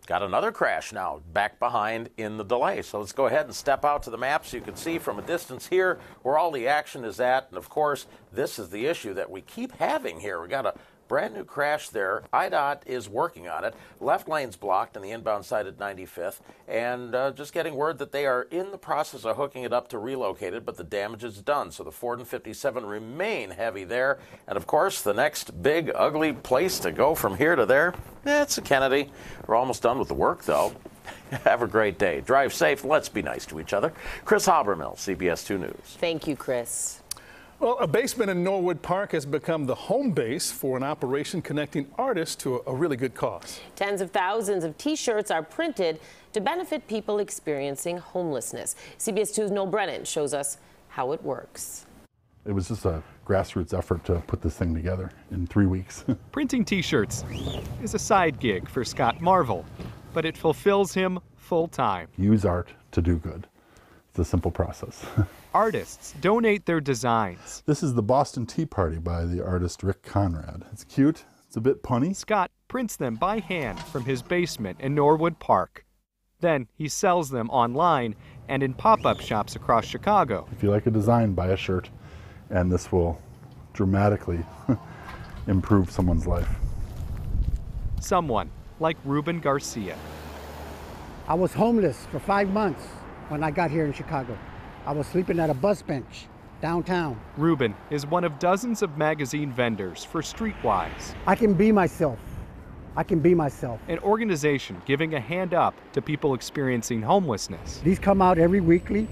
N: Got another crash now, back behind in the delay. So let's go ahead and step out to the map so you can see from a distance here where all the action is at. And, of course, this is the issue that we keep having here. We got a brand new crash there. IDOT is working on it. Left lane's blocked on the inbound side at 95th, and just getting word that they are in the process of hooking it up to relocate it, but the damage is done. So the Ford and 57 remain heavy there. And of course, the next big, ugly place to go from here to there, it's a Kennedy. We're almost done with the work, though. Have a great day. Drive safe. Let's be nice to each other. Chris Habermill, CBS 2 News.
S: Thank you, Chris.
D: Well, a basement in Norwood Park has become the home base for an operation connecting artists to a really good cause.
S: Tens of thousands of T-shirts are printed to benefit people experiencing homelessness. CBS 2's Noel Brennan shows us how it works.
B: It was just a grassroots effort to put this thing together in 3 weeks.
H: Printing T-shirts is a side gig for Scott Marvel, but it fulfills him full-time.
B: Use art to do good. It's a simple process.
H: Artists donate their designs.
B: This is the Boston Tea Party by the artist Rick Conrad. It's cute. It's a bit punny.
H: Scott prints them by hand from his basement in Norwood Park. Then he sells them online and in pop-up shops across Chicago.
B: If you like a design, buy a shirt, and this will dramatically improve someone's life.
H: Someone like Ruben Garcia.
L: I was homeless for 5 months when I got here in Chicago. I was sleeping at a bus bench downtown.
H: Ruben is one of dozens of magazine vendors for Streetwise.
L: I can be myself. I can be myself.
H: An organization giving a hand up to people experiencing homelessness.
L: These come out every weekly,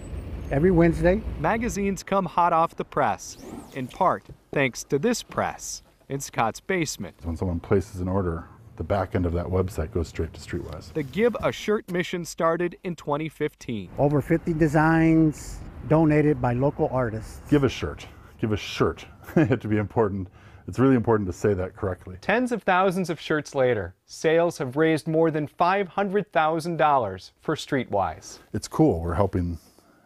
L: every Wednesday.
H: Magazines come hot off the press, in part thanks to this press in Scott's basement.
B: When someone places an order, the back end of that website goes straight to Streetwise.
H: The Give a Shirt mission started in 2015.
L: Over 50 designs donated by local artists.
B: Give a shirt. Give a shirt. It had to be important. It's really important to say that correctly.
H: Tens of thousands of shirts later, sales have raised more than $500,000 for Streetwise.
B: It's cool. We're helping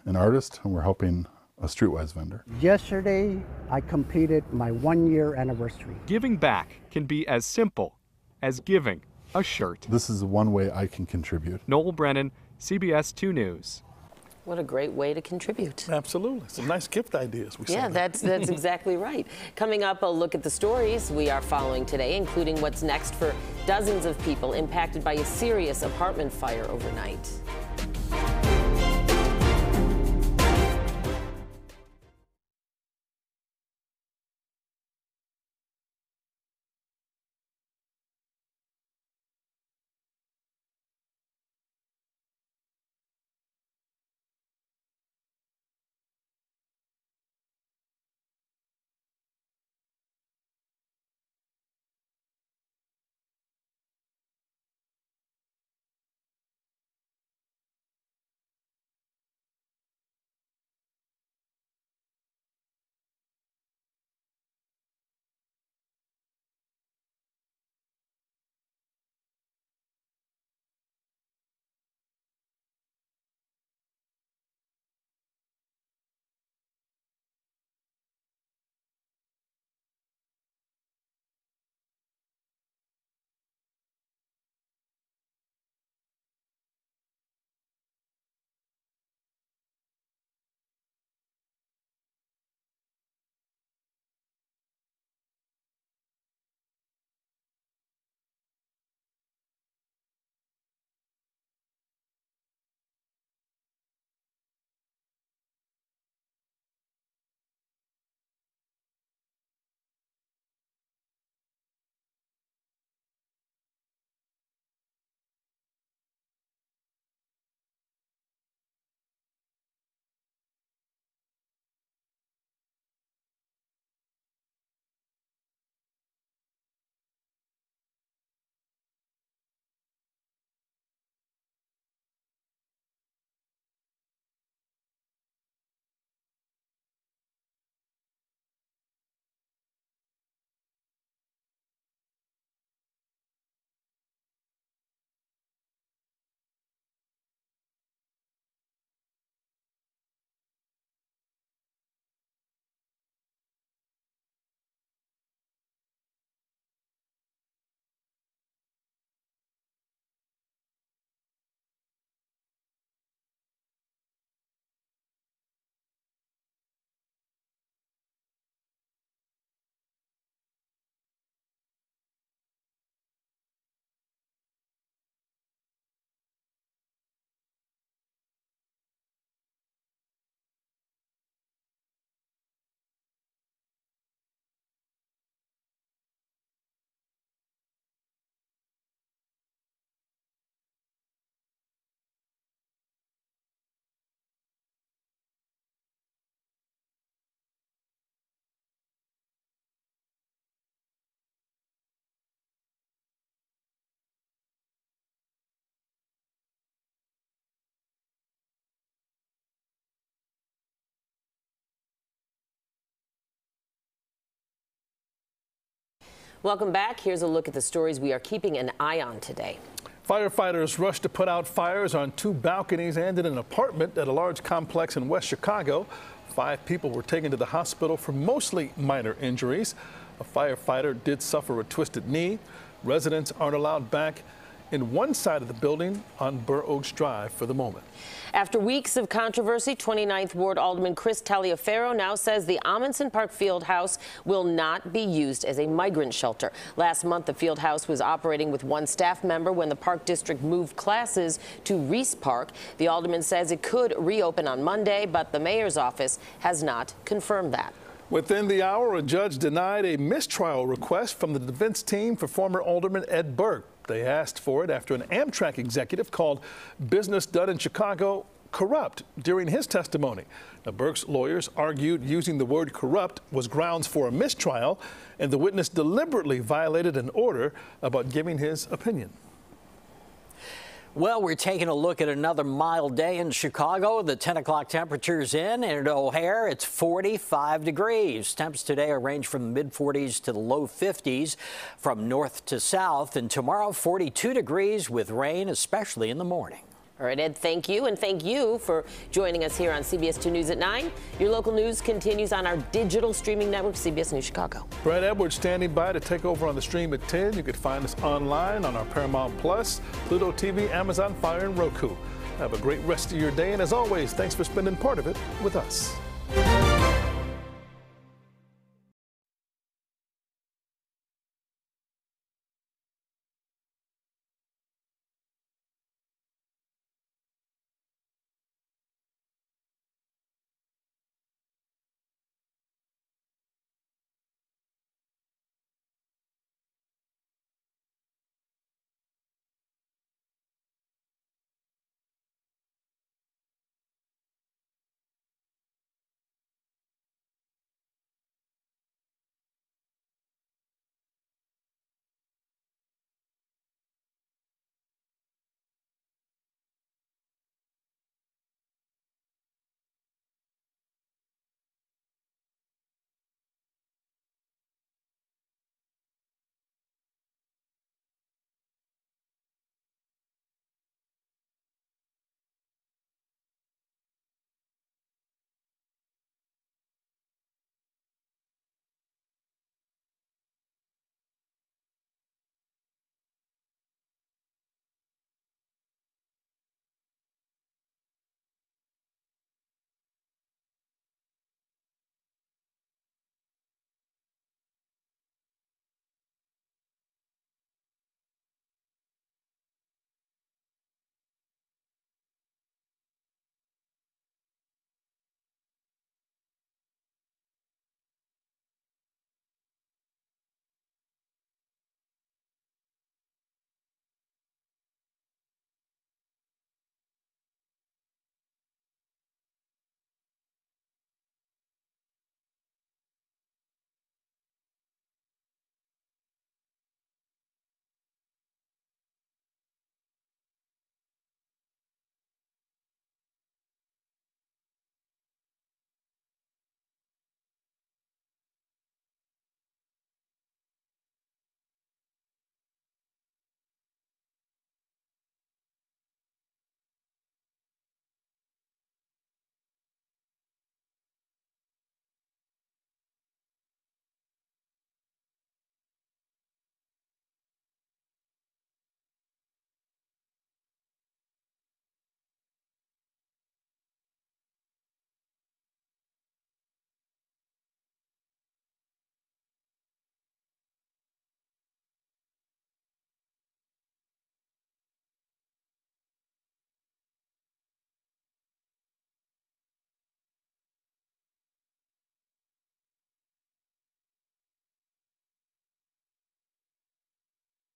B: an artist and we're helping a Streetwise vendor.
L: Yesterday, I completed my 1-year anniversary.
H: Giving back can be as simple as giving a shirt.
B: This is one way I can contribute.
H: Noel Brennan, CBS 2 News.
S: What a great way to contribute.
D: Absolutely. Some nice gift ideas.
S: Yeah, that's exactly right. Coming up, a look at the stories we are following today, including what's next for dozens of people impacted by a serious apartment fire overnight. Welcome back. Here's a look at the stories we are keeping an eye on today.
D: Firefighters rushed to put out fires on 2 balconies and in an apartment at a large complex in West Chicago. 5 people were taken to the hospital for mostly minor injuries. A firefighter did suffer a twisted knee. Residents aren't allowed back in one side of the building on Burr Oaks Drive for the moment.
S: After weeks of controversy, 29th Ward Alderman Chris Taliaferro now says the Amundsen Park Field House will not be used as a migrant shelter. Last month, the field house was operating with 1 staff member when the Park District moved classes to Reese Park. The alderman says it could reopen on Monday, but the mayor's office has not confirmed that.
D: Within the hour, a judge denied a mistrial request from the defense team for former Alderman Ed Burke. They asked for it after an Amtrak executive called business done in Chicago corrupt during his testimony. Now, Burke's lawyers argued using the word corrupt was grounds for a mistrial, and the witness deliberately violated an order about giving his opinion.
J: Well, we're taking a look at another mild day in Chicago. The 10 o'clock temperatures in, and at O'Hare, it's 45 degrees. Temps today are range from the mid-40s to the low 50s from north to south. And tomorrow, 42 degrees with rain, especially in the morning.
S: All right, Ed, thank you. And thank you for joining us here on CBS 2 News at 9. Your local news continues on our digital streaming network, CBS News Chicago.
D: Brad Edwards standing by to take over on the stream at 10. You can find us online on our Paramount Plus, Pluto TV, Amazon Fire, and Roku. Have a great rest of your day. And as always, thanks for spending part of it with us.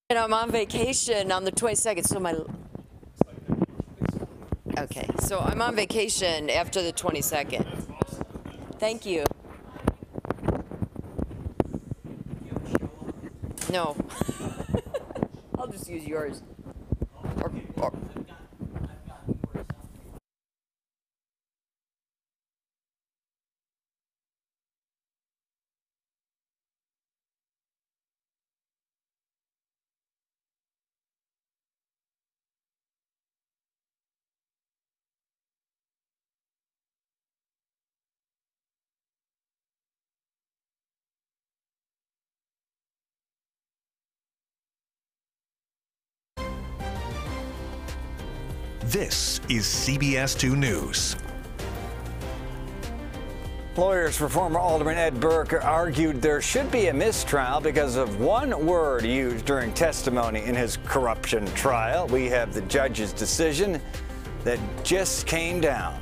G: And I'm on vacation on the 22nd, so okay, so I'm on vacation after the 22nd. Thank you. No. I'll just use yours. Or
I: This is CBS 2 News.
J: Lawyers for former Alderman Ed Burke argued there should be a mistrial because of one word used during testimony in his corruption trial. We have the judge's decision that just came down.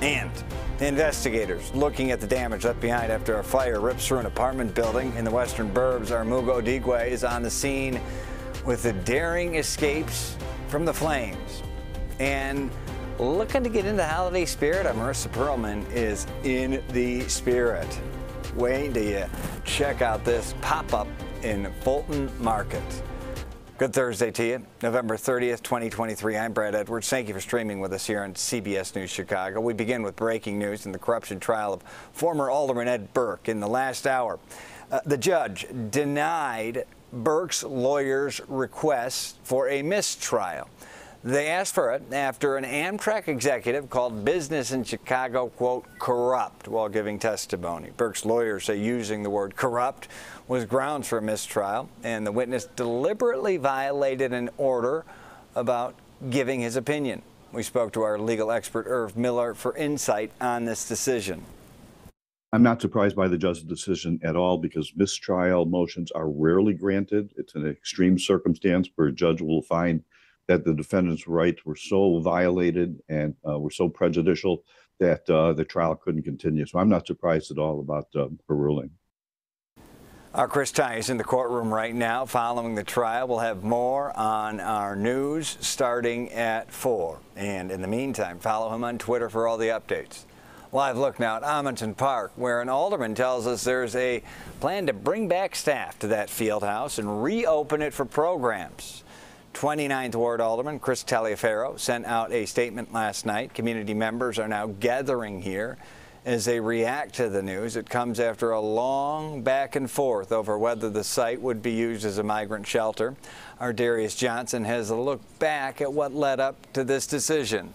J: And investigators looking at the damage left behind after a fire rips through an apartment building in the western burbs. Armugo Odigwe is on the scene with the daring escapes from the flames. And looking to get into holiday spirit, Marissa Perlman is in the spirit. Wait till you check out this pop-up in Fulton Market. Good Thursday to you, November 30th, 2023. I'm Brad Edwards. Thank you for streaming with us here on CBS News Chicago. We begin with breaking news in the corruption trial of former Alderman Ed Burke. In the last hour, the judge denied Burke's lawyers' request for a mistrial. They asked for it after an Amtrak executive called business in Chicago, quote, corrupt, while giving testimony. Burke's lawyers say using the word corrupt was grounds for a mistrial, and the witness deliberately violated an order about giving his opinion. We spoke to our legal expert, Irv Miller, for insight on this decision.
R: I'm not surprised by the judge's decision at all because mistrial motions are rarely granted. It's an extreme circumstance where a judge will find that the defendant's rights were so violated and were so prejudicial that the trial couldn't continue. So I'm not surprised at all about her ruling.
J: Our Chris Ty is in the courtroom right now following the trial. We'll have more on our news starting at 4. And in the meantime, follow him on Twitter for all the updates. Live look now at Amundsen Park, where an alderman tells us there's a plan to bring back staff to that field house and reopen it for programs. 29th Ward Alderman Chris Taliaferro sent out a statement last night. Community members are now gathering here as they react to the news. It comes after a long back and forth over whether the site would be used as a migrant shelter. Our Darius Johnson has a look back at what led up to this decision.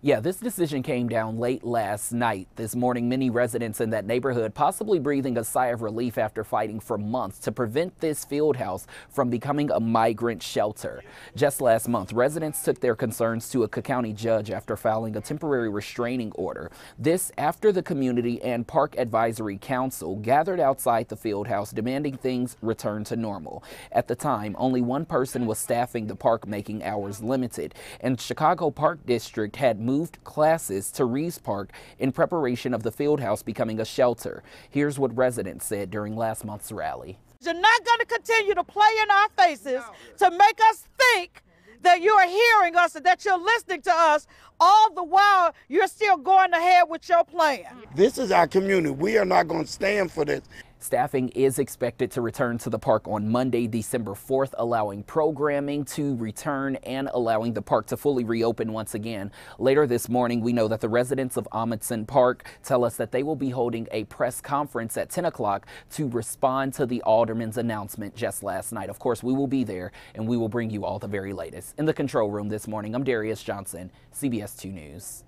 E: Yeah, this decision came down late last night. This morning, many residents in that neighborhood possibly breathing a sigh of relief after fighting for months to prevent this field house from becoming a migrant shelter. Just last month, residents took their concerns to a Cook County judge after filing a temporary restraining order. This after the Community and Park Advisory Council gathered outside the field house demanding things return to normal. At the time, only one person was staffing the park, making hours limited, and Chicago Park District had moved classes to Reeves Park in preparation of the field house becoming a shelter. Here's what residents said during last month's rally.
P: You're not going to continue to play in our faces to make us think that you are hearing us and that you're listening to us, all the while you're still going ahead with your plan.
T: This is our community. We are not going to stand for this.
E: Staffing is expected to return to the park on Monday, December 4th, allowing programming to return and allowing the park to fully reopen once again. Later this morning, we know that the residents of Amundsen Park tell us that they will be holding a press conference at 10 o'clock to respond to the alderman's announcement just last night. Of course, we will be there and we will bring you all the very latest. In the control room this morning, I'm Darius Johnson, CBS 2 News.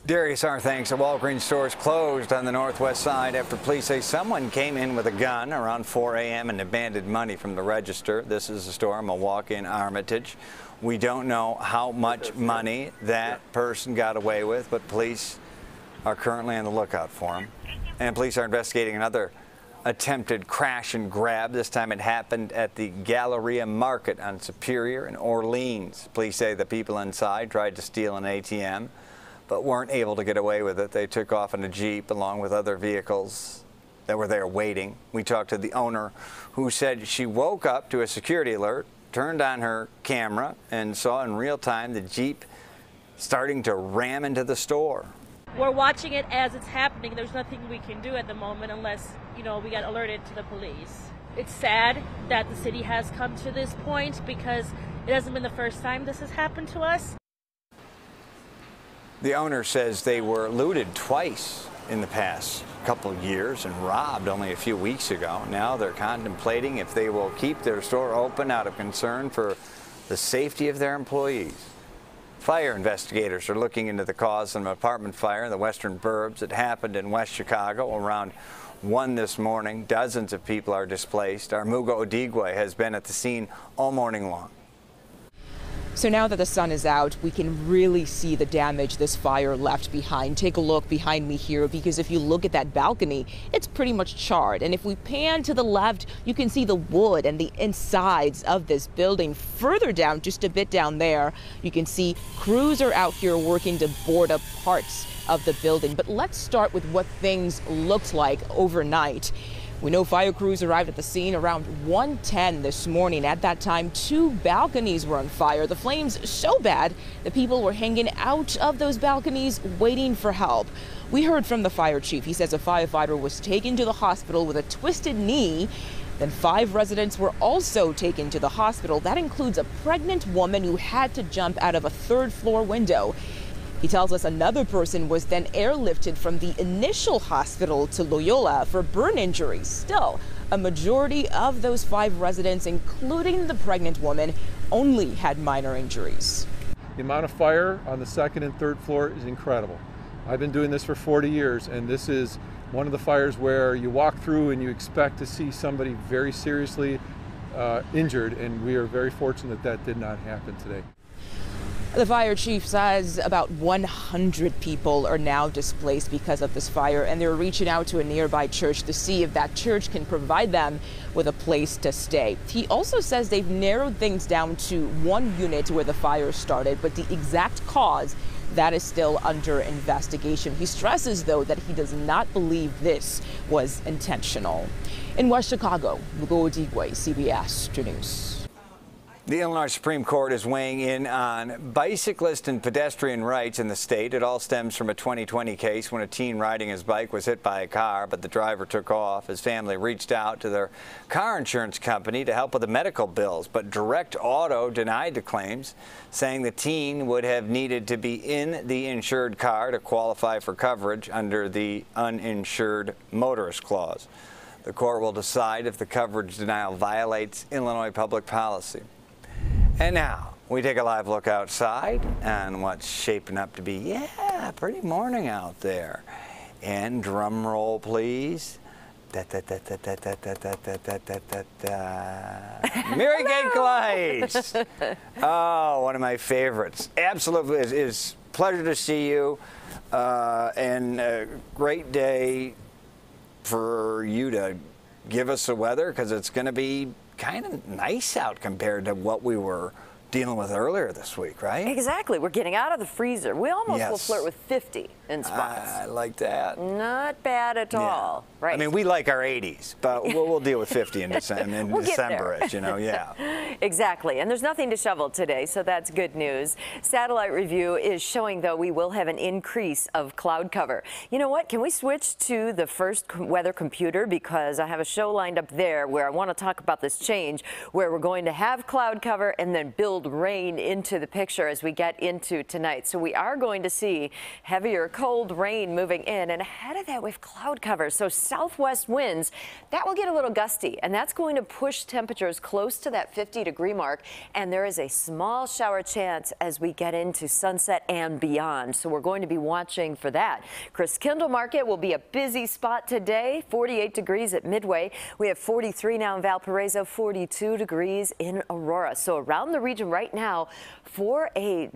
J: Darius, our thanks. A Walgreens store is closed on the northwest side after police say someone came in with a gun around 4 a.m. and demanded money from the register. This is a store in Milwaukee and Armitage. We don't know how much money that person got away with, but police are currently on the lookout for him. And police are investigating another attempted crash and grab. This time it happened at the Galleria Market on Superior in Orleans. Police say the people inside tried to steal an ATM, but weren't able to get away with it. They took off in a Jeep along with other vehicles that were there waiting. We talked to the owner, who said she woke up to a security alert, turned on her camera, and saw in real time the Jeep starting to ram into the store.
C: We're watching it as it's happening. There's nothing we can do at the moment unless, we got alerted to the police. It's sad that the city has come to this point because it hasn't been the first time this has happened to us.
J: The owner says they were looted twice in the past couple of years and robbed only a few weeks ago. Now they're contemplating if they will keep their store open out of concern for the safety of their employees. Fire investigators are looking into the cause of an apartment fire in the western burbs. It happened in West Chicago around 1 this morning. Dozens of people are displaced. Armugo Odigwe has been at the scene all morning long.
K: So now that the sun is out, we can really see the damage this fire left behind. Take a look behind me here, because if you look at that balcony, it's pretty much charred. And if we pan to the left, you can see the wood and the insides of this building. Further down, just a bit down there, you can see crews are out here working to board up parts of the building. But let's start with what things looked like overnight. We know fire crews arrived at the scene around 1:10 this morning. At that time, 2 balconies were on fire. The flames so bad that people were hanging out of those balconies waiting for help. We heard from the fire chief. He says a firefighter was taken to the hospital with a twisted knee. Then 5 residents were also taken to the hospital. That includes a pregnant woman who had to jump out of a 3rd-floor window. He tells us another person was then airlifted from the initial hospital to Loyola for burn injuries. Still, a majority of those 5 residents, including the pregnant woman, only had minor injuries.
M: The amount of fire on the 2nd and 3rd floor is incredible. I've been doing this for 40 years, and this is one of the fires where you walk through and you expect to see somebody very seriously injured, and we are very fortunate that did not happen today.
K: The fire chief says about 100 people are now displaced because of this fire, and they're reaching out to a nearby church to see if that church can provide them with a place to stay. He also says they've narrowed things down to 1 unit where the fire started, but the exact cause, that is still under investigation. He stresses, though, that he does not believe this was intentional. In West Chicago, Mugo Odigwe, CBS 2 News.
W: The Illinois Supreme Court is weighing in on bicyclist and pedestrian rights in the state. It all stems from a 2020 case when a teen riding his bike was hit by a car, but the driver took off. His family reached out to their car insurance company to help with the medical bills, but Direct Auto denied the claims, saying the teen would have needed to be in the insured car to qualify for coverage under the uninsured motorist clause. The court will decide if the coverage denial violates Illinois public policy. And now we take a live look outside on what's shaping up to be, a pretty morning out there. And drum roll, please. Mary Kate Glice. Oh, one of my favorites. Absolutely, it's a pleasure to see you, and a great day for you to give us the weather, because it's going to be kind of nice out compared to what we were dealing with earlier this week, right?
X: Exactly. We're getting out of the freezer. We almost will flirt with 50 in spots.
W: I like that.
X: Not bad at all. Right.
W: I mean, we like our 80s, but we'll deal with 50 in December-ish, you know,
X: Exactly. And there's nothing to shovel today, so that's good news. Satellite review is showing, though, we will have an increase of cloud cover. You know what? Can we switch to the first weather computer? Because I have a show lined up there where I want to talk about this change, where we're going to have cloud cover and then build rain into the picture as we get into tonight. So we are going to see heavier cold rain moving in, and ahead of that we have cloud cover. So southwest winds, that will get a little gusty, and that's going to push temperatures close to that 50-degree mark, and there is a small shower chance as we get into sunset and beyond. So we're going to be watching for that. Christkindl Market will be a busy spot today. 48 degrees at Midway. We have 43 now in Valparaiso, 42 degrees in Aurora. So around the region right now, for a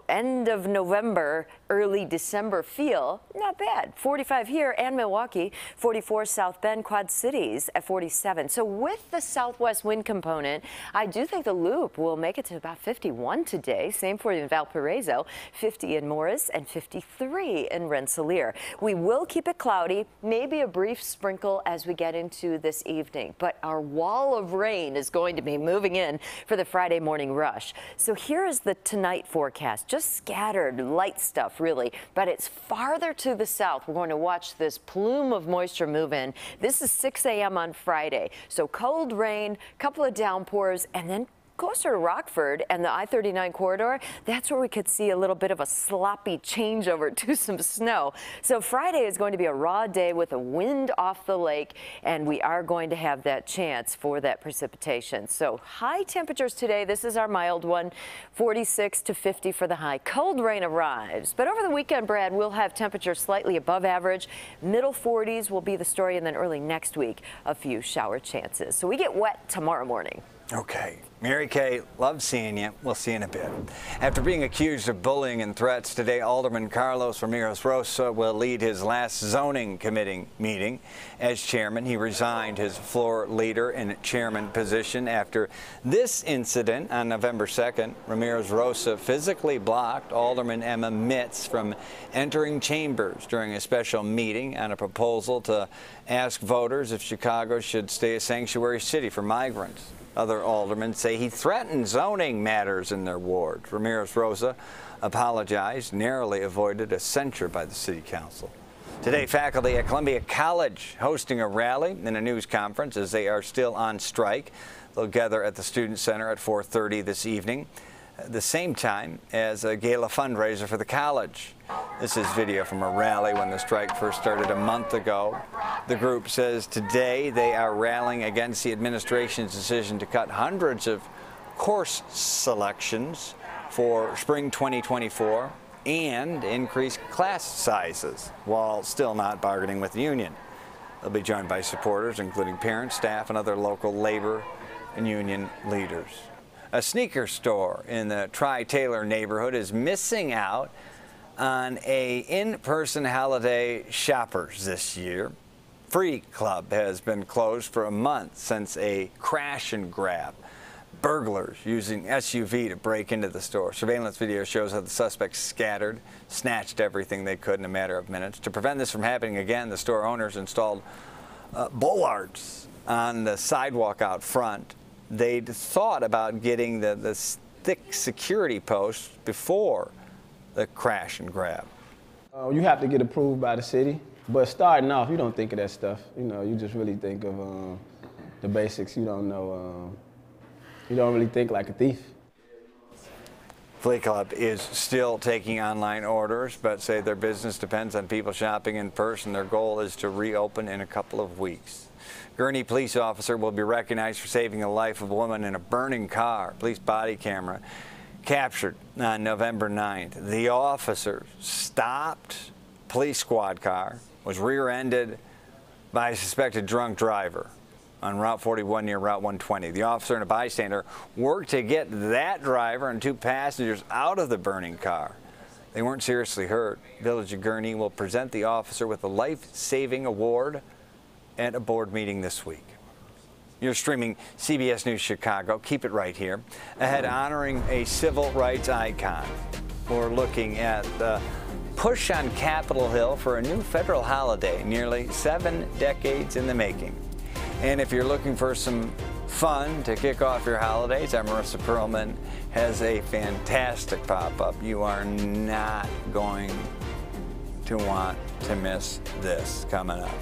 X: end of November, early December feel, not bad. 45 here and Milwaukee, 44 South Bend, Quad Cities at 47. So with the southwest wind component, I do think the Loop will make it to about 51 today. Same for you in Valparaiso, 50 in Morris and 53 in Rensselaer. We will keep it cloudy, maybe a brief sprinkle as we get into this evening, but our wall of rain is going to be moving in for the Friday morning rush. So here is the tonight forecast, just scattered light stuff really, but it's farther to the south. We're going to watch this plume of moisture move in. This is 6 a.m. on Friday. So cold rain, couple of downpours, and then closer to Rockford and the I-39 corridor, that's where we could see a little bit of a sloppy changeover to some snow. So Friday is going to be a raw day with a wind off the lake, and we are going to have that chance for that precipitation. So high temperatures today. This is our mild one, 46 to 50 for the high. Cold rain arrives, but over the weekend, Brad, we'll have temperatures slightly above average. Middle 40s will be the story, and then early next week, a few shower chances. So we get wet tomorrow morning.
W: Okay. Mary Kay, love seeing you. We'll see you in a bit. After being accused of bullying and threats today, Alderman Carlos Ramirez Rosa will lead his last zoning committee meeting. As chairman, he resigned his floor leader and chairman position after this incident on November 2nd. Ramirez Rosa physically blocked Alderman Emma Mitz from entering chambers during a special meeting on a proposal to ask voters if Chicago should stay a sanctuary city for migrants. Other aldermen say he threatened zoning matters in their wards. Ramirez Rosa apologized, narrowly avoided a censure by the city council. Today, faculty at Columbia College hosting a rally and a news conference as they are still on strike. They'll gather at the Student Center at 4:30 this evening, the same time as a gala fundraiser for the college. This is video from a rally when the strike first started a month ago. The group says today they are rallying against the administration's decision to cut hundreds of course selections for spring 2024 and increase class sizes while still not bargaining with the union. They'll be joined by supporters, including parents, staff, and other local labor and union leaders. A sneaker store in the Tri-Taylor neighborhood is missing out on a in-person holiday shoppers this year. Free Club has been closed for a month since a crash and grab. Burglars using SUV to break into the store. Surveillance video shows how the suspects scattered, snatched everything they could in a matter of minutes. To prevent this from happening again, the store owners installed bollards on the sidewalk out front. They'd thought about getting the thick security posts before the crash and grab.
A: You have to get approved by the city, but starting off, you don't think of that stuff. You know, you just really think of the basics. You don't know, you don't really think like a thief.
W: Flea Club is still taking online orders, but say their business depends on people shopping in person. Their goal is to reopen in a couple of weeks. Gurnee police officer will be recognized for saving the life of a woman in a burning car. Police body camera captured on November 9th. The officer stopped police squad car, was rear-ended by a suspected drunk driver on Route 41 near Route 120. The officer and a bystander worked to get that driver and two passengers out of the burning car. They weren't seriously hurt. Village of Gurnee will present the officer with a life-saving award at a board meeting this week. You're streaming CBS News Chicago. Keep it right here. Ahead, honoring a civil rights icon. We're looking at the push on Capitol Hill for a new federal holiday, nearly 7 decades in the making. And if you're looking for some fun to kick off your holidays, our Marissa Perlman has a fantastic pop-up. You are not going to want to miss this coming up.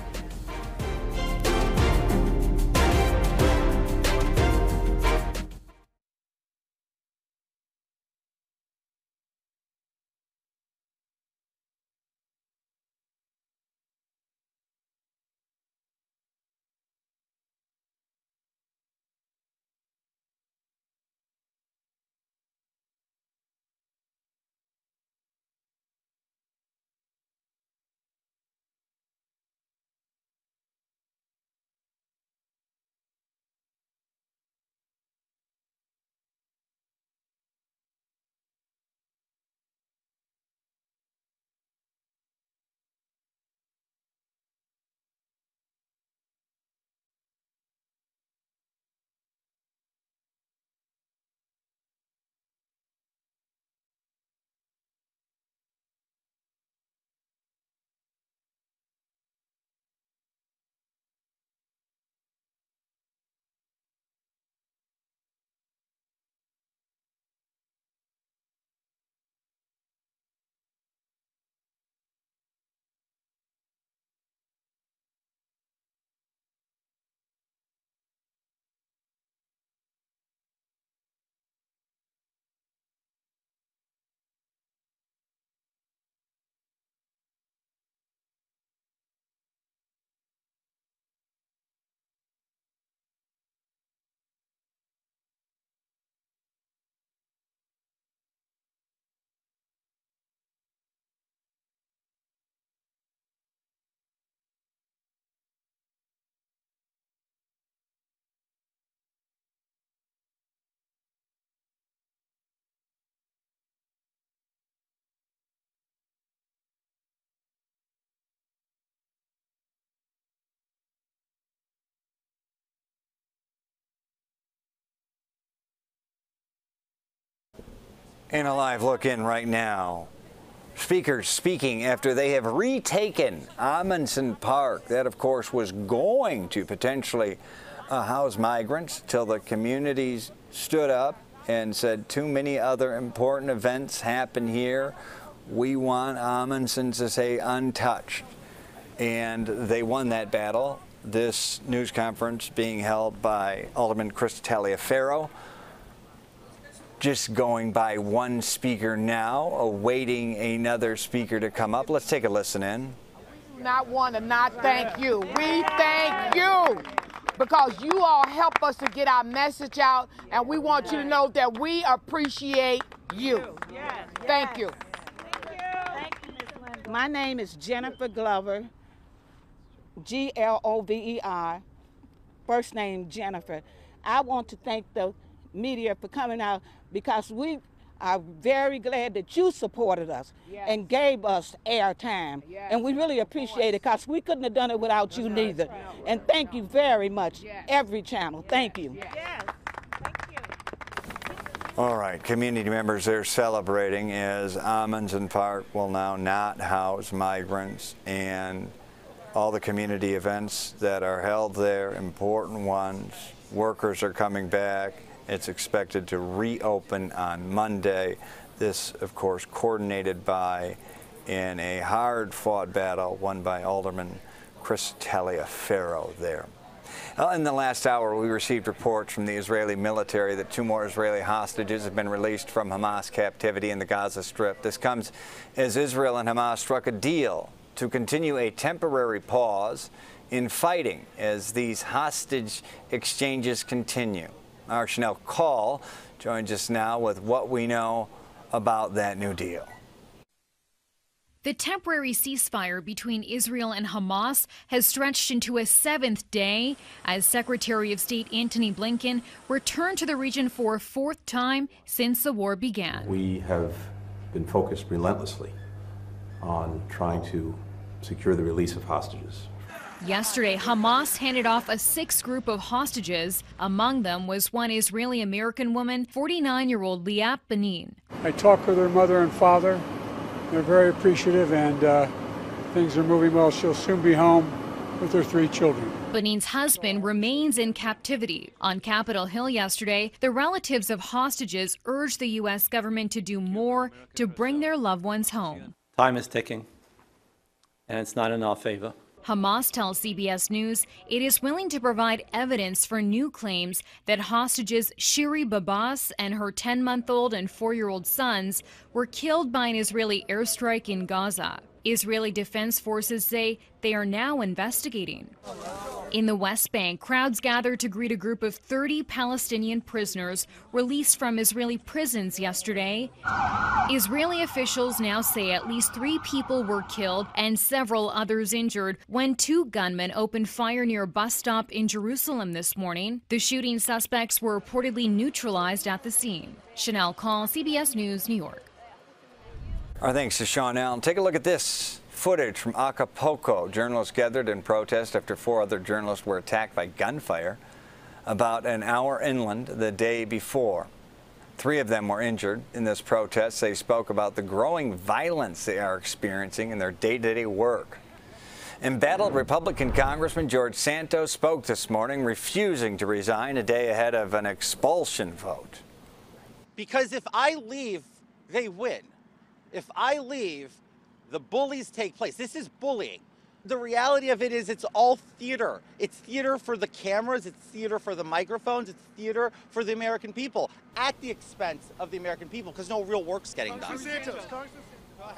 W: And a live look in right now. Speakers speaking after they have retaken Amundsen Park. That, of course, was going to potentially house migrants till the communities stood up and said too many other important events happen here. We want Amundsen to stay untouched. And they won that battle. This news conference being held by Alderman Chris Taliaferro. Just going by one speaker now, awaiting another speaker to come up. Let's take a listen in.
F: Not want to not thank you. We thank you because you all help us to get our message out, and we want you to know that we appreciate you. Thank you.
P: My name is Jennifer Glover, Glover, first name Jennifer. I want to thank the media for coming out because we are very glad that you supported us and gave us airtime. And we really appreciate it because we couldn't have done it without you neither. And thank you very much, every channel. Thank you.
W: All right, community members, they're celebrating as Amundsen Park will now not house migrants, and all the community events that are held there, important ones. Workers are coming back. It's expected to reopen on Monday. This, of course, coordinated by, in a hard-fought battle won by Alderman Chris Taliaferro there. In the last hour, we received reports from the Israeli military that 2 more Israeli hostages have been released from Hamas captivity in the Gaza Strip. This comes as Israel and Hamas struck a deal to continue a temporary pause in fighting as these hostage exchanges continue. Our Chanel Call joins us now with what we know about that new deal.
O: The temporary ceasefire between Israel and Hamas has stretched into a 7th day as Secretary of State Antony Blinken returned to the region for a 4th time since the war began.
Q: We have been focused relentlessly on trying to secure the release of hostages.
O: Yesterday, Hamas handed off a 6th group of hostages. Among them was one Israeli-American woman, 49-year-old Liat Benin.
V: I talked with her mother and father. They're very appreciative, and things are moving well. She'll soon be home with her 3 children.
O: Benin's husband remains in captivity. On Capitol Hill yesterday, the relatives of hostages urged the U.S. government to do more to bring their loved ones home.
Y: Time is ticking, and it's not in our favor.
O: Hamas tells CBS News it is willing to provide evidence for new claims that hostages Shiri Babas and her 10-month-old and 4-year-old sons were killed by an Israeli airstrike in Gaza. Israeli Defense Forces say they are now investigating. In the West Bank, crowds gathered to greet a group of 30 Palestinian prisoners released from Israeli prisons yesterday. Israeli officials now say at least 3 people were killed and several others injured when 2 gunmen opened fire near a bus stop in Jerusalem this morning. The shooting suspects were reportedly neutralized at the scene. Chanel Call, CBS News, New York.
W: Our thanks to Sean Allen. Take a look at this footage from Acapulco. Journalists gathered in protest after 4 other journalists were attacked by gunfire about an hour inland the day before. 3 of them were injured in this protest. They spoke about the growing violence they are experiencing in their day-to-day work. Embattled Republican Congressman George Santos spoke this morning, refusing to resign a day ahead of an expulsion vote.
Z: Because if I leave, they win. If I leave, the bullies take place. This is bullying. The reality of it is it's all theater. It's theater for the cameras. It's theater for the microphones. It's theater for the American people at the expense of the American people because no real work's getting done.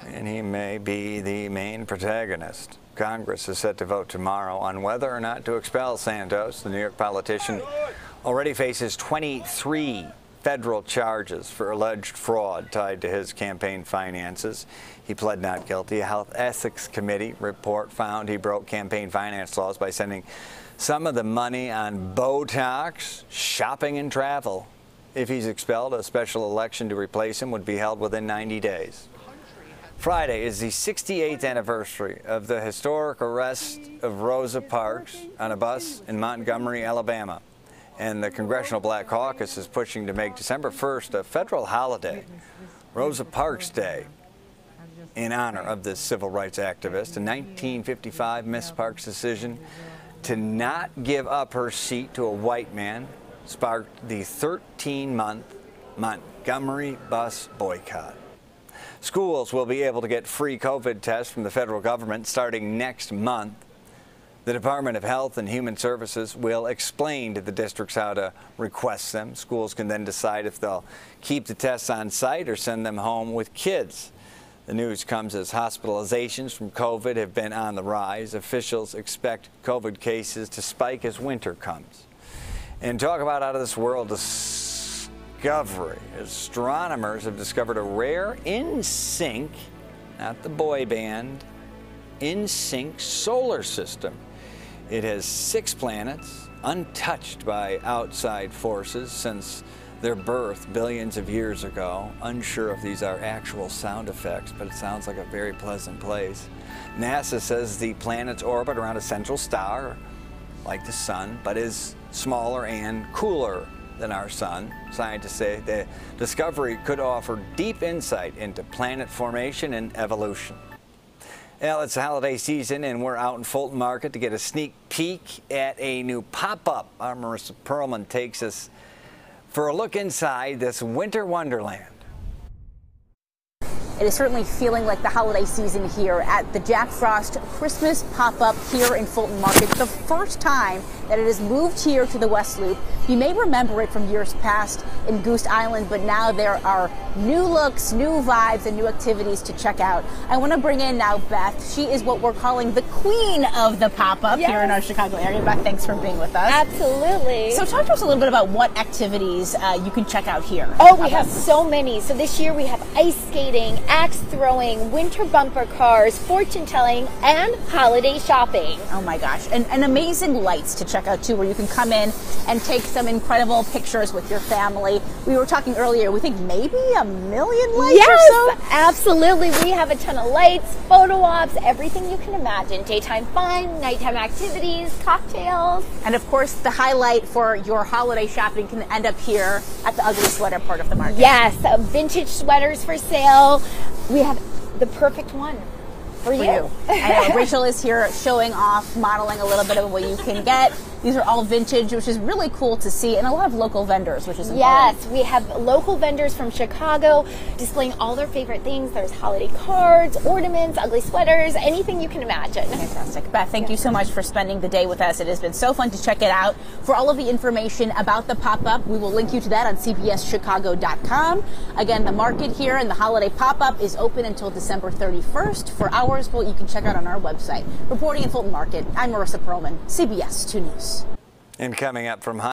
W: And he may be the main protagonist. Congress is set to vote tomorrow on whether or not to expel Santos. The New York politician already faces 23 federal charges for alleged fraud tied to his campaign finances. He pled not guilty. A Health Ethics Committee report found he broke campaign finance laws by sending some of the money on Botox, shopping, and travel. If he's expelled, a special election to replace him would be held within 90 days. Friday is the 68th anniversary of the historic arrest of Rosa Parks on a bus in Montgomery, Alabama. And the Congressional Black Caucus is pushing to make December 1st a federal holiday. Rosa Parks Day in honor of this civil rights activist. In 1955, Miss Parks' decision to not give up her seat to a white man sparked the 13-month Montgomery bus boycott. Schools will be able to get free COVID tests from the federal government starting next month. The Department of Health and Human Services will explain to the districts how to request them. Schools can then decide if they'll keep the tests on site or send them home with kids. The news comes as hospitalizations from COVID have been on the rise. Officials expect COVID cases to spike as winter comes. And talk about out of this world discovery. Astronomers have discovered a rare in-sync, not the boy band, in-sync solar system. It has 6 planets, untouched by outside forces since their birth billions of years ago. Unsure if these are actual sound effects, but it sounds like a very pleasant place. NASA says the planets orbit around a central star, like the sun, but is smaller and cooler than our sun. Scientists say the discovery could offer deep insight into planet formation and evolution. Well, it's the holiday season, and we're out in Fulton Market to get a sneak peek at a new pop-up. Our Marissa Perlman takes us for a look inside this winter wonderland.
B: It is certainly feeling like the holiday season here at the Jack Frost Christmas pop-up here in Fulton Market. The first time that it has moved here to the West Loop. You may remember it from years past in Goose Island, but now there are new looks, new vibes, and new activities to check out. I want to bring in now Beth. She is what we're calling the queen of the pop-up here in our Chicago area. Beth, thanks for being with us.
H: Absolutely.
B: So talk to us a little bit about what activities you can check out here.
H: Oh, we have so many. So this year we have ice skating, axe throwing, winter bumper cars, fortune telling, and holiday shopping.
B: Oh my gosh, and amazing lights to check out too, where you can come in and take some incredible pictures with your family. We were talking earlier, we think maybe 1 million lights or so?
H: Yes, absolutely. We have a ton of lights, photo ops, everything you can imagine. Daytime fun, nighttime activities, cocktails.
B: And of course, the highlight for your holiday shopping can end up here at the ugly sweater part of the market.
H: Yes, vintage sweaters for sale. We have the perfect one for you.
B: I know Rachel is here showing off, modeling a little bit of what you can get. These are all vintage, which is really cool to see, and a lot of local vendors, which is important.
H: Yes, we have local vendors from Chicago displaying all their favorite things. There's holiday cards, ornaments, ugly sweaters, anything you can imagine.
B: Fantastic. Beth, thank you so much for spending the day with us. It has been so fun to check it out. For all of the information about the pop-up, we will link you to that on cbschicago.com. Again, the market here and the holiday pop-up is open until December 31st. For hours, well, you can check out on our website. Reporting in Fulton Market, I'm Marissa Perlman, CBS 2 News.
W: And coming up from